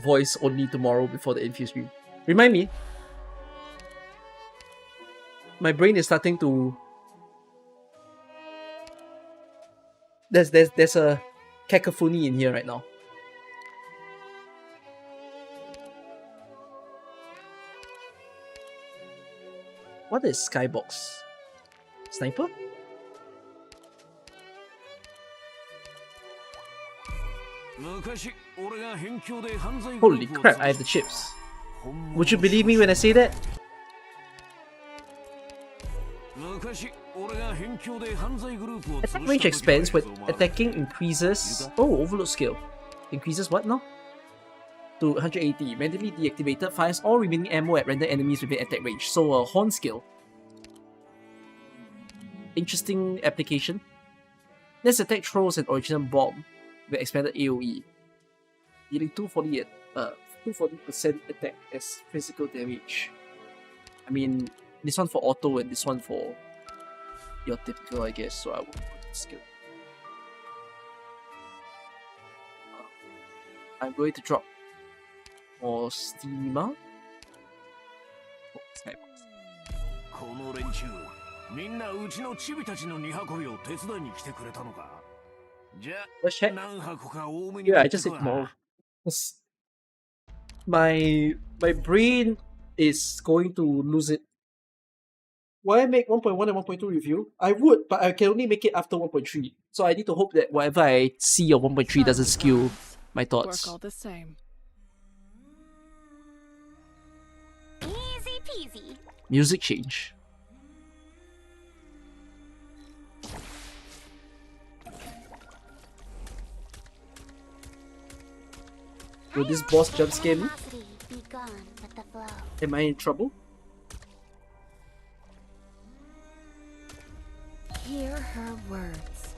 voice only tomorrow before the infuse stream. Remind me. My brain is starting to. There's a cacophony in here right now. What is Skybox? Sniper? Holy crap, I have the chips. Would you believe me when I say that? Attack range expands when attacking increases... Oh, overload skill. Increases what now? To 180. Randomly deactivated, fires all remaining ammo at random enemies within attack range. So a horn skill. Interesting application. This attack throws an original bomb with expanded AoE, dealing 240% attack as physical damage. I mean, this one for auto and this one for your typical, I guess. So I will put the skill. I'm going to drop more steamer. Oh, Skybox. この連中、みんなうちのチビたちの荷運びを手伝いに来てくれたのか。じゃあ、何箱か多めに。Yeah, I just said tomorrow. My brain is going to lose it. Will I make 1.1 and 1.2 review? I would, but I can only make it after 1.3. So I need to hope that whatever I see of 1.3 doesn't skew my thoughts. Work all the same. Easy peasy. Music change. Will this boss jump scare me? Am I in trouble? Hear her words.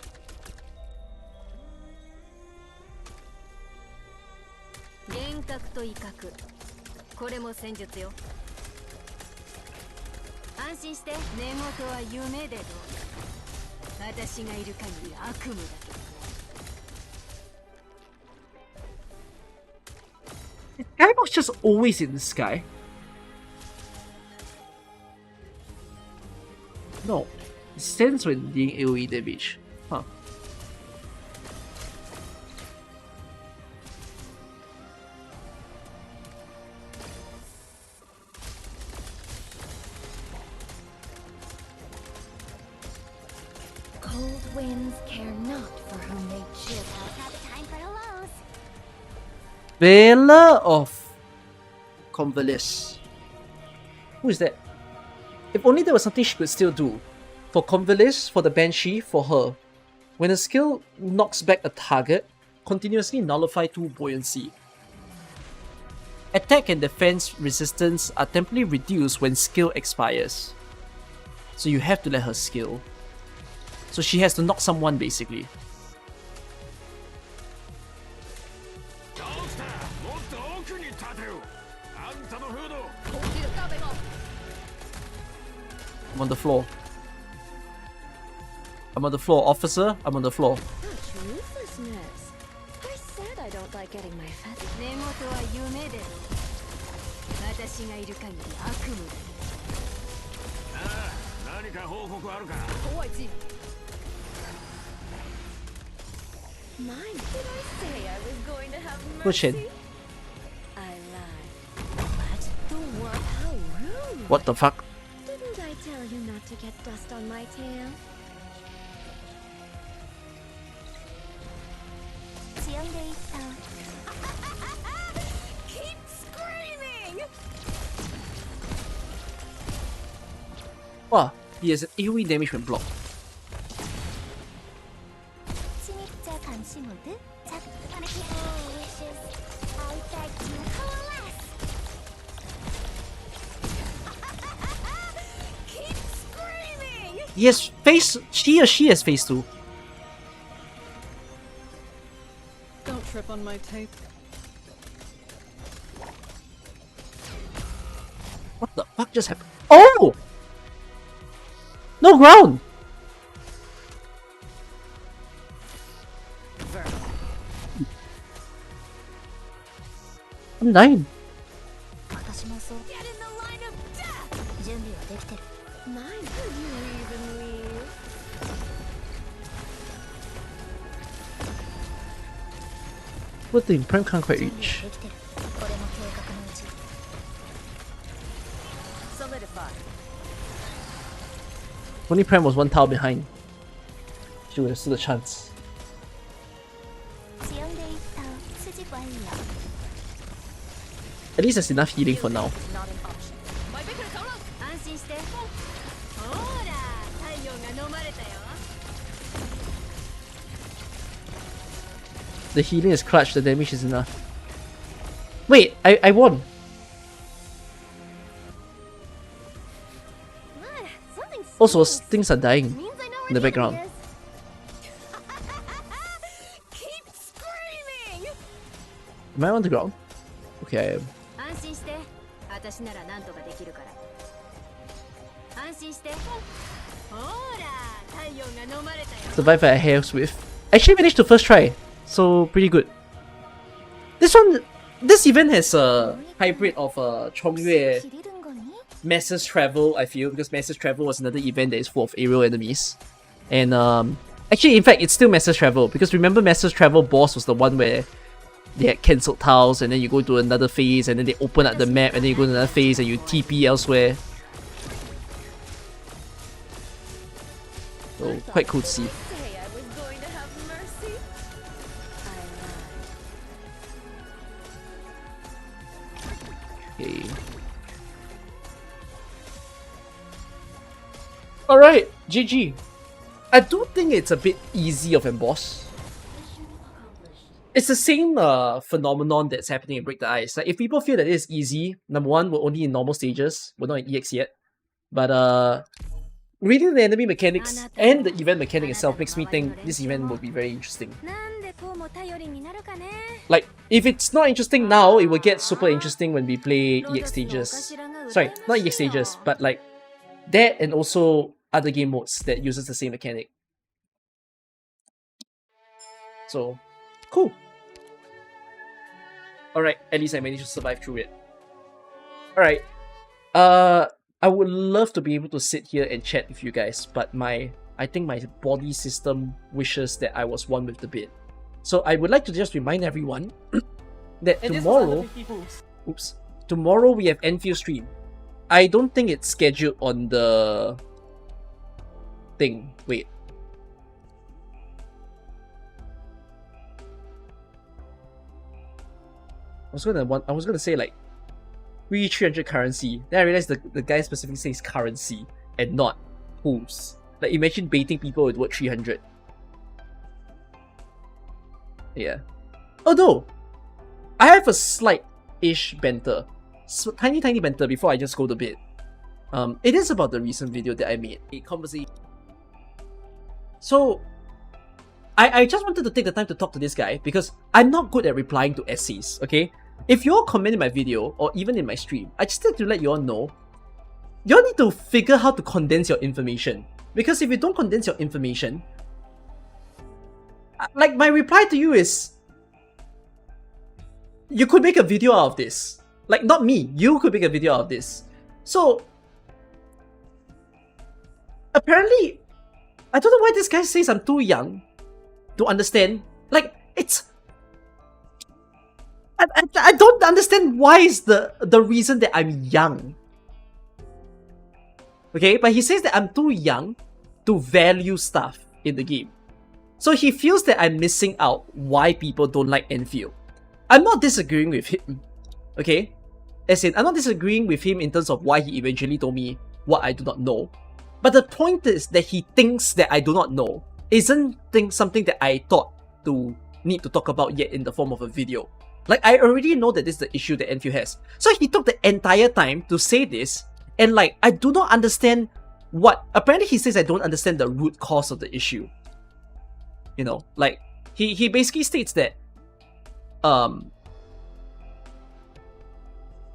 Is Skybox just always in the sky? No. It stands when dealing AoE damage. Huh. Cold winds care not for whom they chill. Vela of Convalis. Who is that? If only there was something she could still do. For Convalis, for the Banshee, for her. When a skill knocks back a target, continuously nullify 2 buoyancy. Attack and defense resistance are temporarily reduced when skill expires. So you have to let her skill. So she has to knock someone basically. I'm on the floor. I'm on the floor. Officer, I'm on the floor. dismiss. I said I don't like getting my feathers. 寝言は夢です。私がいる限り悪夢だ。ああ、何か報告あるか。Oh, I see. Mine. Did I say I was going to have mercy? Push it. I lied. What? The what? How rude. What the fuck? Didn't I tell you not to get dust on my tail? Keep screaming! Wow, he has an AoE damage when blocked. 침입자 감시 모드 wishes. I beg you coalesce. Keep screaming! He has phase. She has phase 2. Don't trip on my tape. What the fuck just happened? Oh! No ground! I'm dying. Get in the line of death! Mine. Could you even leave? What the Prime can't quite reach. Solidify. Only Prime was one tile behind. She would have stood a chance. At least there's enough healing for now. The healing is clutch, the damage is enough. Wait, I won! Also, things are dying in the background. Keep screaming! Am I on the ground? Okay, I am. Survive at a hair's width. Actually managed to first try, so pretty good. This event has a hybrid of Chongyue Masses Travel, I feel, because Masses Travel was another event that is full of aerial enemies. And actually, in fact, it's still Masses Travel, because remember Masses Travel boss was the one where they had cancelled tiles, and then you go to another phase, and then they open up the map, and then you go to another phase, and you TP elsewhere. So, quite cool to see. Okay. Alright, GG. I do think it's a bit easy of Emboss. It's the same phenomenon that's happening in Break the Ice. Like, if people feel that it's easy, number one, we're only in normal stages. We're not in EX yet. But reading the enemy mechanics and the event mechanic itself makes me think this event will be very interesting. Like, if it's not interesting now, it will get super interesting when we play EX stages. Sorry, not EX stages, but like that and also other game modes that uses the same mechanic. So, cool. Alright, at least I managed to survive through it. Alright. I would love to be able to sit here and chat with you guys, but I think my body system wishes that I was one with the bit. So I would like to just remind everyone that tomorrow we have Enfield stream. I don't think it's scheduled on the thing. Wait. I was gonna say like 300 currency. Then I realized the guy specifically says currency and not pools. Like, imagine baiting people with word 300. Yeah. Although, I have a slight-ish banter. Tiny banter before I just go to bed. It is about the recent video that I made. A conversation. So, I just wanted to take the time to talk to this guy because I'm not good at replying to essays, okay? If you all comment in my video or even in my stream, I just need to let you all know, you all need to figure how to condense your information. Because if you don't condense your information, like, my reply to you is, you could make a video out of this. Like, not me, you could make a video out of this. So, apparently, I don't know why this guy says I'm too young to understand. Like, it's... I don't understand why is the reason that I'm young. Okay, but he says that I'm too young to value stuff in the game. So he feels that I'm missing out why people don't like Enfield. I'm not disagreeing with him, okay? As in, I'm not disagreeing with him in terms of why he eventually told me what I do not know. But the point is that he thinks that I do not know isn't something that I thought to need to talk about yet in the form of a video. Like, I already know that this is the issue that Enfield has. So he took the entire time to say this, and like, I do not understand what... Apparently he says I don't understand the root cause of the issue. You know, like, he basically states that,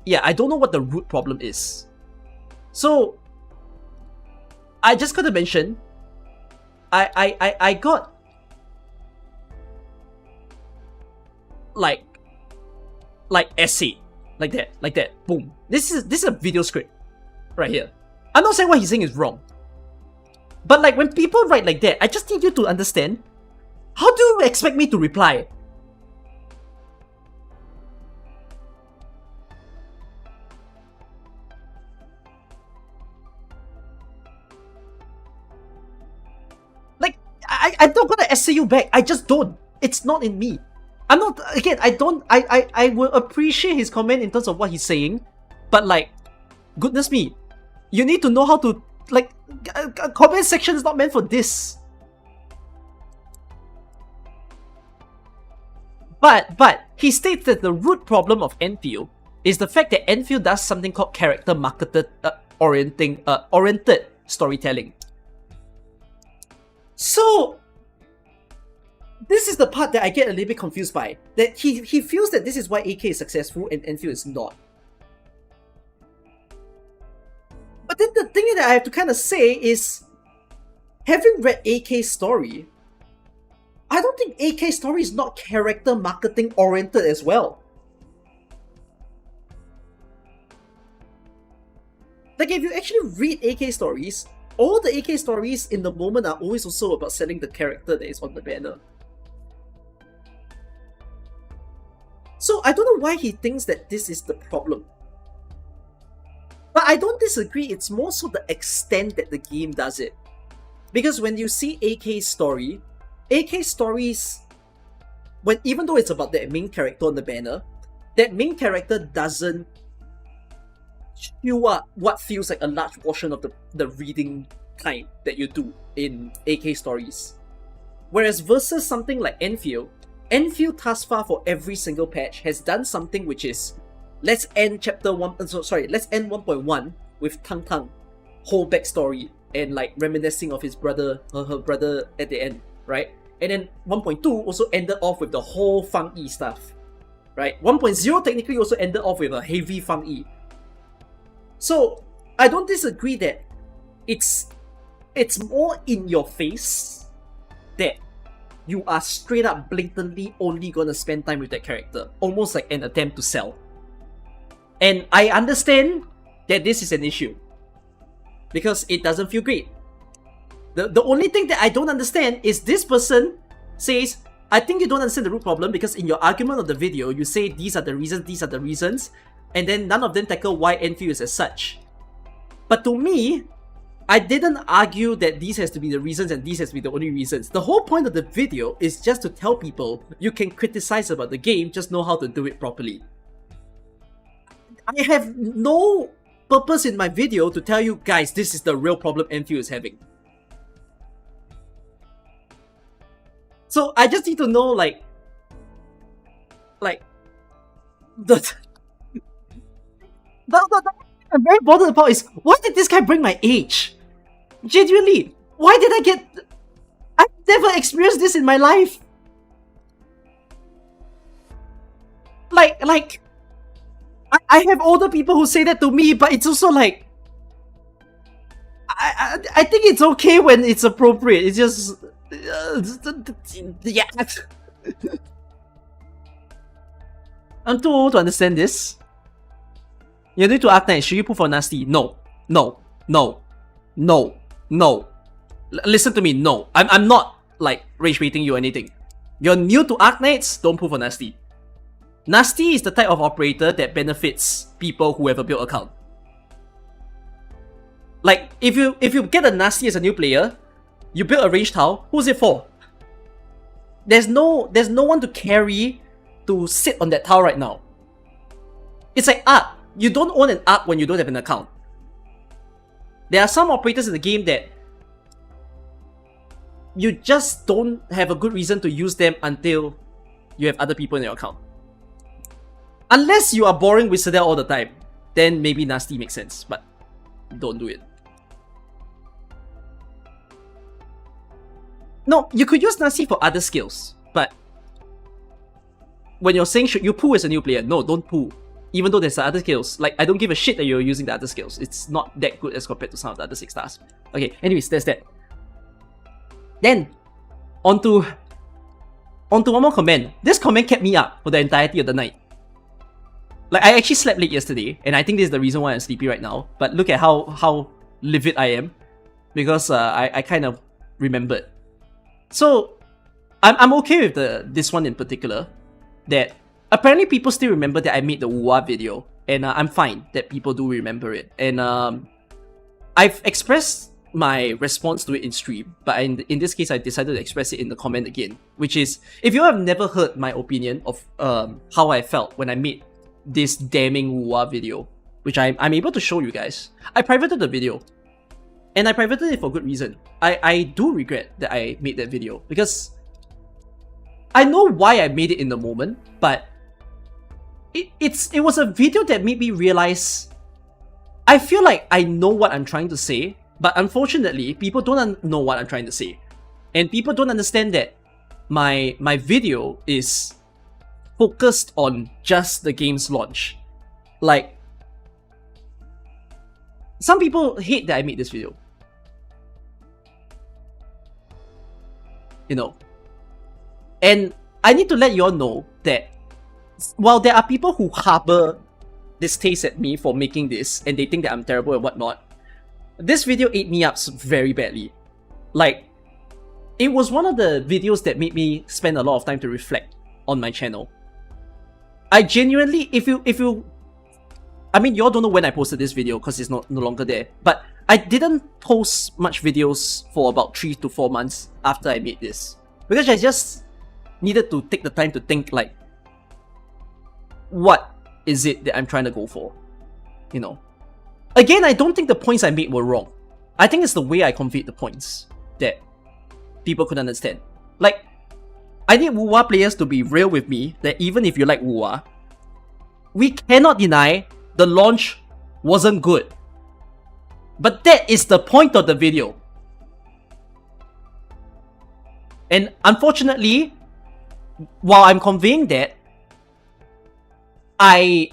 yeah, I don't know what the root problem is. So, I just gotta mention, I got, like essay, like that, boom. This is a video script, right here. I'm not saying what he's saying is wrong. But like, when people write like that, I just need you to understand, how do you expect me to reply? Like, I'm not gonna essay you back. I just don't. It's not in me. I'm not, again, I will appreciate his comment in terms of what he's saying, but like, goodness me, you need to know how to, like, a comment section is not meant for this. But he states that the root problem of Enfield is the fact that Enfield does something called character oriented storytelling. So, this is the part that I get a little bit confused by. That he feels that this is why AK is successful and Enfield is not. But then the thing that I have to kind of say is, having read AK's story, I don't think AK's story is not character marketing oriented as well. Like, if you actually read AK stories, all the AK stories in the moment are always also about selling the character that is on the banner. So I don't know why he thinks that this is the problem. But I don't disagree, it's more so the extent that the game does it. Because when you see AK's story, AK stories, even though it's about the main character on the banner, that main character doesn't chew up what feels like a large portion of the reading time that you do in AK stories. Whereas versus something like Enfield thus far for every single patch has done something which is, let's end let's end 1.1 with Tang Tang whole backstory and like reminiscing of his brother, her brother at the end, right? And then 1.2 also ended off with the whole Fang Yi stuff, right? 1.0 technically also ended off with a heavy Fang Yi. So I don't disagree that it's more in your face that you are straight up blatantly only gonna spend time with that character, almost like an attempt to sell. And I understand that this is an issue because it doesn't feel great. The only thing that I don't understand is this person says, I think you don't understand the root problem because in your argument of the video, you say these are the reasons, and then none of them tackle why Enfield is as such. But to me, I didn't argue that these has to be the reasons and these has to be the only reasons. The whole point of the video is just to tell people you can criticize about the game, just know how to do it properly. I have no purpose in my video to tell you guys this is the real problem Enfield is having. So I just need to know, like the I'm very bothered about is, why did this guy bring my age? Genuinely, why did I get... I've never experienced this in my life. Like, I have older people who say that to me, but it's also like, I think it's okay when it's appropriate. It's just Yeah. I'm too old to understand this. You're new to Arknights. Should you pull for NASTI? No. No. No. No. No. Listen to me. No. I'm not like rage baiting you or anything. You're new to Arknights. Don't pull for NASTI. NASTI is the type of operator that benefits people who have a build account. Like if you get a NASTI as a new player, you build a range tile. Who's it for? There's no one to carry to sit on that tile right now. It's like Ark. You don't own an Ark when you don't have an account. There are some operators in the game that you just don't have a good reason to use them until you have other people in your account. Unless you are boring Wizardell all the time, then maybe NASTI makes sense, but don't do it. No, you could use NASTI for other skills, but when you're saying should you pull as a new player, no, don't pull. Even though there's other skills, like I don't give a shit that you're using the other skills. It's not that good as compared to some of the other 6 stars. Okay, anyways, there's that. Then, onto one more comment. This comment kept me up for the entirety of the night. Like I actually slept late yesterday, and I think this is the reason why I'm sleepy right now. But look at how livid I am, because I kind of remembered. So I'm okay with this one in particular. That apparently people still remember that I made the Wuwa video, and I'm fine that people do remember it. And I've expressed my response to it in stream, but in this case I decided to express it in the comment again, which is, if you have never heard my opinion of how I felt when I made this damning Wuwa video, which I'm able to show you guys, I privated the video. And I privated it for good reason. I do regret that I made that video, because I know why I made it in the moment, but it was a video that made me realize I feel like I know what I'm trying to say, but unfortunately people don't know what I'm trying to say. And people don't understand that my video is focused on just the game's launch. Like, some people hate that I made this video. You know. And I need to let you all know that while there are people who harbor distaste at me for making this and they think that I'm terrible and whatnot, this video ate me up very badly. Like, it was one of the videos that made me spend a lot of time to reflect on my channel. I genuinely, if you I mean, y'all don't know when I posted this video because it's no longer there, but I didn't post much videos for about 3 to 4 months after I made this, because I just needed to take the time to think, like, what is it that I'm trying to go for, you know? Again, I don't think the points I made were wrong. I think it's the way I conveyed the points that people could understand. Like, I need Wuwa players to be real with me that even if you like Wuwa, we cannot deny the launch wasn't good. But that is the point of the video. And unfortunately, while I'm conveying that, I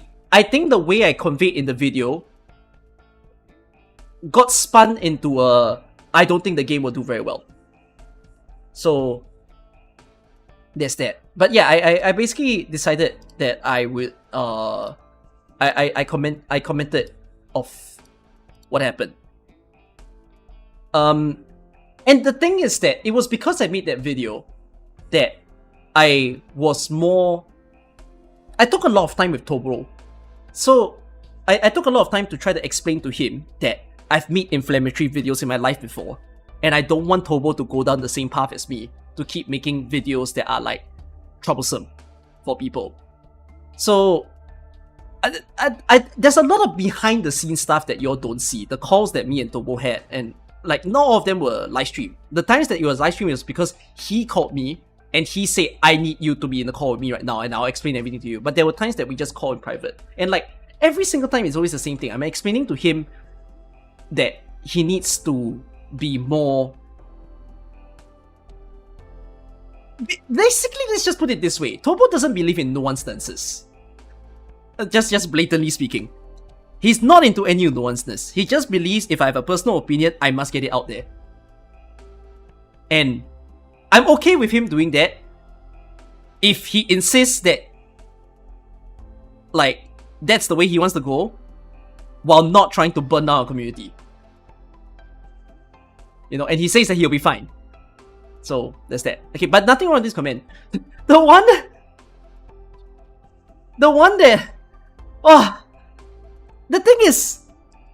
think the way I conveyed in the video got spun into a I don't think the game will do very well. So there's that. But yeah, I basically decided that I would I commented of what happened. And the thing is that it was because I made that video that I took a lot of time with Tobro. So I took a lot of time to try to explain to him that I've made inflammatory videos in my life before, and I don't want Tobo to go down the same path as me, to keep making videos that are like troublesome for people. So there's a lot of behind the scenes stuff that y'all don't see. The calls that me and Tobo had, and like not all of them were live stream. The times that it was live stream was because he called me and he said, I need you to be in the call with me right now and I'll explain everything to you. But there were times that we just call in private. And like every single time it's always the same thing. I'm explaining to him that he needs to be more... Basically, let's just put it this way. Tobo doesn't believe in nuance stances. Just blatantly speaking. He's not into any nuanceness. He just believes if I have a personal opinion, I must get it out there. And I'm okay with him doing that if he insists that, like, that's the way he wants to go, while not trying to burn down our community. You know, and he says that he'll be fine. So, that's that. Okay, but nothing wrong with this comment. The one that... Oh! The thing is,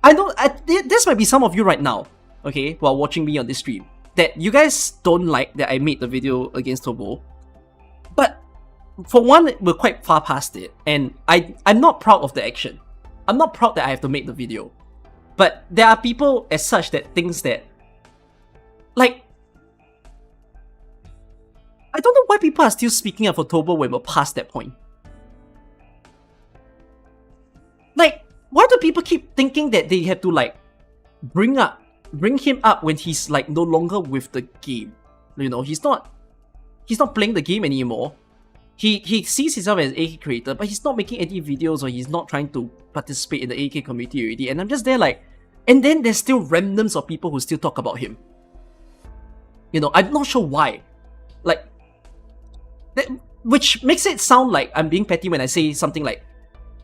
this might be some of you right now, okay, while watching me on this stream, that you guys don't like that I made the video against Turbo. But, for one, we're quite far past it, and I'm not proud of the action. I'm not proud that I have to make the video. But there are people as such that thinks that, like, I don't know why people are still speaking up for Turbo when we're past that point. Like, why do people keep thinking that they have to, like, bring him up when he's, like, no longer with the game? You know, he's not playing the game anymore. He sees himself as an AK creator, but he's not making any videos or he's not trying to participate in the AK community already. And I'm just there like, and then there's still remnants of people who still talk about him. You know, I'm not sure why. Like, which makes it sound like I'm being petty when I say something like,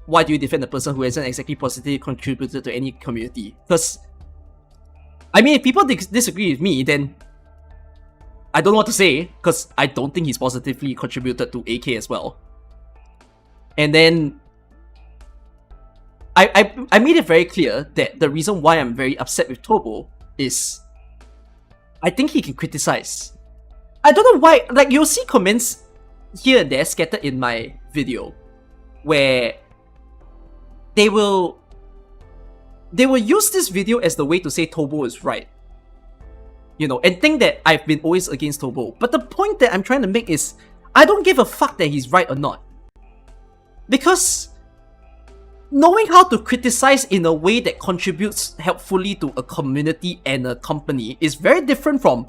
why do you defend a person who hasn't exactly positively contributed to any community? Because, I mean, if people disagree with me, then I don't know what to say, because I don't think he's positively contributed to AK as well. And then I made it very clear that the reason why I'm very upset with Turbo is I think he can criticize. I don't know why, like, you'll see comments here and there scattered in my video where they will use this video as the way to say Turbo is right. You know, and think that I've been always against Turbo. But the point that I'm trying to make is, I don't give a fuck that he's right or not. Because knowing how to criticize in a way that contributes helpfully to a community and a company is very different from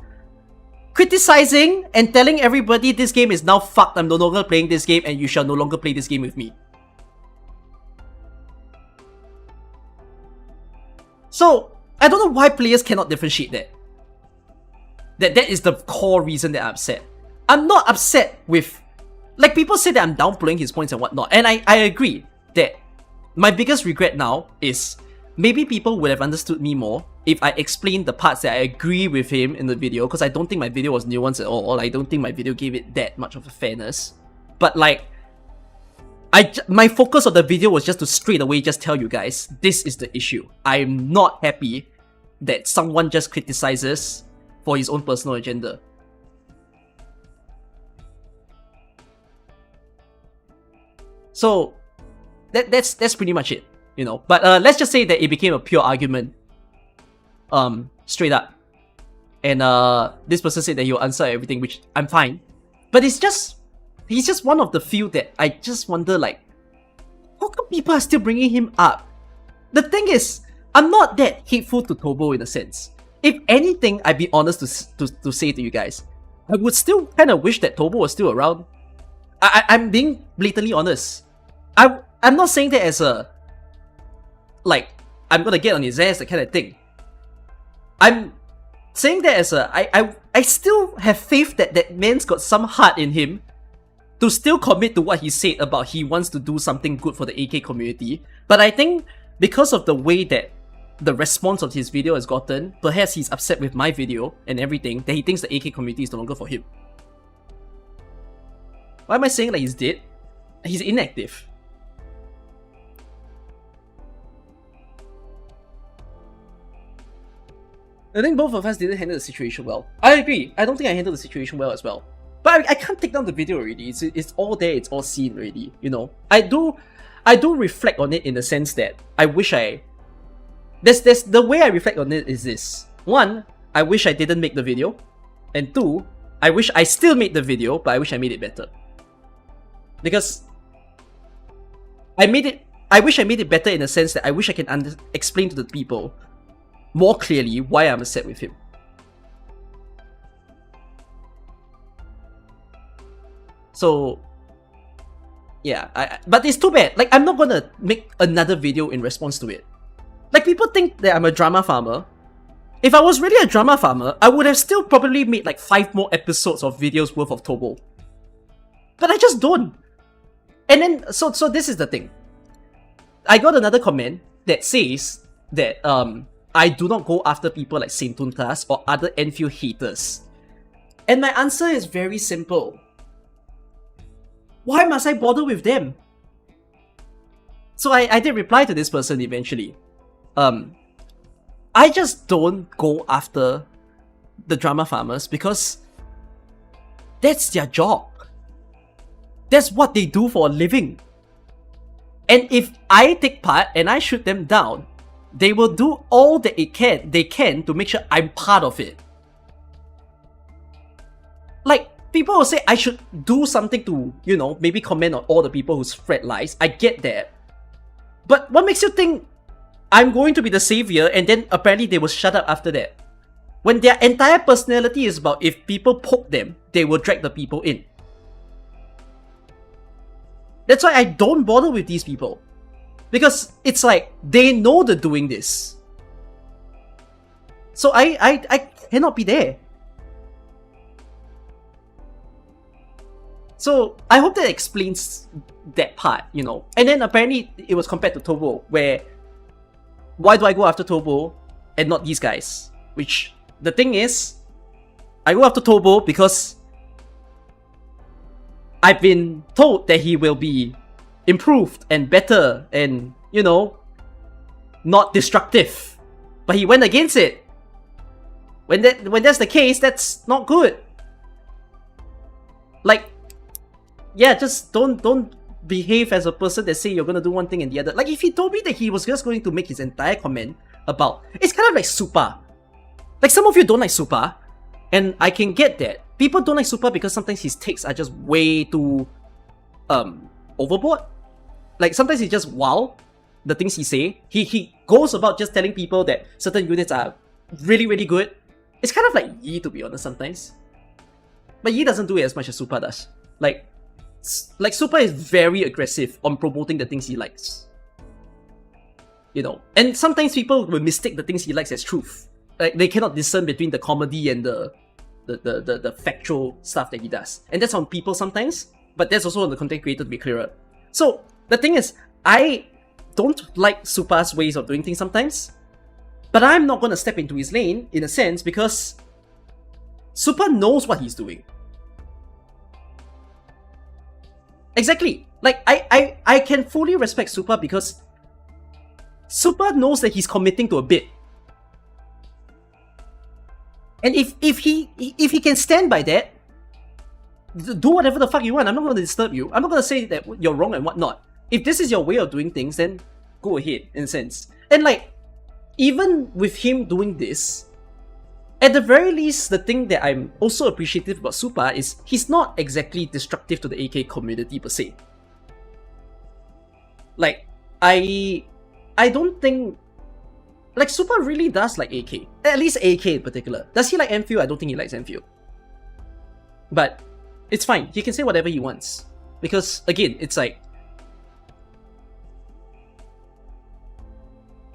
criticizing and telling everybody this game is now fucked, I'm no longer playing this game and you shall no longer play this game with me. So, I don't know why players cannot differentiate that. That is the core reason that I'm upset. I'm not upset with... Like, people say that I'm downplaying his points and whatnot, and I agree that my biggest regret now is maybe people would have understood me more if I explained the parts that I agree with him in the video, because I don't think my video was nuanced at all. I don't think my video gave it that much of a fairness. But like, my focus of the video was just to straight away just tell you guys, this is the issue. I'm not happy that someone just criticizes for his own personal agenda. So that's pretty much it, you know. But let's just say that it became a pure argument, straight up. And this person said that he'll answer everything, which I'm fine. But it's just, he's just one of the few that I just wonder, like, how come people are still bringing him up? The thing is, I'm not that hateful to Turbo in a sense. If anything, I'd be honest to say to you guys, I would still kind of wish that Turbo was still around. I'm being blatantly honest. I'm not saying that as a, like, I'm gonna get on his ass, that kind of thing. I'm saying that as a, I still have faith that that man's got some heart in him to still commit to what he said about he wants to do something good for the AK community. But I think because of the way that the response of his video has gotten, perhaps he's upset with my video and everything, that he thinks the AK community is no longer for him. Why am I saying like he's dead? He's inactive. I think both of us didn't handle the situation well. I agree. I don't think I handled the situation well as well. But I can't take down the video already. It's all there. It's all seen already. You know. I do reflect on it in the sense that I wish I. There's the way I reflect on it is this. One, I wish I didn't make the video, and two, I wish I still made the video, but I wish I made it better. Because I wish I made it better in the sense that I wish I can explain to the people more clearly why I'm upset with him. So, yeah, but it's too bad. Like, I'm not gonna make another video in response to it. Like, people think that I'm a drama farmer, If I was really a drama farmer, I would have still probably made like 5 more episodes of videos worth of Tobo. But I just don't. And then, so this is the thing. I got another comment that says that I do not go after people like Saint Tuntas or other Enfield haters. And my answer is very simple. Why must I bother with them? So I did reply to this person eventually. I just don't go after the drama farmers because that's their job. That's what they do for a living. And if I take part and I shoot them down, they will do all that they can to make sure I'm part of it. Like, people will say I should do something to, you know, maybe comment on all the people who spread lies. I get that. But what makes you think I'm going to be the savior and then apparently they will shut up after that? When their entire personality is about if people poke them, they will drag the people in. That's why I don't bother with these people. Because it's like, they know they're doing this. So I cannot be there. So I hope that explains that part, you know. And then apparently it was compared to Tobo, where why do I go after Tobo and not these guys? Which, the thing is, I go after Tobo because I've been told that he will be improved and better and, you know, not destructive. But he went against it. When that's the case, that's not good. Like, yeah, just don't behave as a person that say you're gonna do one thing and the other. Like, if he told me that he was just going to make his entire comment about, it's kind of like Supa. Like, some of you don't like Supa, and I can get that. People don't like Supa because sometimes his takes are just way too overboard. Like, sometimes he just wow the things he say. He goes about just telling people that certain units are really, really good. It's kind of like Yi, to be honest, sometimes. But Yi doesn't do it as much as Supa does. Like Supa is very aggressive on promoting the things he likes. You know, and sometimes people will mistake the things he likes as truth. Like, they cannot discern between the comedy and the factual stuff that he does. And that's on people sometimes, but that's also on the content creator to be clearer. So, the thing is, I don't like Supa's ways of doing things sometimes, but I'm not gonna step into his lane, in a sense, because Supa knows what he's doing. Exactly. Like, I can fully respect Supa because Supa knows that he's committing to a bit. And if he can stand by that, do whatever the fuck you want. I'm not going to disturb you. I'm not going to say that you're wrong and whatnot. If this is your way of doing things, then go ahead, in a sense. And like, even with him doing this, at the very least, the thing that I'm also appreciative about Supa is he's not exactly destructive to the AK community per se. Like, I don't think... Like, Supa really does like AK. At least AK in particular. Does he like Enfield? I don't think he likes Enfield. But it's fine. He can say whatever he wants. Because, again, it's like...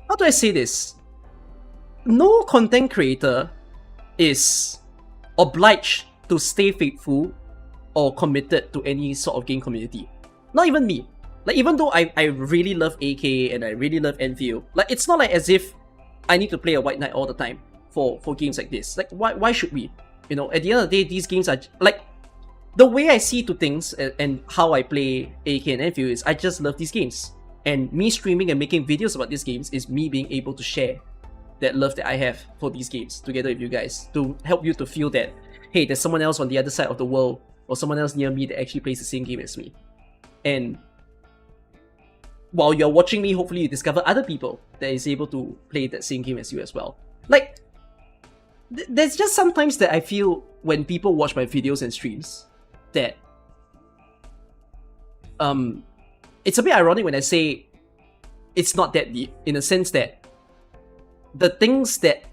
How do I say this? No content creator is obliged to stay faithful or committed to any sort of game community. Not even me. Like, even though I really love AK and I really love Enfield, like, it's not like as if I need to play a White Knight all the time for games like this. Like, why should we? You know, at the end of the day, these games are... Like, the way I see to things and how I play AK and Enfield is I just love these games. And me streaming and making videos about these games is me being able to share that love that I have for these games together with you guys, to help you to feel that, hey, there's someone else on the other side of the world or someone else near me that actually plays the same game as me. And while you're watching me, hopefully you discover other people that is able to play that same game as you as well. Like, there's just sometimes that I feel when people watch my videos and streams that it's a bit ironic when I say it's not that deep, in a sense that the things that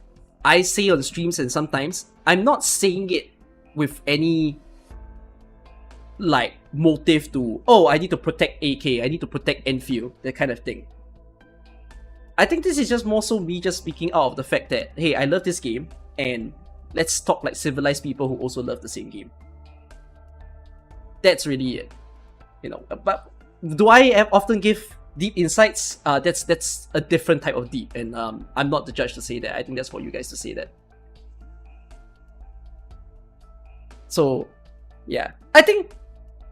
I say on streams and sometimes, I'm not saying it with any like motive to, oh, I need to protect AK, I need to protect Enfield, that kind of thing. I think this is just more so me just speaking out of the fact that, hey, I love this game, and let's talk like civilized people who also love the same game. That's really it. You know, but do I often give deep insights? That's a different type of deep, and I'm not the judge to say that. I think that's for you guys to say that. So, yeah. I think,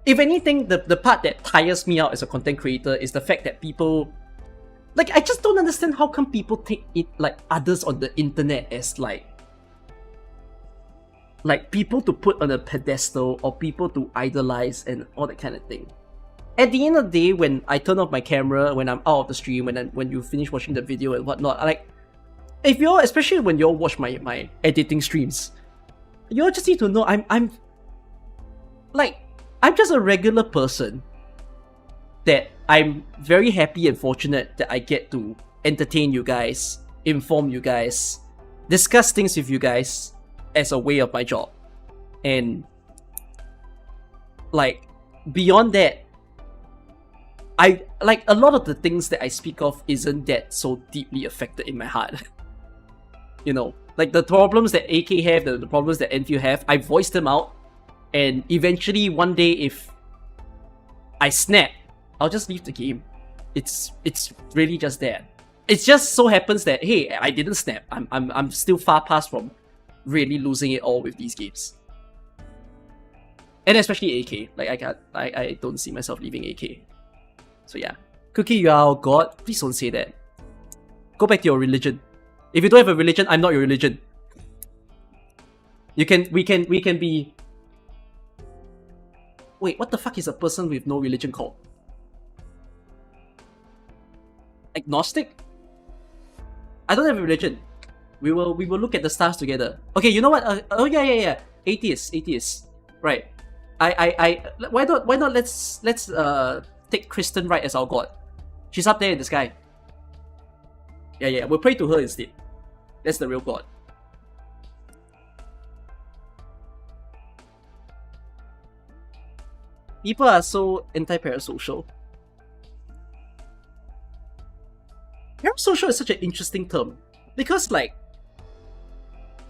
if anything, the part that tires me out as a content creator is the fact that people... Like, I just don't understand how come people take it, like, others on the internet as, like people to put on a pedestal or people to idolize and all that kind of thing. At the end of the day, when I turn off my camera, when I'm out of the stream, when you finish watching the video and whatnot, like, if you're, especially when you all watch my editing streams, you all just need to know I'm just a regular person that I'm very happy and fortunate that I get to entertain you guys, inform you guys, discuss things with you guys as a way of my job. And like, beyond that, I like a lot of the things that I speak of isn't that so deeply affected in my heart. You know, like the problems that AK have, the problems that Enfield have, I voiced them out, and eventually one day if I snap, I'll just leave the game. It's really just that. It just so happens that, hey, I didn't snap. I'm still far past from really losing it all with these games. And especially AK. Like, I don't see myself leaving AK. So yeah. Cookie, you are our god. Please don't say that. Go back to your religion. If you don't have a religion, I'm not your religion. We can be... Wait, what the fuck is a person with no religion called? Agnostic? I don't have a religion. We will look at the stars together. Okay, you know what? Oh yeah. Atheist. Right. Why not let's take Kristen Wright as our god. She's up there in the sky. Yeah. We'll pray to her instead. That's the real god. People are so anti-parasocial. Parasocial is such an interesting term because, like,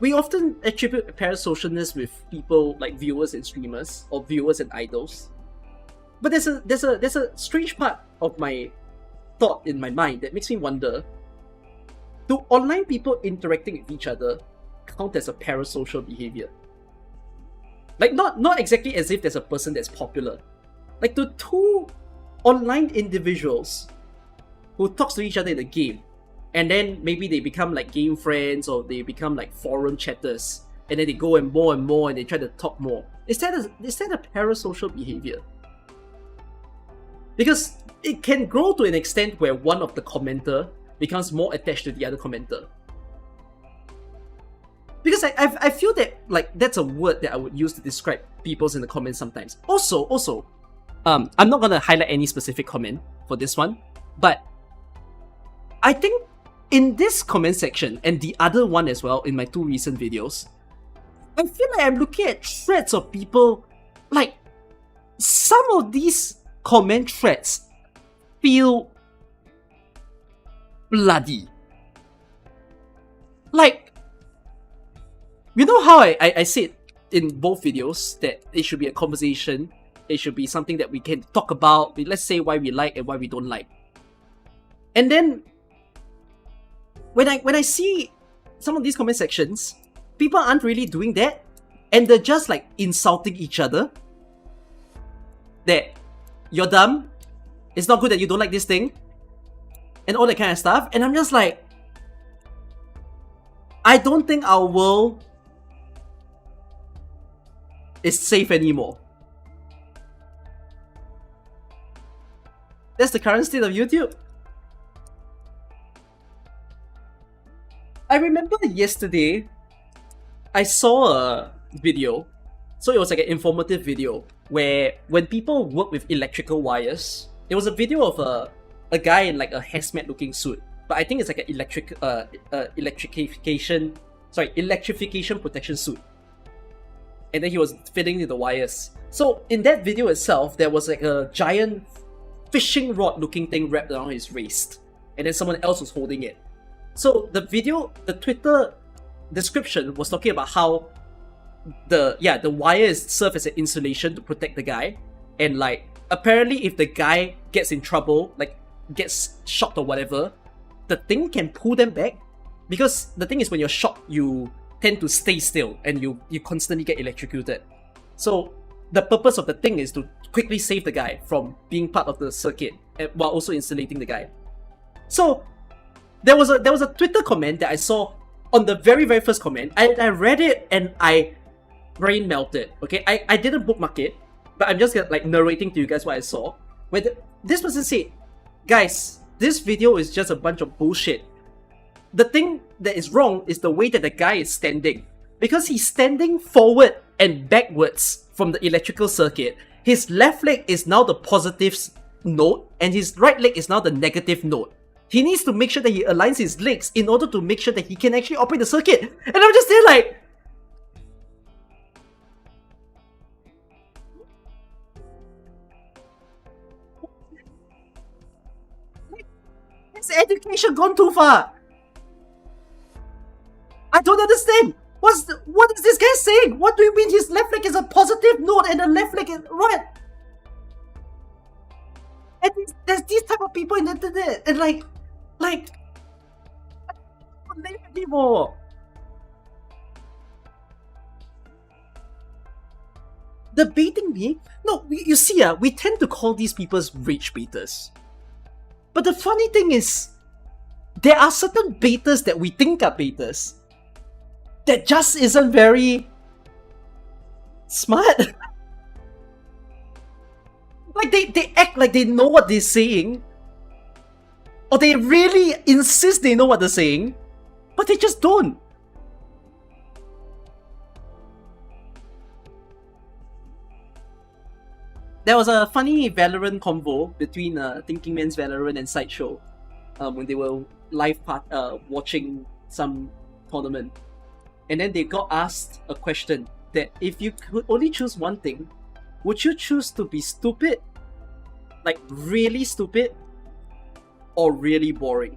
we often attribute parasocialness with people like viewers and streamers or viewers and idols. But there's a strange part of my thought in my mind that makes me wonder: do online people interacting with each other count as a parasocial behavior? Like, not exactly as if there's a person that's popular. Like, do two online individuals who talks to each other in the game, and then maybe they become like game friends or they become like forum chatters, and then they go and more and they try to talk more. Is that a parasocial behavior? Because it can grow to an extent where one of the commenter becomes more attached to the other commenter. Because I feel that, like, that's a word that I would use to describe people's in the comments sometimes. Also, I'm not gonna highlight any specific comment for this one, but I think in this comment section and the other one as well in my two recent videos, I feel like I'm looking at threads of people, like, some of these comment threads feel bloody. Like, you know how I said in both videos that it should be a conversation, it should be something that we can talk about, let's say why we like and why we don't like. And then when I see some of these comment sections, people aren't really doing that, and they're just like insulting each other. That you're dumb, it's not good that you don't like this thing, and all that kind of stuff. And I'm just like, I don't think our world is safe anymore. That's the current state of YouTube. I remember yesterday, I saw a video, so it was like an informative video, where when people work with electrical wires, it was a video of a guy in like a hazmat looking suit, but I think it's like an electrification protection suit. And then he was fiddling with the wires. So in that video itself, there was like a giant fishing rod looking thing wrapped around his waist. and then someone else was holding it. So the video, the Twitter description was talking about how the wire is serve as an insulation to protect the guy, and like apparently if the guy gets in trouble, like gets shocked or whatever, the thing can pull them back, because the thing is when you're shocked you tend to stay still and you constantly get electrocuted. So the purpose of the thing is to quickly save the guy from being part of the circuit while also insulating the guy. So there was a Twitter comment that I saw on the very first comment. I read it and I brain melted. Okay, I didn't bookmark it, but I'm just like narrating to you guys what I saw. Where this person said, guys, this video is just a bunch of bullshit. The thing that is wrong is the way that the guy is standing. Because he's standing forward and backwards from the electrical circuit. His left leg is now the positive node and his right leg is now the negative node. He needs to make sure that he aligns his legs in order to make sure that he can actually operate the circuit. And I'm just there like... Has education gone too far? I don't understand. What is this guy saying? What do you mean his left leg is a positive node and the left leg is what? And there's these type of people in the internet and like I don't believe anymore. The baiting me? No, you see, we tend to call these people rage baiters. But the funny thing is, there are certain baiters that we think are baiters that just isn't very smart. Like they act like they know what they're saying, or they really insist they know what they're saying, but they just don't. There was a funny Valorant convo between Thinking Man's Valorant and Sideshow when they were live watching some tournament. And then they got asked a question that if you could only choose one thing, would you choose to be stupid, like really stupid, or really boring?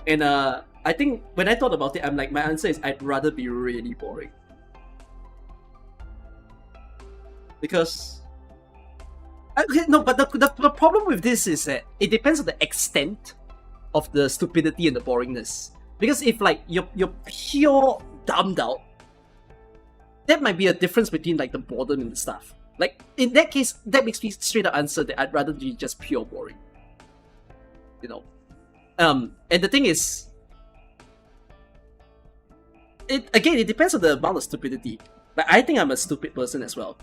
And I think when I thought about it, I'm like, my answer is I'd rather be really boring. Because... Okay, no, but the problem with this is that it depends on the extent of the stupidity and the boringness. Because if like you're pure dumbed out, that might be a difference between like the boredom and the stuff. Like in that case, that makes me straight up answer that I'd rather be just pure boring. You know. And the thing is, it depends on the amount of stupidity. Like I think I'm a stupid person as well.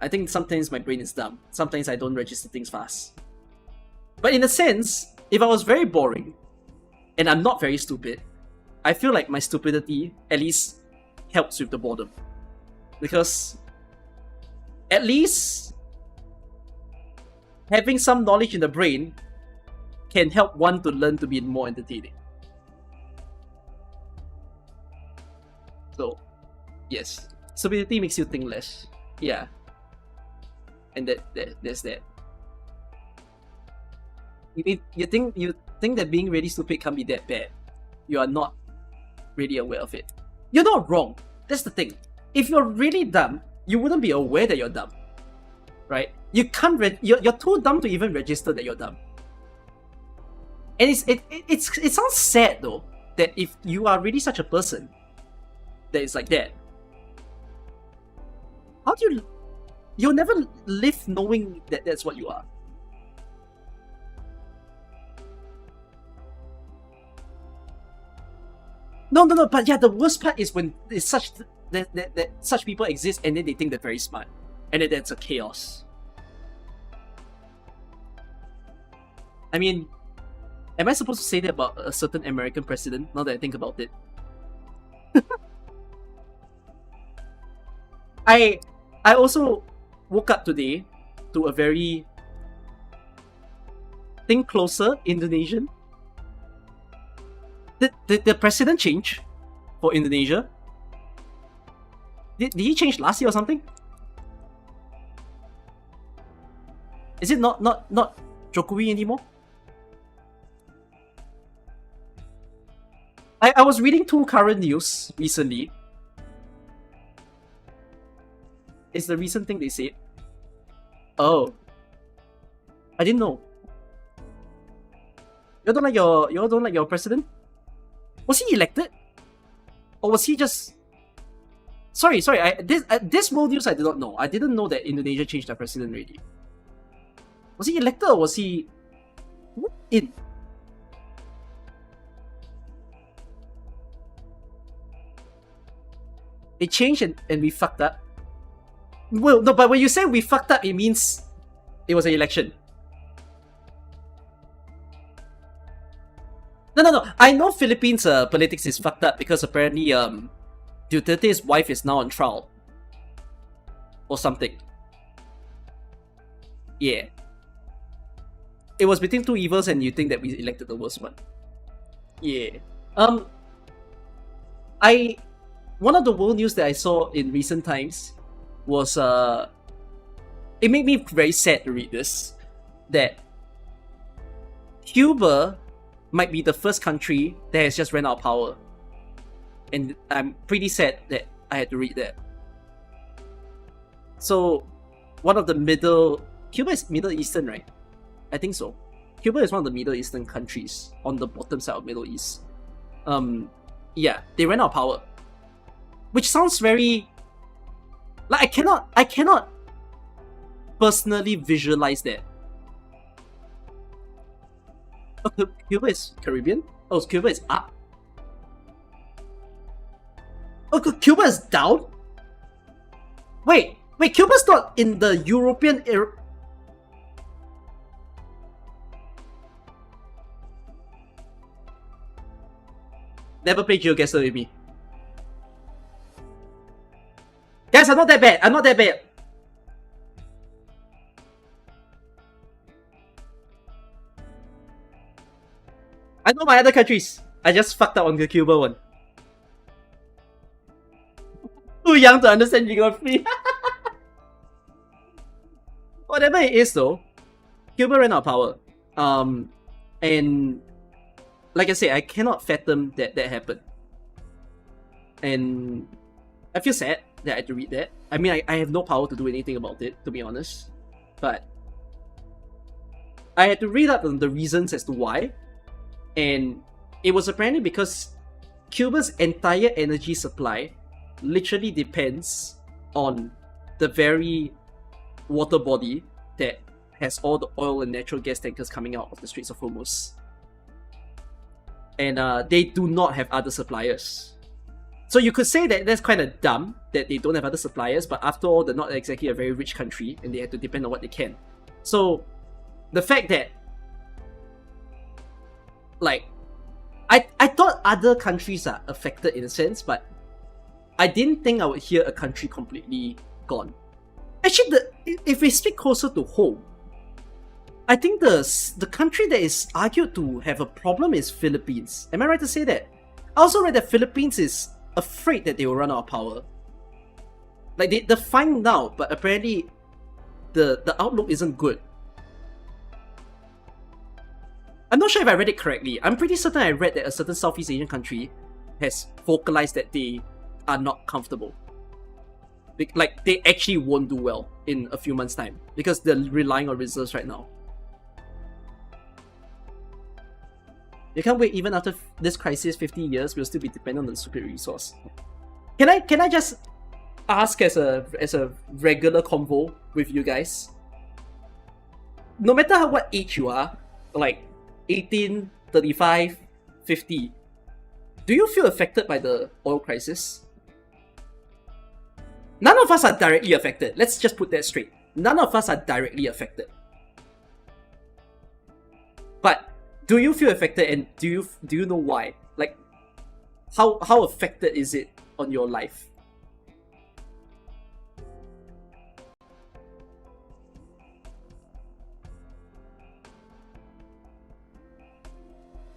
I think sometimes my brain is dumb. Sometimes I don't register things fast. But in a sense, if I was very boring, and I'm not very stupid, I feel like my stupidity at least helps with the boredom. Because at least having some knowledge in the brain can help one to learn to be more entertaining. So, yes. Stupidity makes you think less. Yeah. And there's that. You think that being really stupid can't be that bad. You are not really aware of it. You're not wrong. That's the thing. If you're really dumb, you wouldn't be aware that you're dumb, right? You can't. You're too dumb to even register that you're dumb. And it sounds sad though that if you are really such a person that is like that, how do you'll never live knowing that that's what you are. No, but yeah, the worst part is when it's such that such people exist and then they think they're very smart, and then that's a chaos. I mean, am I supposed to say that about a certain American president, now that I think about it? I also woke up today to a very think closer Indonesian. Did the president change for Indonesia? Did he change last year or something? Is it not Jokowi anymore? I was reading two current news recently. It's the recent thing they said. Oh. I didn't know. You don't like your president? Was he elected? Or was he just... Sorry, this world news I did not know. I didn't know that Indonesia changed their president already. Was he elected or was he in? It changed and we fucked up. Well, no, but when you say we fucked up, it means it was an election. No. I know Philippines politics is fucked up because apparently Duterte's wife is now on trial. Or something. Yeah. It was between two evils and you think that we elected the worst one. Yeah. One of the world news that I saw in recent times was it made me very sad to read this, that Cuba might be the first country that has just ran out of power. And I'm pretty sad that I had to read that. So, one of the Cuba is Middle Eastern, right? I think so. Cuba is one of the Middle Eastern countries on the bottom side of Middle East. Yeah, they ran out of power. Which sounds very... Like, I cannot personally visualize that. Oh, Cuba is Caribbean? Oh, Cuba is up? Oh, Cuba is down? Wait, Cuba's not in the European era. Never play GeoGuessr with me. Guys, I'm not that bad. I know my other countries. I just fucked up on the Cuba one. Too young to understand geography. Whatever it is though, Cuba ran out of power. And like I say, I cannot fathom that happened. And I feel sad that I had to read that. I mean, I have no power to do anything about it, to be honest. But I had to read up on the reasons as to why. And it was apparently because Cuba's entire energy supply literally depends on the very water body that has all the oil and natural gas tankers coming out of the Straits of Hormuz. And they do not have other suppliers. So you could say that that's kind of dumb that they don't have other suppliers, but after all, they're not exactly a very rich country and they have to depend on what they can. So the fact that, like, I thought other countries are affected in a sense, but I didn't think I would hear a country completely gone. Actually, if we stick closer to home, I think the country that is argued to have a problem is Philippines. Am I right to say that? I also read that Philippines is afraid that they will run out of power. Like, they're fine now, but apparently the outlook isn't good. I'm not sure if I read it correctly. I'm pretty certain I read that a certain Southeast Asian country has vocalized that they are not comfortable. Like, they actually won't do well in a few months' time because they're relying on reserves right now. You can't wait even after this crisis, 50 years, we'll still be dependent on the stupid resource. Can I just ask as a regular convo with you guys? No matter what age you are, like 18, 35, 50, do you feel affected by the oil crisis? None of us are directly affected. Let's just put that straight. None of us are directly affected. But do you feel affected, and do you know why? Like, how affected is it on your life?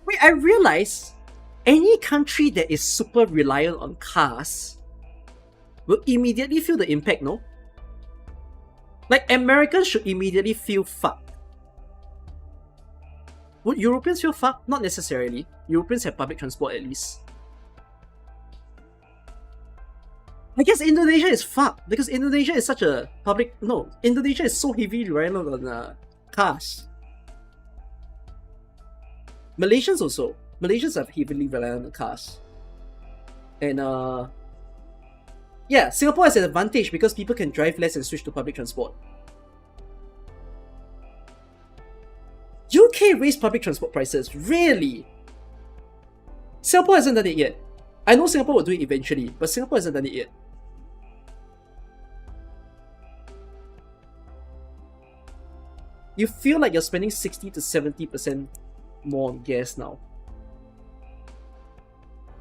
Wait, I realize any country that is super reliant on cars will immediately feel the impact, no? Like, Americans should immediately feel fucked. Would Europeans feel fucked? Not necessarily. Europeans have public transport at least. I guess Indonesia is fucked because Indonesia is such a public... No, Indonesia is so heavily reliant on cars. Malaysians also. Malaysians are heavily reliant on cars. And yeah, Singapore has an advantage because people can drive less and switch to public transport. UK raised public transport prices. Really? Singapore hasn't done it yet. I know Singapore will do it eventually, but Singapore hasn't done it yet. You feel like you're spending 60 to 70% more on gas now.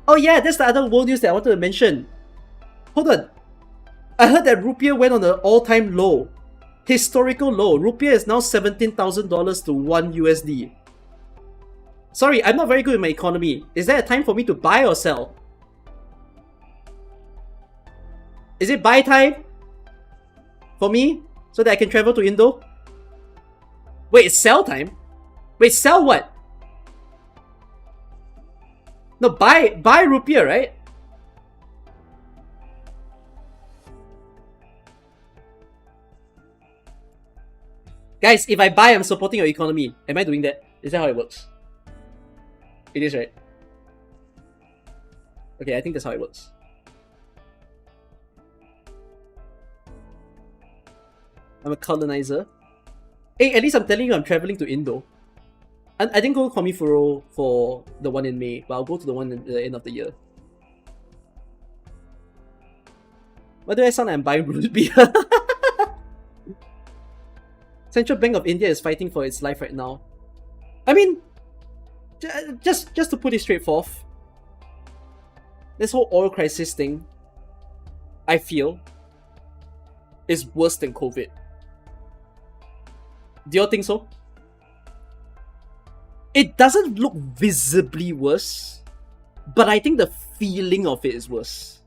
Oh yeah, that's the other world news that I wanted to mention. Hold on. I heard that rupiah went on an all-time low. Historical low. Rupiah is now $17,000 to 1 USD. Sorry, I'm not very good in my economy. Is there a time for me to buy or sell? Is it buy time? For me? So that I can travel to Indo? Wait, it's sell time? Wait, sell what? No, buy rupiah, right? Guys, if I buy, I'm supporting your economy. Am I doing that? Is that how it works? It is, right? Okay, I think that's how it works. I'm a colonizer. Hey, at least I'm telling you I'm traveling to Indo. I didn't go Komifuro for the one in May, but I'll go to the one at the end of the year. Why do I sound like I'm buying rupiah? Central Bank of India is fighting for its life right now. I mean, just to put it straight forth, this whole oil crisis thing, I feel, is worse than COVID. Do you all think so? It doesn't look visibly worse, but I think the feeling of it is worse.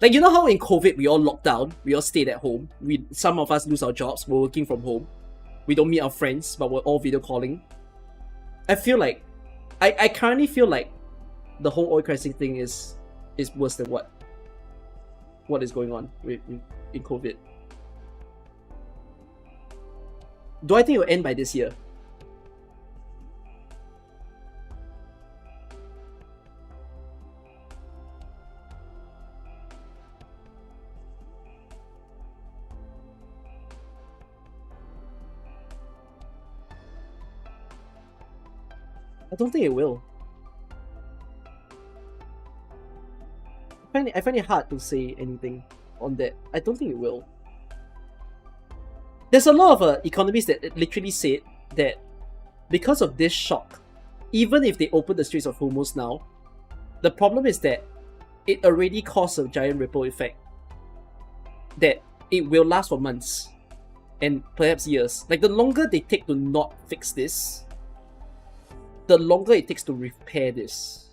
Like, you know how in COVID we all locked down, we all stayed at home, some of us lose our jobs, we're working from home, we don't meet our friends, but we're all video calling. I feel like, I currently feel like the whole oil crisis thing is worse than what is going on in COVID. Do I think it will end by this year? I don't think it will. I find it hard to say anything on that. I don't think it will. There's a lot of economists that literally said that because of this shock, even if they open the Straits of Hormuz now, the problem is that it already caused a giant ripple effect. That it will last for months and perhaps years. Like, the longer they take to not fix this, the longer it takes to repair this.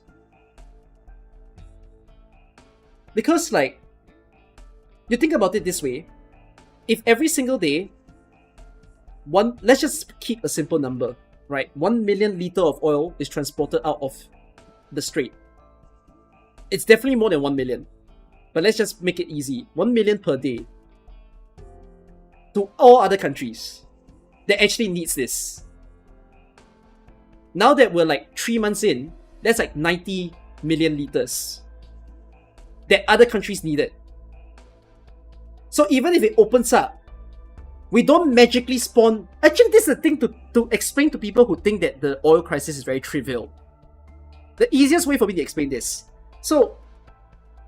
Because, like, you think about it this way, if every single day, let's just keep a simple number, right? 1 million liter of oil is transported out of the strait. It's definitely more than 1 million. But let's just make it easy. 1 million per day to all other countries that actually needs this. Now that we're like 3 months in, that's like 90 million liters that other countries needed. So even if it opens up, we don't magically spawn... Actually, this is the thing to explain to people who think that the oil crisis is very trivial. The easiest way for me to explain this. So,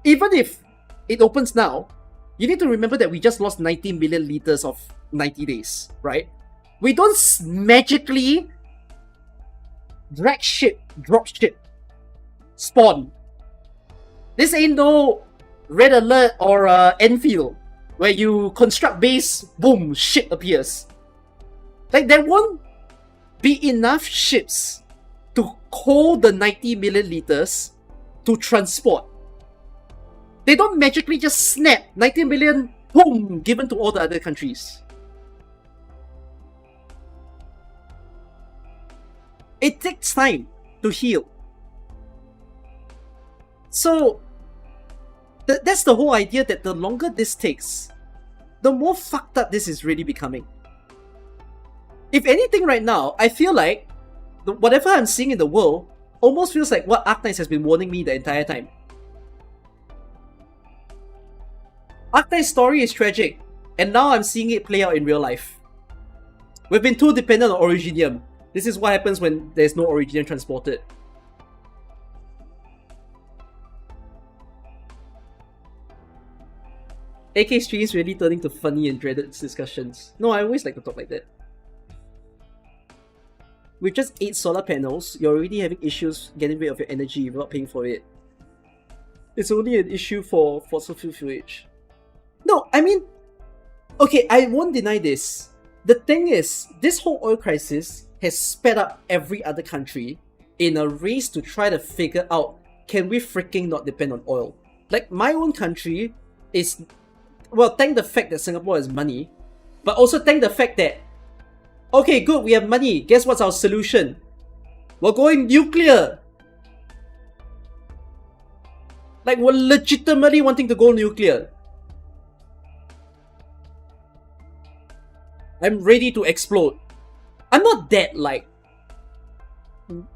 even if it opens now, you need to remember that we just lost 90 million liters of 90 days, right? We don't magically drop ship, spawn. This ain't no Red Alert or Enfield, where you construct base, boom, shit appears. Like, there won't be enough ships to hold the 90 million liters to transport. They don't magically just snap 90 million boom, given to all the other countries. It takes time to heal. So, that's the whole idea, that the longer this takes, the more fucked up this is really becoming. If anything right now, I feel like whatever I'm seeing in the world almost feels like what Arknights has been warning me the entire time. Arknight's story is tragic, and now I'm seeing it play out in real life. We've been too dependent on Originium. This is what happens when there's no Originium transported. AK streams really turning to funny and dreaded discussions. No, I always like to talk like that. With just 8 solar panels, you're already having issues getting rid of your energy without paying for it. It's only an issue for fossil fuel fuelage. No, I mean, okay, I won't deny this. The thing is, this whole oil crisis has sped up every other country in a race to try to figure out, can we freaking not depend on oil? Like, my own country is, well, thank the fact that Singapore has money, but also thank the fact that, okay, good, we have money. Guess what's our solution? We're going nuclear. Like, we're legitimately wanting to go nuclear. I'm ready to explode. I'm not that, like,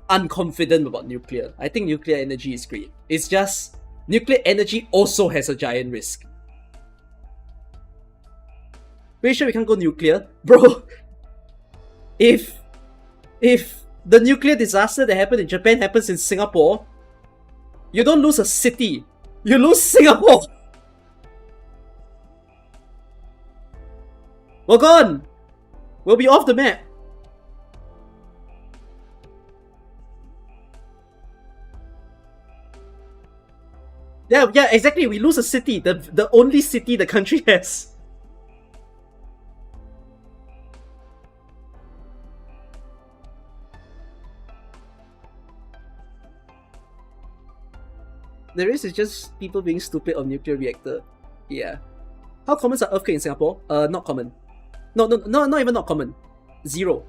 unconfident about nuclear. I think nuclear energy is great. It's just, nuclear energy also has a giant risk. Pretty sure we can't go nuclear? Bro, if the nuclear disaster that happened in Japan happens in Singapore, you don't lose a city, you lose Singapore! We're gone! We'll be off the map! Yeah, exactly, we lose a city, the only city the country has. The risk is just people being stupid on nuclear reactor. Yeah. How common are earthquakes in Singapore? Not common. No, not even not common. 0.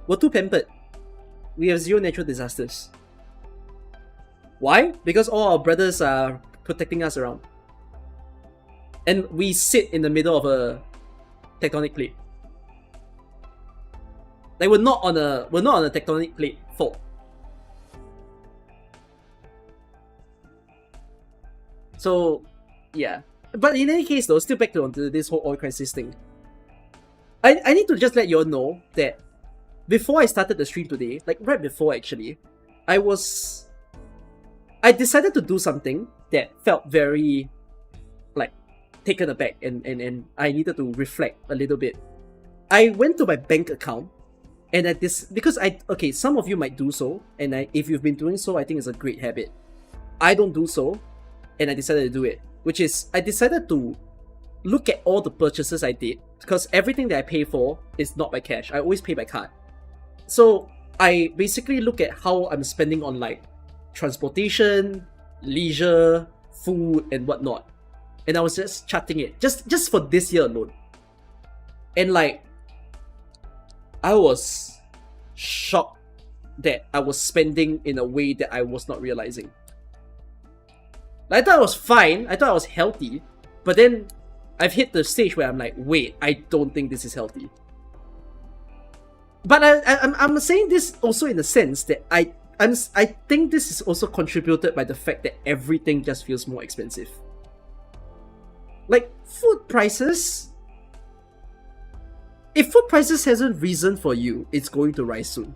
We're too pampered. We have 0 natural disasters. Why? Because all our brothers are protecting us around. And we sit in the middle of a tectonic plate. Like, we're not on a tectonic plate fault. So, yeah. But in any case though, still back to this whole oil crisis thing. I need to just let you all know that before I started the stream today, like right before actually, I decided to do something that felt very, like, taken aback, and I needed to reflect a little bit. I went to my bank account, and okay, some of you might do so, and if you've been doing so, I think it's a great habit. I don't do so, and I decided to do it, which is I decided to look at all the purchases I did, because everything that I pay for is not by cash. I always pay by card. So I basically look at how I'm spending on, like, transportation, leisure, food, and whatnot. And I was just charting it, just for this year alone. And, like, I was shocked that I was spending in a way that I was not realizing. I thought I was fine, I thought I was healthy, but then I've hit the stage where I'm like, wait, I don't think this is healthy. But I'm saying this also in the sense that I think this is also contributed by the fact that everything just feels more expensive. Like, food prices, if food prices hasn't risen for you, it's going to rise soon.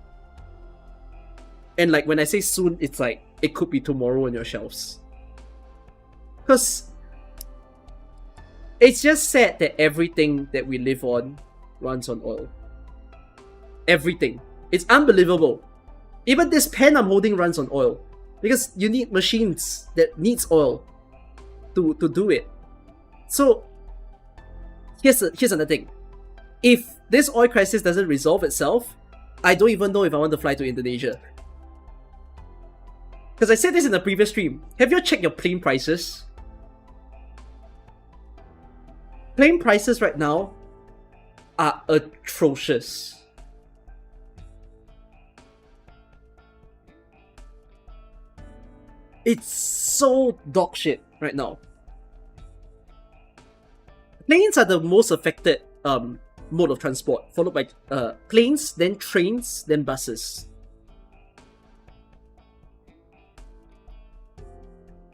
And, like, when I say soon, it's like, it could be tomorrow on your shelves. Because it's just sad that everything that we live on runs on oil. Everything. It's unbelievable. Even this pen I'm holding runs on oil. Because you need machines that needs oil to do it. So, here's another thing. If this oil crisis doesn't resolve itself, I don't even know if I want to fly to Indonesia. Because I said this in the previous stream. Have you checked your plane prices? plane prices right now are atrocious. It's so dog shit right now. Planes are the most affected mode of transport, followed by planes, then trains, then buses.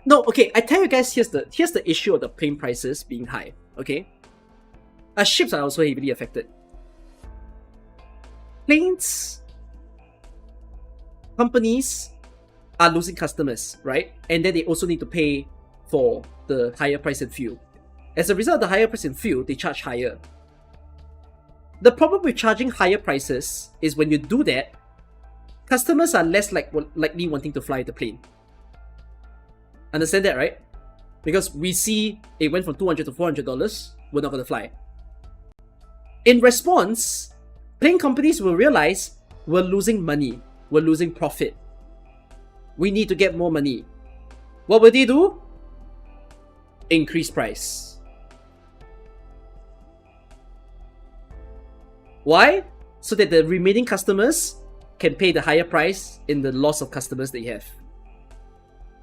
No, okay, I tell you guys, here's the issue of the plane prices being high, okay? Ships are also heavily affected. Planes, companies are losing customers, right? And then they also need to pay for the higher price in fuel. As a result of the higher price in fuel, they charge higher. The problem with charging higher prices is when you do that, customers are less likely wanting to fly the plane. Understand that, right? Because we see it went from $200 to $400, we're not going to fly. In response, plane companies will realize we're losing money, we're losing profit. We need to get more money. What will they do? Increase price. Why? So that the remaining customers can pay the higher price in the loss of customers they have.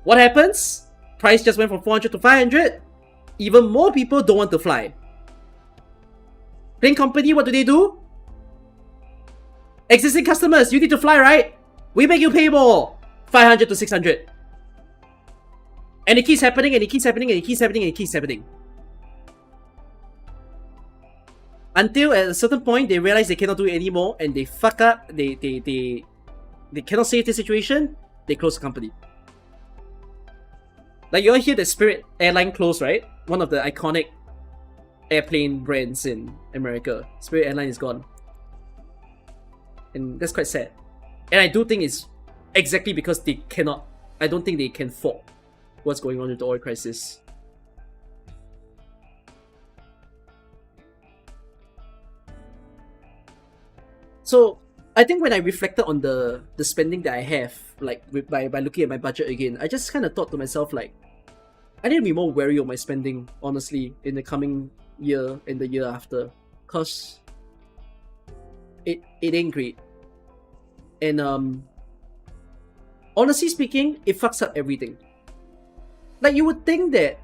What happens? Price just went from 400 to 500. Even more people don't want to fly. Plane company, what do? Existing customers, you need to fly, right? We make you pay more. 500 to 600. And it keeps happening, and it keeps happening, and it keeps happening, and it keeps happening. Until at a certain point, they realize they cannot do it anymore, and they fuck up, they cannot save the situation, they close the company. Like, you all hear the Spirit airline close, right? One of the iconic airplane brands in America. Spirit Airline is gone. And that's quite sad. And I do think it's exactly because they cannot, I don't think they can fault what's going on with the oil crisis. So, I think when I reflected on the spending that I have, like by looking at my budget again, I just kind of thought to myself, like, I need to be more wary of my spending, honestly, in the coming year and the year after. Cause it ain't great. And honestly speaking, it fucks up everything. Like, you would think that...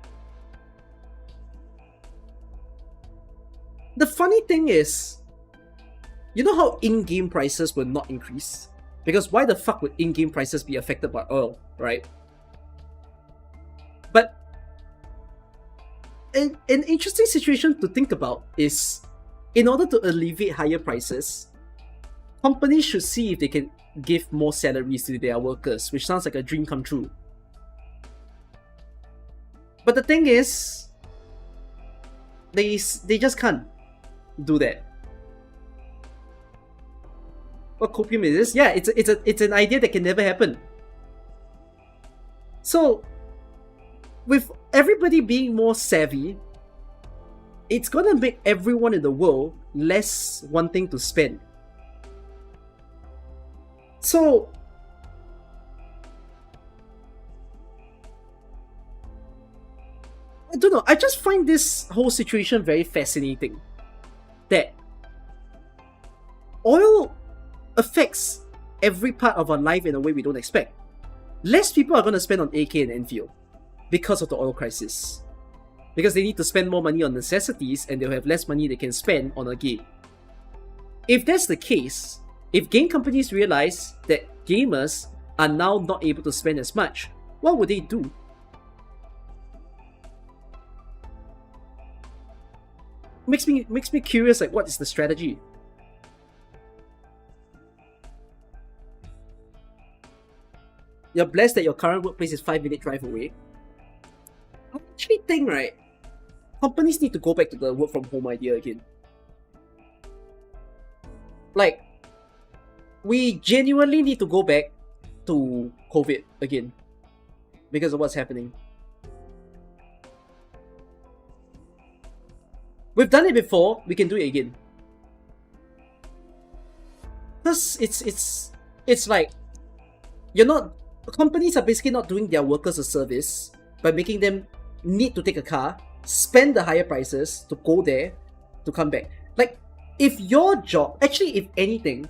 The funny thing is, you know how in-game prices will not increase? Because why the fuck would in-game prices be affected by oil, right? But an interesting situation to think about is, in order to alleviate higher prices, companies should see if they can give more salaries to their workers, which sounds like a dream come true. But the thing is, they just can't do that. What copium is this? Yeah, it's an idea that can never happen. So, with everybody being more savvy, it's gonna make everyone in the world less wanting to spend. So, I don't know, I just find this whole situation very fascinating. That oil affects every part of our life in a way we don't expect. Less people are going to spend on AK and Enfield because of the oil crisis. Because they need to spend more money on necessities and they'll have less money they can spend on a game. If that's the case, if game companies realize that gamers are now not able to spend as much, what would they do? Makes me curious, like, what is the strategy? You're blessed that your current workplace is 5-minute drive away. I actually think, right, companies need to go back to the work from home idea again. Like, we genuinely need to go back to COVID again because of what's happening. We've done it before, we can do it again. Because it's like, companies are basically not doing their workers a service by making them need to take a car, spend the higher prices to go there, to come back. Like, if your job, actually, if anything,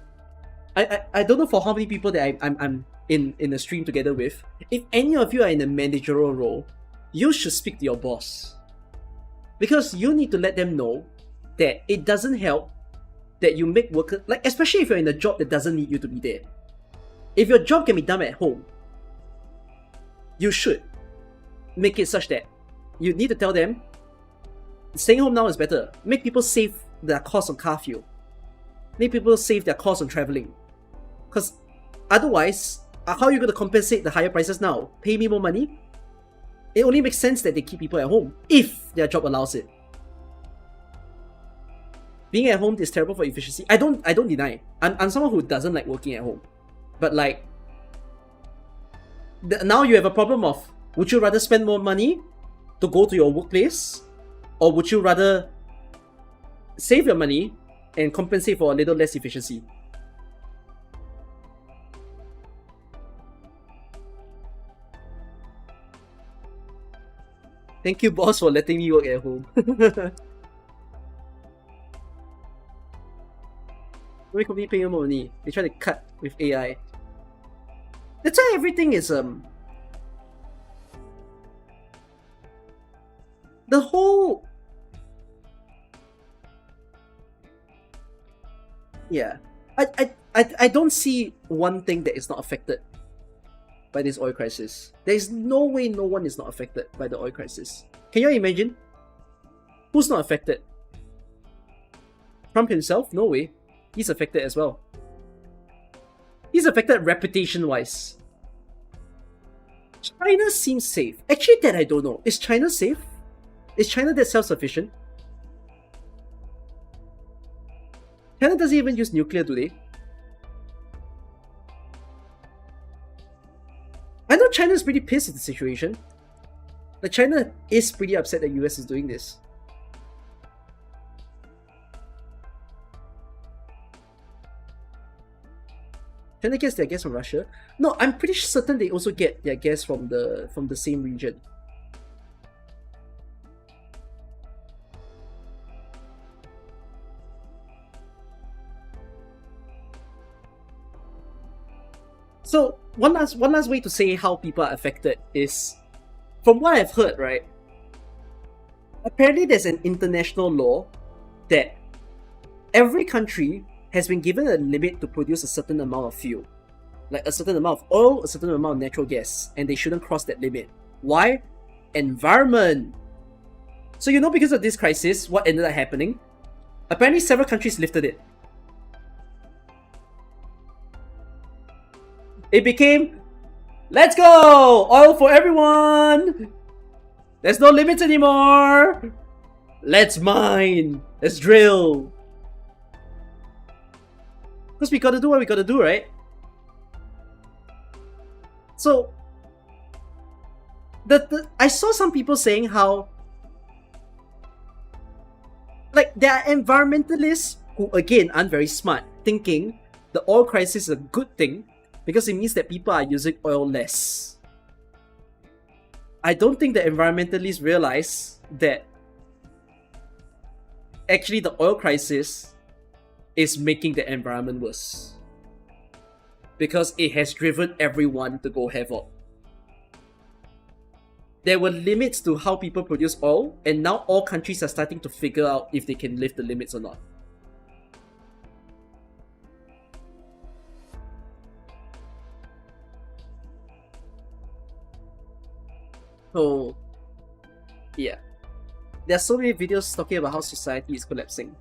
I don't know for how many people that I'm in a stream together with, if any of you are in a managerial role, you should speak to your boss. Because you need to let them know that it doesn't help that you make workers, like, especially if you're in a job that doesn't need you to be there. If your job can be done at home, you should make it such that you need to tell them, staying home now is better. Make people save their cost on car fuel. Make people save their cost on traveling. Because otherwise, how are you going to compensate the higher prices now? Pay me more money? It only makes sense that they keep people at home, if their job allows it. Being at home is terrible for efficiency. I don't deny. I'm someone who doesn't like working at home. But like, now you have a problem of, would you rather spend more money to go to your workplace? Or would you rather save your money and compensate for a little less efficiency? Thank you, boss, for letting me work at home. Every company paying more money. They try to cut with AI. That's why everything is the whole, yeah. I don't see one thing that is not affected by this oil crisis. There is no way no one is not affected by the oil crisis. Can you imagine? Who's not affected? Trump himself? No way. He's affected as well. He's affected reputation-wise. China seems safe. Actually, that I don't know. Is China safe? Is China that self-sufficient? China doesn't even use nuclear, do they? I know China is pretty pissed at the situation. Like, China is pretty upset that US is doing this. China gets their gas from Russia. No, I'm pretty certain they also get their gas from the same region. So one last way to say how people are affected is, from what I've heard, right? Apparently there's an international law that every country has been given a limit to produce a certain amount of fuel. Like a certain amount of oil, a certain amount of natural gas, and they shouldn't cross that limit. Why? Environment! So you know, because of this crisis, what ended up happening? Apparently several countries lifted it. It became, let's go! Oil for everyone! There's no limits anymore! Let's mine! Let's drill! Because we gotta do what we gotta do, right? So, I saw some people saying how, like, there are environmentalists who, again, aren't very smart, thinking the oil crisis is a good thing because it means that people are using oil less. I don't think the environmentalists realize that actually the oil crisis is making the environment worse. Because it has driven everyone to go havoc. There were limits to how people produce oil, and now all countries are starting to figure out if they can lift the limits or not. So, yeah. There are so many videos talking about how society is collapsing.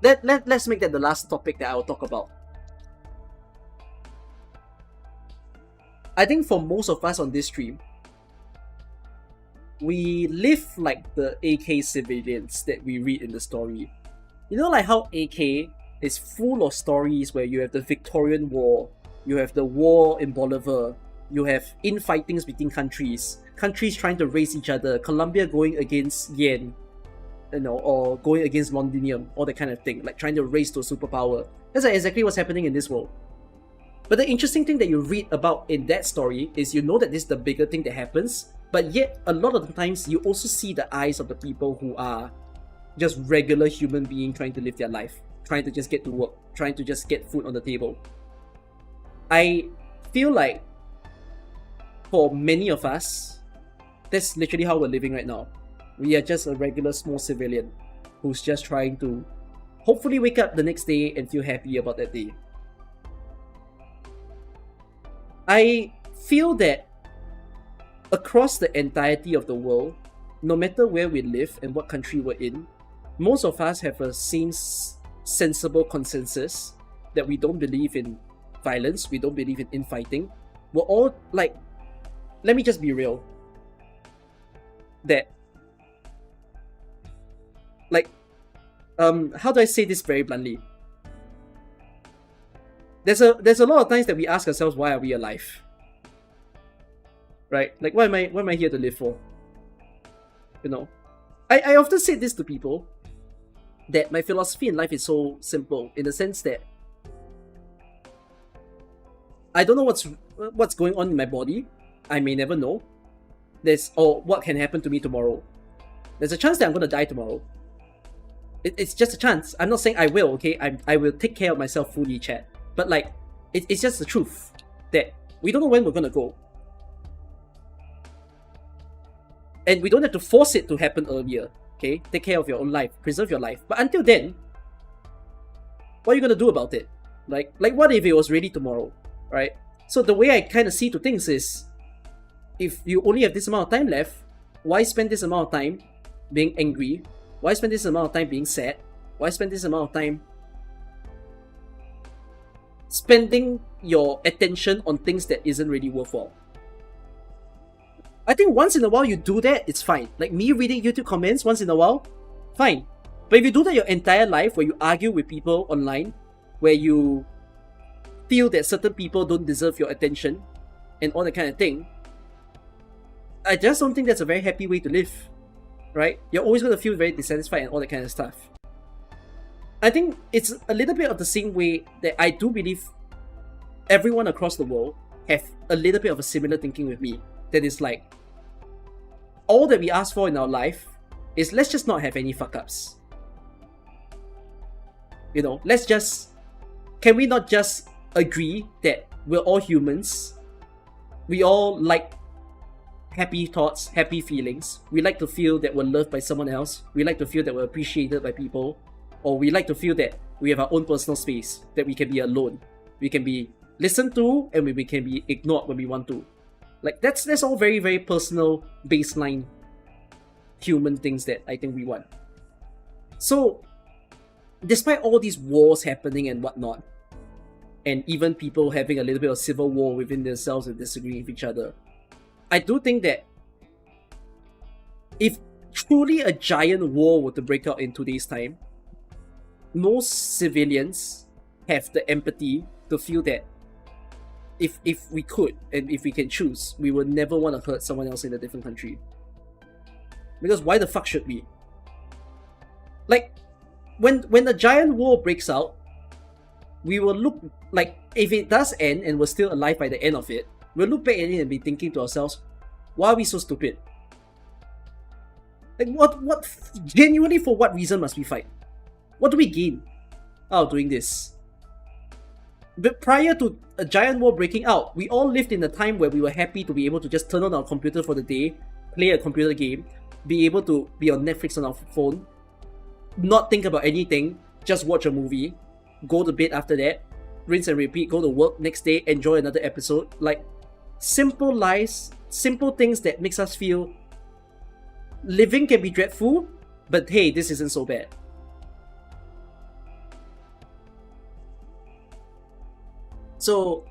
Let's make that the last topic that I will talk about. I think for most of us on this stream, we live like the AK civilians that we read in the story. You know, like how AK is full of stories where you have the Victorian War, you have the war in Bolivar, you have infightings between countries trying to race each other, Colombia going against Yen, you know, or going against Londinium, all that kind of thing, like trying to race to a superpower. That's like exactly what's happening in this world. But the interesting thing that you read about in that story is you know that this is the bigger thing that happens, But yet, a lot of the times, you also see the eyes of the people who are just regular human beings trying to live their life, trying to just get to work, trying to just get food on the table. I feel like for many of us, that's literally how we're living right now. We are just a regular small civilian who's just trying to hopefully wake up the next day and feel happy about that day. I feel that across the entirety of the world, no matter where we live and what country we're in, most of us have a same sensible consensus that we don't believe in violence, we don't believe in infighting. We're all like, let me just be real, that like, how do I say this very bluntly? There's a lot of times that we ask ourselves, why are we alive? Right? Like, what am I here to live for? You know, I often say this to people, that my philosophy in life is so simple, in the sense that I don't know what's going on in my body. I may never know. Or what can happen to me tomorrow. There's a chance that I'm gonna die tomorrow. It's just a chance. I'm not saying I will, okay? I will take care of myself fully, chat. But like, it's just the truth that we don't know when we're gonna go. And we don't have to force it to happen earlier, okay? Take care of your own life, preserve your life. But until then, what are you gonna do about it? Like what if it was really tomorrow, right? So the way I kind of see to things is, if you only have this amount of time left, why spend this amount of time being angry? Why spend this amount of time being sad? Why spend this amount of time spending your attention on things that isn't really worthwhile? I think once in a while you do that, it's fine. Like me reading YouTube comments once in a while, fine. But if you do that your entire life, where you argue with people online, where you feel that certain people don't deserve your attention, and all that kind of thing, I just don't think that's a very happy way to live, right? You're always going to feel very dissatisfied and all that kind of stuff. I think it's a little bit of the same way that I do believe everyone across the world have a little bit of a similar thinking with me. That is like, all that we ask for in our life is, let's just not have any fuck-ups. You know, can we not just agree that we're all humans? We all like happy thoughts, happy feelings. We like to feel that we're loved by someone else. We like to feel that we're appreciated by people. Or we like to feel that we have our own personal space, that we can be alone. We can be listened to, and we can be ignored when we want to. Like, that's all very, very personal, baseline human things that I think we want. So, despite all these wars happening and whatnot, and even people having a little bit of civil war within themselves and disagreeing with each other, I do think that if truly a giant war were to break out in today's time, most civilians have the empathy to feel that if we could, and if we can choose, we would never want to hurt someone else in a different country. Because why the fuck should we? Like, when a giant war breaks out, we will look, like, if it does end and we're still alive by the end of it, we'll look back at it and be thinking to ourselves, why are we so stupid? Like, what genuinely, for what reason must we fight? What do we gain out of doing this? But prior to a giant war breaking out, we all lived in a time where we were happy to be able to just turn on our computer for the day, play a computer game, be able to be on Netflix on our phone, not think about anything, just watch a movie, go to bed after that, rinse and repeat, go to work, next day, enjoy another episode. Like, simple lives, simple things that makes us feel living can be dreadful, but hey, this isn't so bad. So,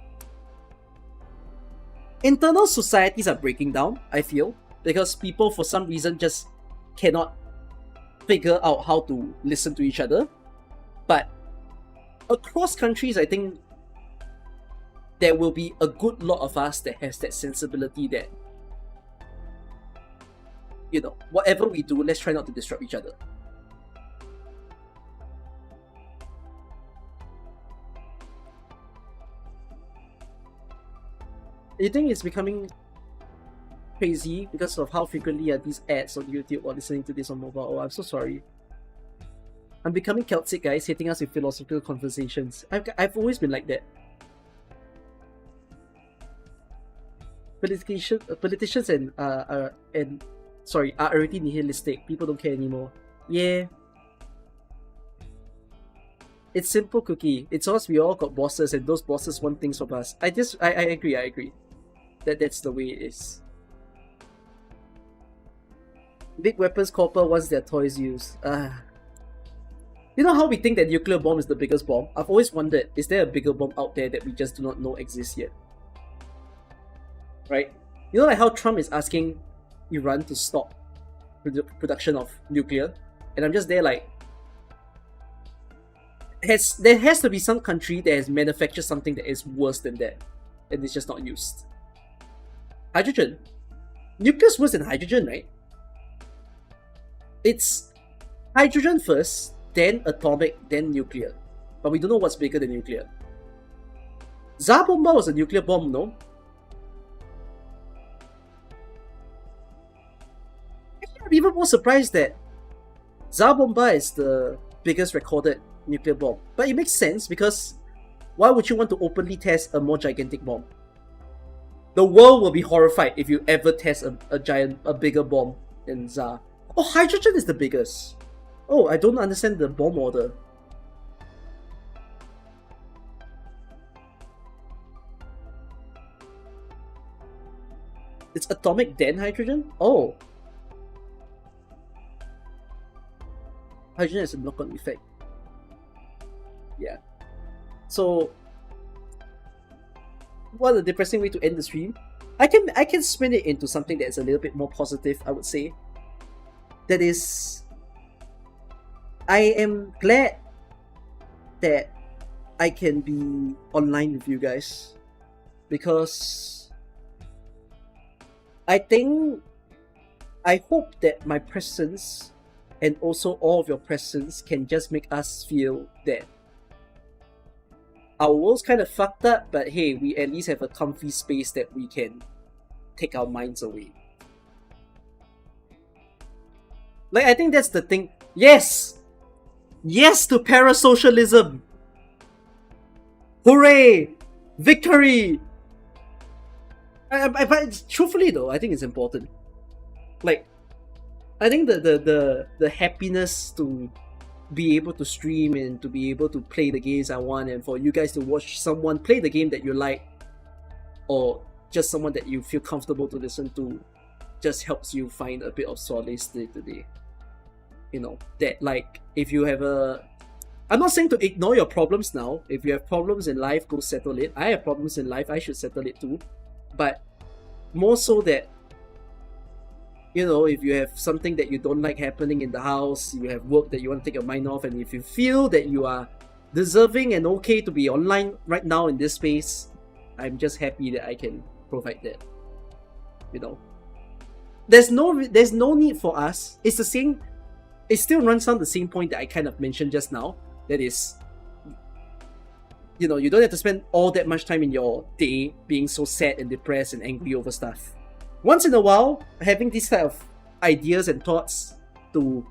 internal societies are breaking down, I feel, because people for some reason just cannot figure out how to listen to each other. But across countries, I think there will be a good lot of us that has that sensibility that, you know, whatever we do, let's try not to disrupt each other. You think it's becoming crazy because of how frequently are these ads on YouTube or listening to this on mobile. Oh, I'm so sorry. I'm becoming Celtic, guys, hitting us with philosophical conversations. I've always been like that. Politicians are already nihilistic. People don't care anymore. Yeah. It's simple, Cookie. It's us. We all got bosses, and those bosses want things from us. I agree. I agree. That's the way it is. Big weapons copper wants their toys used. You know how we think that nuclear bomb is the biggest bomb? I've always wondered, is there a bigger bomb out there that we just do not know exists yet? Right? You know, like how Trump is asking Iran to stop production of nuclear, and I'm just there like, there has to be some country that has manufactured something that is worse than that, and it's just not used. Hydrogen. Nuclear's worse than hydrogen, right? It's hydrogen first, then atomic, then nuclear. But we don't know what's bigger than nuclear. Tsar Bomba was a nuclear bomb, no? I'm even more surprised that Tsar Bomba is the biggest recorded nuclear bomb. But it makes sense because why would you want to openly test a more gigantic bomb? The world will be horrified if you ever test a bigger bomb than Tsar. Oh, hydrogen is the biggest. Oh, I don't understand the bomb order. It's atomic then hydrogen? Oh. Hydrogen has a knock-on effect. Yeah. So, what a depressing way to end the stream. I can spin it into something that's a little bit more positive, I would say. That is, I am glad that I can be online with you guys, because I hope that my presence and also all of your presence can just make us feel that our world's kind of fucked up, but hey, we at least have a comfy space that we can take our minds away. Like, I think that's the thing. Yes! Yes to parasocialism! Hooray! Victory! But truthfully though, I think it's important. Like, I think the happiness to be able to stream and to be able to play the games I want, and for you guys to watch someone play the game that you like, or just someone that you feel comfortable to listen to, just helps you find a bit of solace day to day. You know, that like, if you have I'm not saying to ignore your problems now. If you have problems in life, go settle it. I have problems in life, I should settle it too. But more so that, you know, if you have something that you don't like happening in the house, you have work that you want to take your mind off, and if you feel that you are deserving and okay to be online right now in this space, I'm just happy that I can provide that. You know, there's no need for us. It's the same. It still runs on the same point that I kind of mentioned just now. That is, you know, you don't have to spend all that much time in your day being so sad and depressed and angry over stuff. Once in a while, having these type of ideas and thoughts to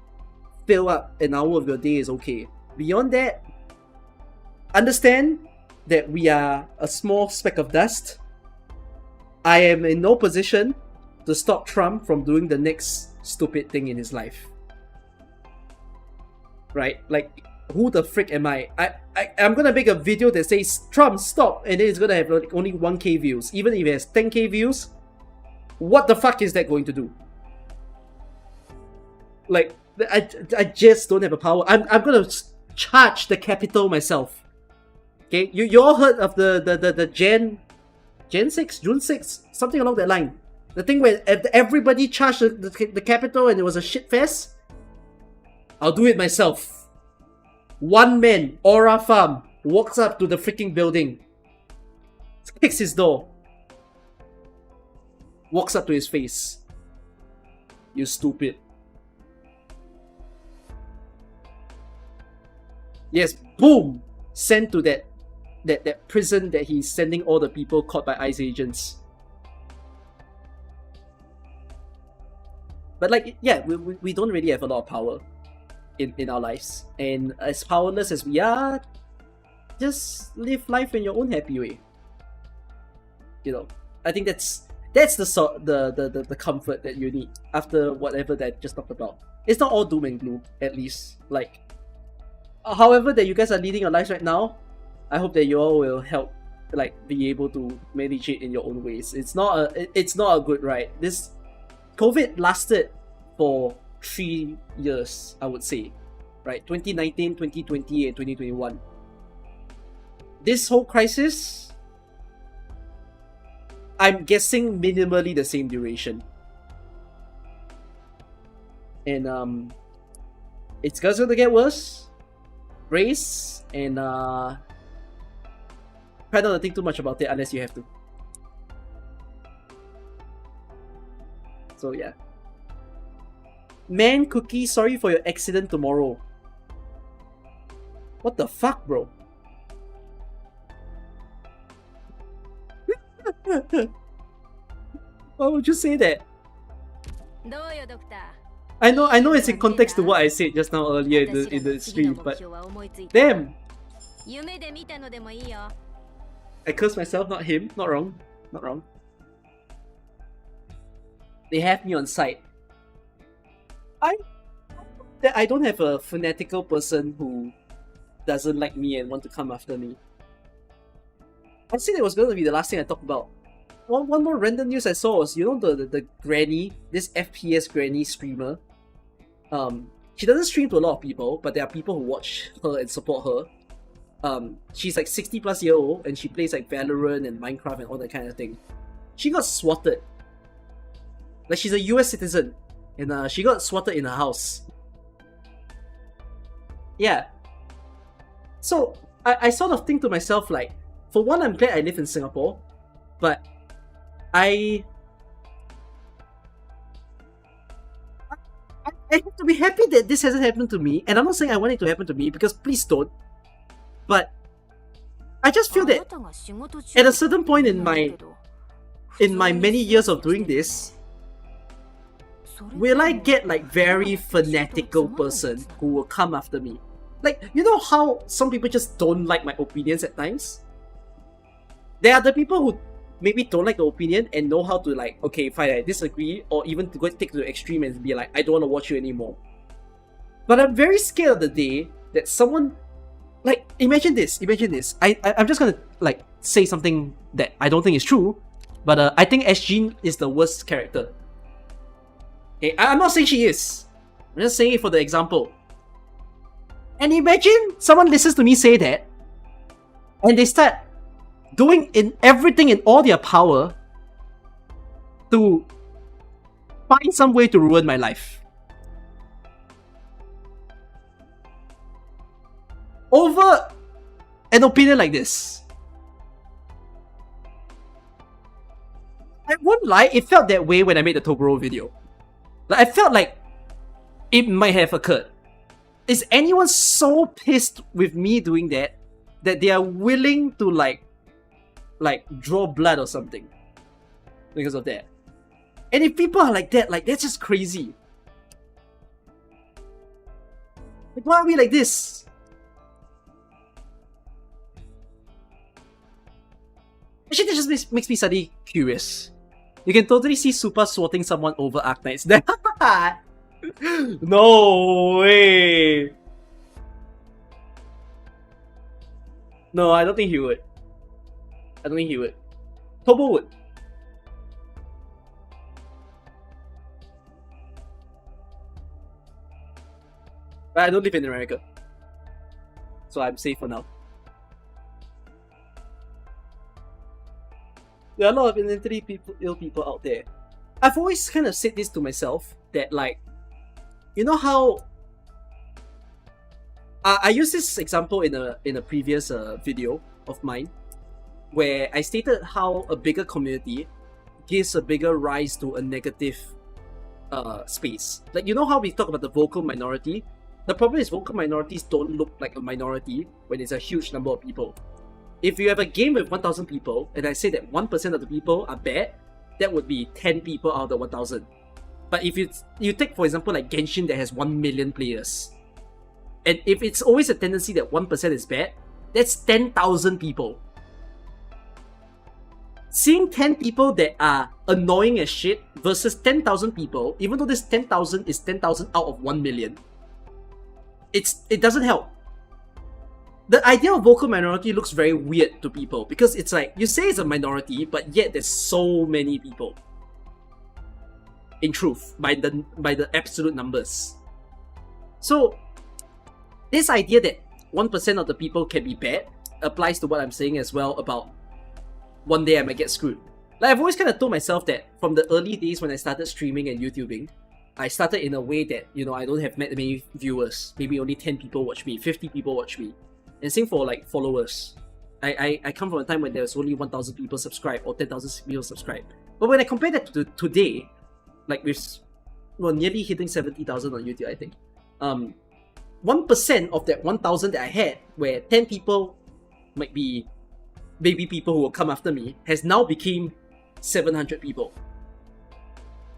fill up an hour of your day is okay. Beyond that, understand that we are a small speck of dust. I am in no position to stop Trump from doing the next stupid thing in his life. Right? Like, who the frick am I? I'm gonna make a video that says Trump stop, and then it's gonna have like only 1k views. Even if it has 10k views, what the fuck is that going to do? Like, I just don't have a power. I'm gonna charge the Capitol myself. Okay, you all heard of the June 6th, something along that line. The thing where everybody charged the Capitol and it was a shit fest. I'll do it myself. One man, Aura Farm, walks up to the freaking building, kicks his door, walks up to his face. You stupid. Yes, boom! Sent to that prison that he's sending all the people caught by ICE agents. But like, yeah, we don't really have a lot of power in our lives. And as powerless as we are, just live life in your own happy way. You know, I think that's the comfort that you need after whatever that I just talked about. It's not all doom and gloom, at least. Like, however that you guys are leading your lives right now, I hope that you all will help, like, be able to manage it in your own ways. It's not a good ride. This COVID lasted for 3 years, I would say, right? 2019, 2020, and 2021. This whole crisis, I'm guessing minimally the same duration. And it's going to get worse. Brace and try not to think too much about it unless you have to. So yeah. Man Cookie, sorry for your accident tomorrow. What the fuck, bro? Why would you say that? I know it's in context to what I said just now earlier in the stream, but damn! I cursed myself, not him. Not wrong. Not wrong. They have me on site. I don't have a fanatical person who doesn't like me and want to come after me. I said it was going to be the last thing I talked about. One more random news I saw was, you know, the granny, this FPS granny streamer. She doesn't stream to a lot of people, but there are people who watch her and support her. She's like 60 plus year old and she plays like Valorant and Minecraft and all that kind of thing. She got swatted. Like, she's a US citizen and she got swatted in her house. Yeah. So I sort of think to myself, like, for one, I'm glad I live in Singapore, but I have to be happy that this hasn't happened to me, and I'm not saying I want it to happen to me, because please don't. But I just feel that at a certain point in my many years of doing this, will I get like very fanatical person who will come after me? Like, you know how some people just don't like my opinions at times? There are the people who maybe don't like the opinion and know how to, like, okay, fine, I disagree, or even to go take to the extreme and be like, I don't want to watch you anymore. But I'm very scared of the day that someone, like, imagine this. I'm just gonna, like, say something that I don't think is true, but I think SG is the worst character. Okay, I'm not saying she is. I'm just saying it for the example. And imagine someone listens to me say that, and they start doing everything in all their power to find some way to ruin my life. Over an opinion like this. I won't lie, it felt that way when I made the Toguro video. Like, I felt like it might have occurred. Is anyone so pissed with me doing that they are willing to like draw blood or something because of that? And if people are like that, like, that's just crazy. Like, why are we like this? Actually, that just makes me suddenly curious. You can totally see Super swatting someone over Arknights. No way! No, I don't think he would. Tobo would. But I don't live in America, so I'm safe for now. There are a lot of mentally ill people out there. I've always kind of said this to myself, that, like, you know how I used this example in a previous video of mine, where I stated how a bigger community gives a bigger rise to a negative space. Like, you know how we talk about the vocal minority? The problem is vocal minorities don't look like a minority when it's a huge number of people. If you have a game with 1,000 people, and I say that 1% of the people are bad, that would be 10 people out of the 1,000. But if you take, for example, like Genshin that has 1 million players, and if it's always a tendency that 1% is bad, that's 10,000 people. Seeing 10 people that are annoying as shit versus 10,000 people, even though this 10,000 is 10,000 out of 1 million, it doesn't help. The idea of vocal minority looks very weird to people because it's like, you say it's a minority, but yet there's so many people. In truth, by the absolute numbers. So, this idea that 1% of the people can be bad applies to what I'm saying as well about one day I might get screwed. Like, I've always kind of told myself that from the early days when I started streaming and YouTubing, I started in a way that, you know, I don't have many viewers. Maybe only 10 people watch me, 50 people watch me. And same for like followers. I come from a time when there was only 1,000 people subscribed or 10,000 people subscribed. But when I compare that to today, like with nearly hitting 70,000 on YouTube, I think. 1% of that 1,000 that I had, where 10 people might be baby people who will come after me, has now become 700 people.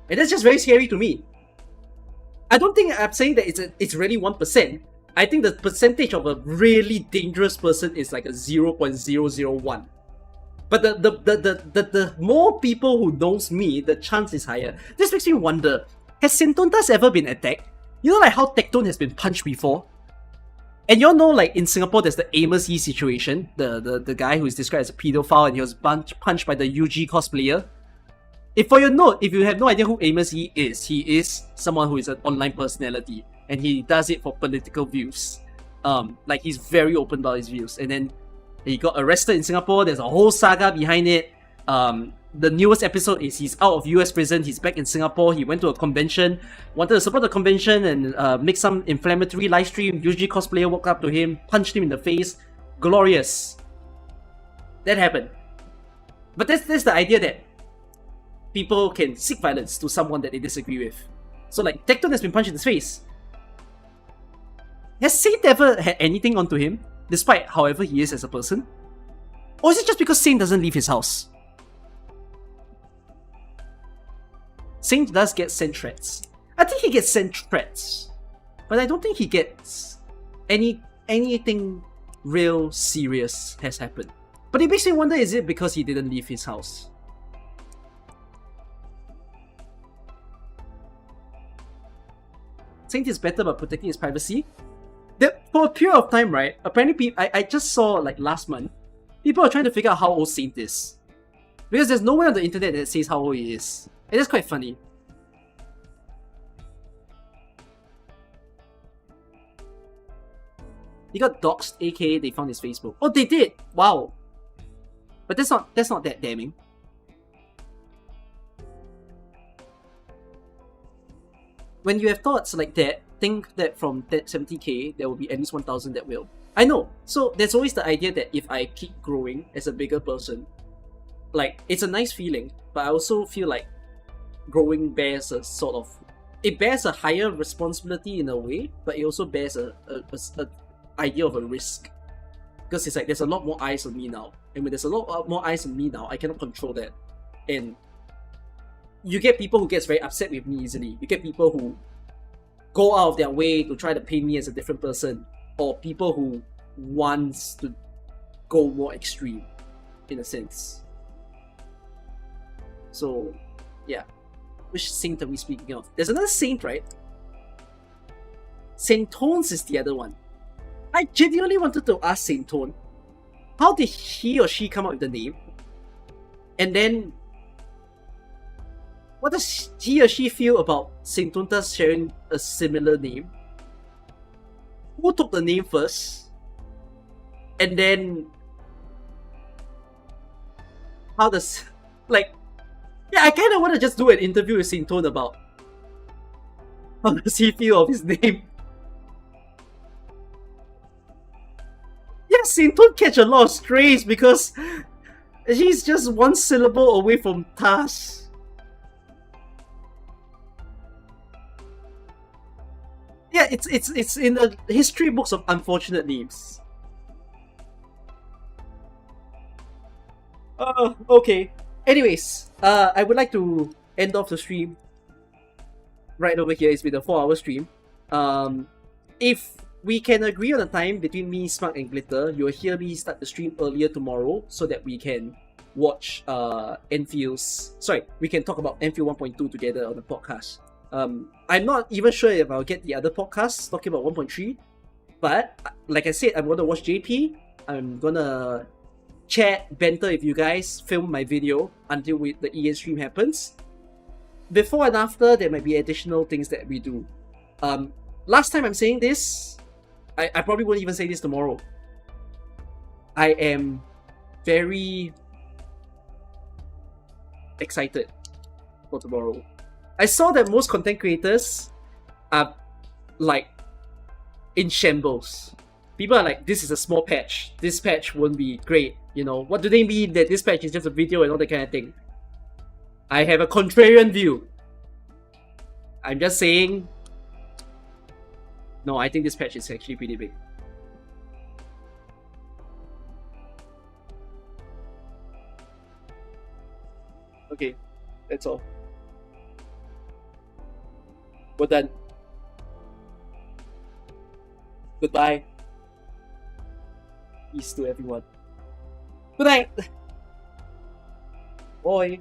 And that's just very scary to me. I don't think I'm saying that it's really 1%. I think the percentage of a really dangerous person is like a 0.001. But the more people who knows me, the chance is higher. This makes me wonder, has Sentontas ever been attacked? You know like how Tectone has been punched before? And y'all know like in Singapore there's the Amos Yee situation, the guy who is described as a pedophile and he was punched by the UG cosplayer. For your note, if you have no idea who Amos Yee is, he is someone who is an online personality and he does it for political views. Like he's very open about his views, and then he got arrested in Singapore. There's a whole saga behind it. The newest episode is he's out of US prison, he's back in Singapore, he went to a convention, wanted to support the convention and make some inflammatory live stream. UG cosplayer walked up to him, punched him in the face. Glorious. That happened. But that's the idea that people can seek violence to someone that they disagree with. So like, Tecton has been punched in his face. Has Saint ever had anything onto him, despite however he is as a person? Or is it just because Saint doesn't leave his house? Saint does get sent threats. I think he gets sent threats, but I don't think he gets anything real serious has happened. But it makes me wonder, is it because he didn't leave his house? Saint is better about protecting his privacy. For a period of time, right, apparently I just saw like last month, people are trying to figure out how old Saint is. Because there's nowhere on the internet that says how old he is. It is quite funny. He got doxxed, aka they found his Facebook. Oh, they did! Wow! But that's not that damning. When you have thoughts like that, think that from that 70k, there will be at least 1,000 that will. I know! So there's always the idea that if I keep growing as a bigger person, like, it's a nice feeling, but I also feel like growing bears a sort of... It bears a higher responsibility in a way, but it also bears a idea of a risk. Because it's like, there's a lot more eyes on me now. And when there's a lot more eyes on me now, I cannot control that. And you get people who gets very upset with me easily. You get people who go out of their way to try to paint me as a different person. Or people who wants to go more extreme, in a sense. So, yeah. Which saint are we speaking of? There's another saint, right? Saint Tones is the other one. I genuinely wanted to ask Saint Tone, how did he or she come up with the name? And then, what does he or she feel about Saint Tontas sharing a similar name? Who took the name first? And then, how does, like, yeah, I kind of want to just do an interview with Saint Tone about how does he feel of his name. Yeah, Saint Tone catch a lot of strays because he's just one syllable away from Tas. Yeah, it's in the history books of unfortunate names. Okay. Anyways, I would like to end off the stream right over here. It's been a 4-hour stream. If we can agree on a time between me, Smug, and Glitter, you'll hear me start the stream earlier tomorrow so that we can watch Enfield's... Sorry, we can talk about Enfield 1.2 together on the podcast. I'm not even sure if I'll get the other podcasts talking about 1.3, but like I said, I'm going to watch JP. I'm going to chat, banter with you guys, film my video until the EN stream happens. Before and after, there might be additional things that we do. Last time I'm saying this, I probably won't even say this tomorrow. I am very excited for tomorrow. I saw that most content creators are like in shambles. People are like, this is a small patch. This patch won't be great. You know, what do they mean that this patch is just a video and all that kind of thing? I have a contrarian view. I'm just saying, no, I think this patch is actually pretty big. Okay, that's all. We're done. Goodbye. Peace to everyone. Good night. Bye.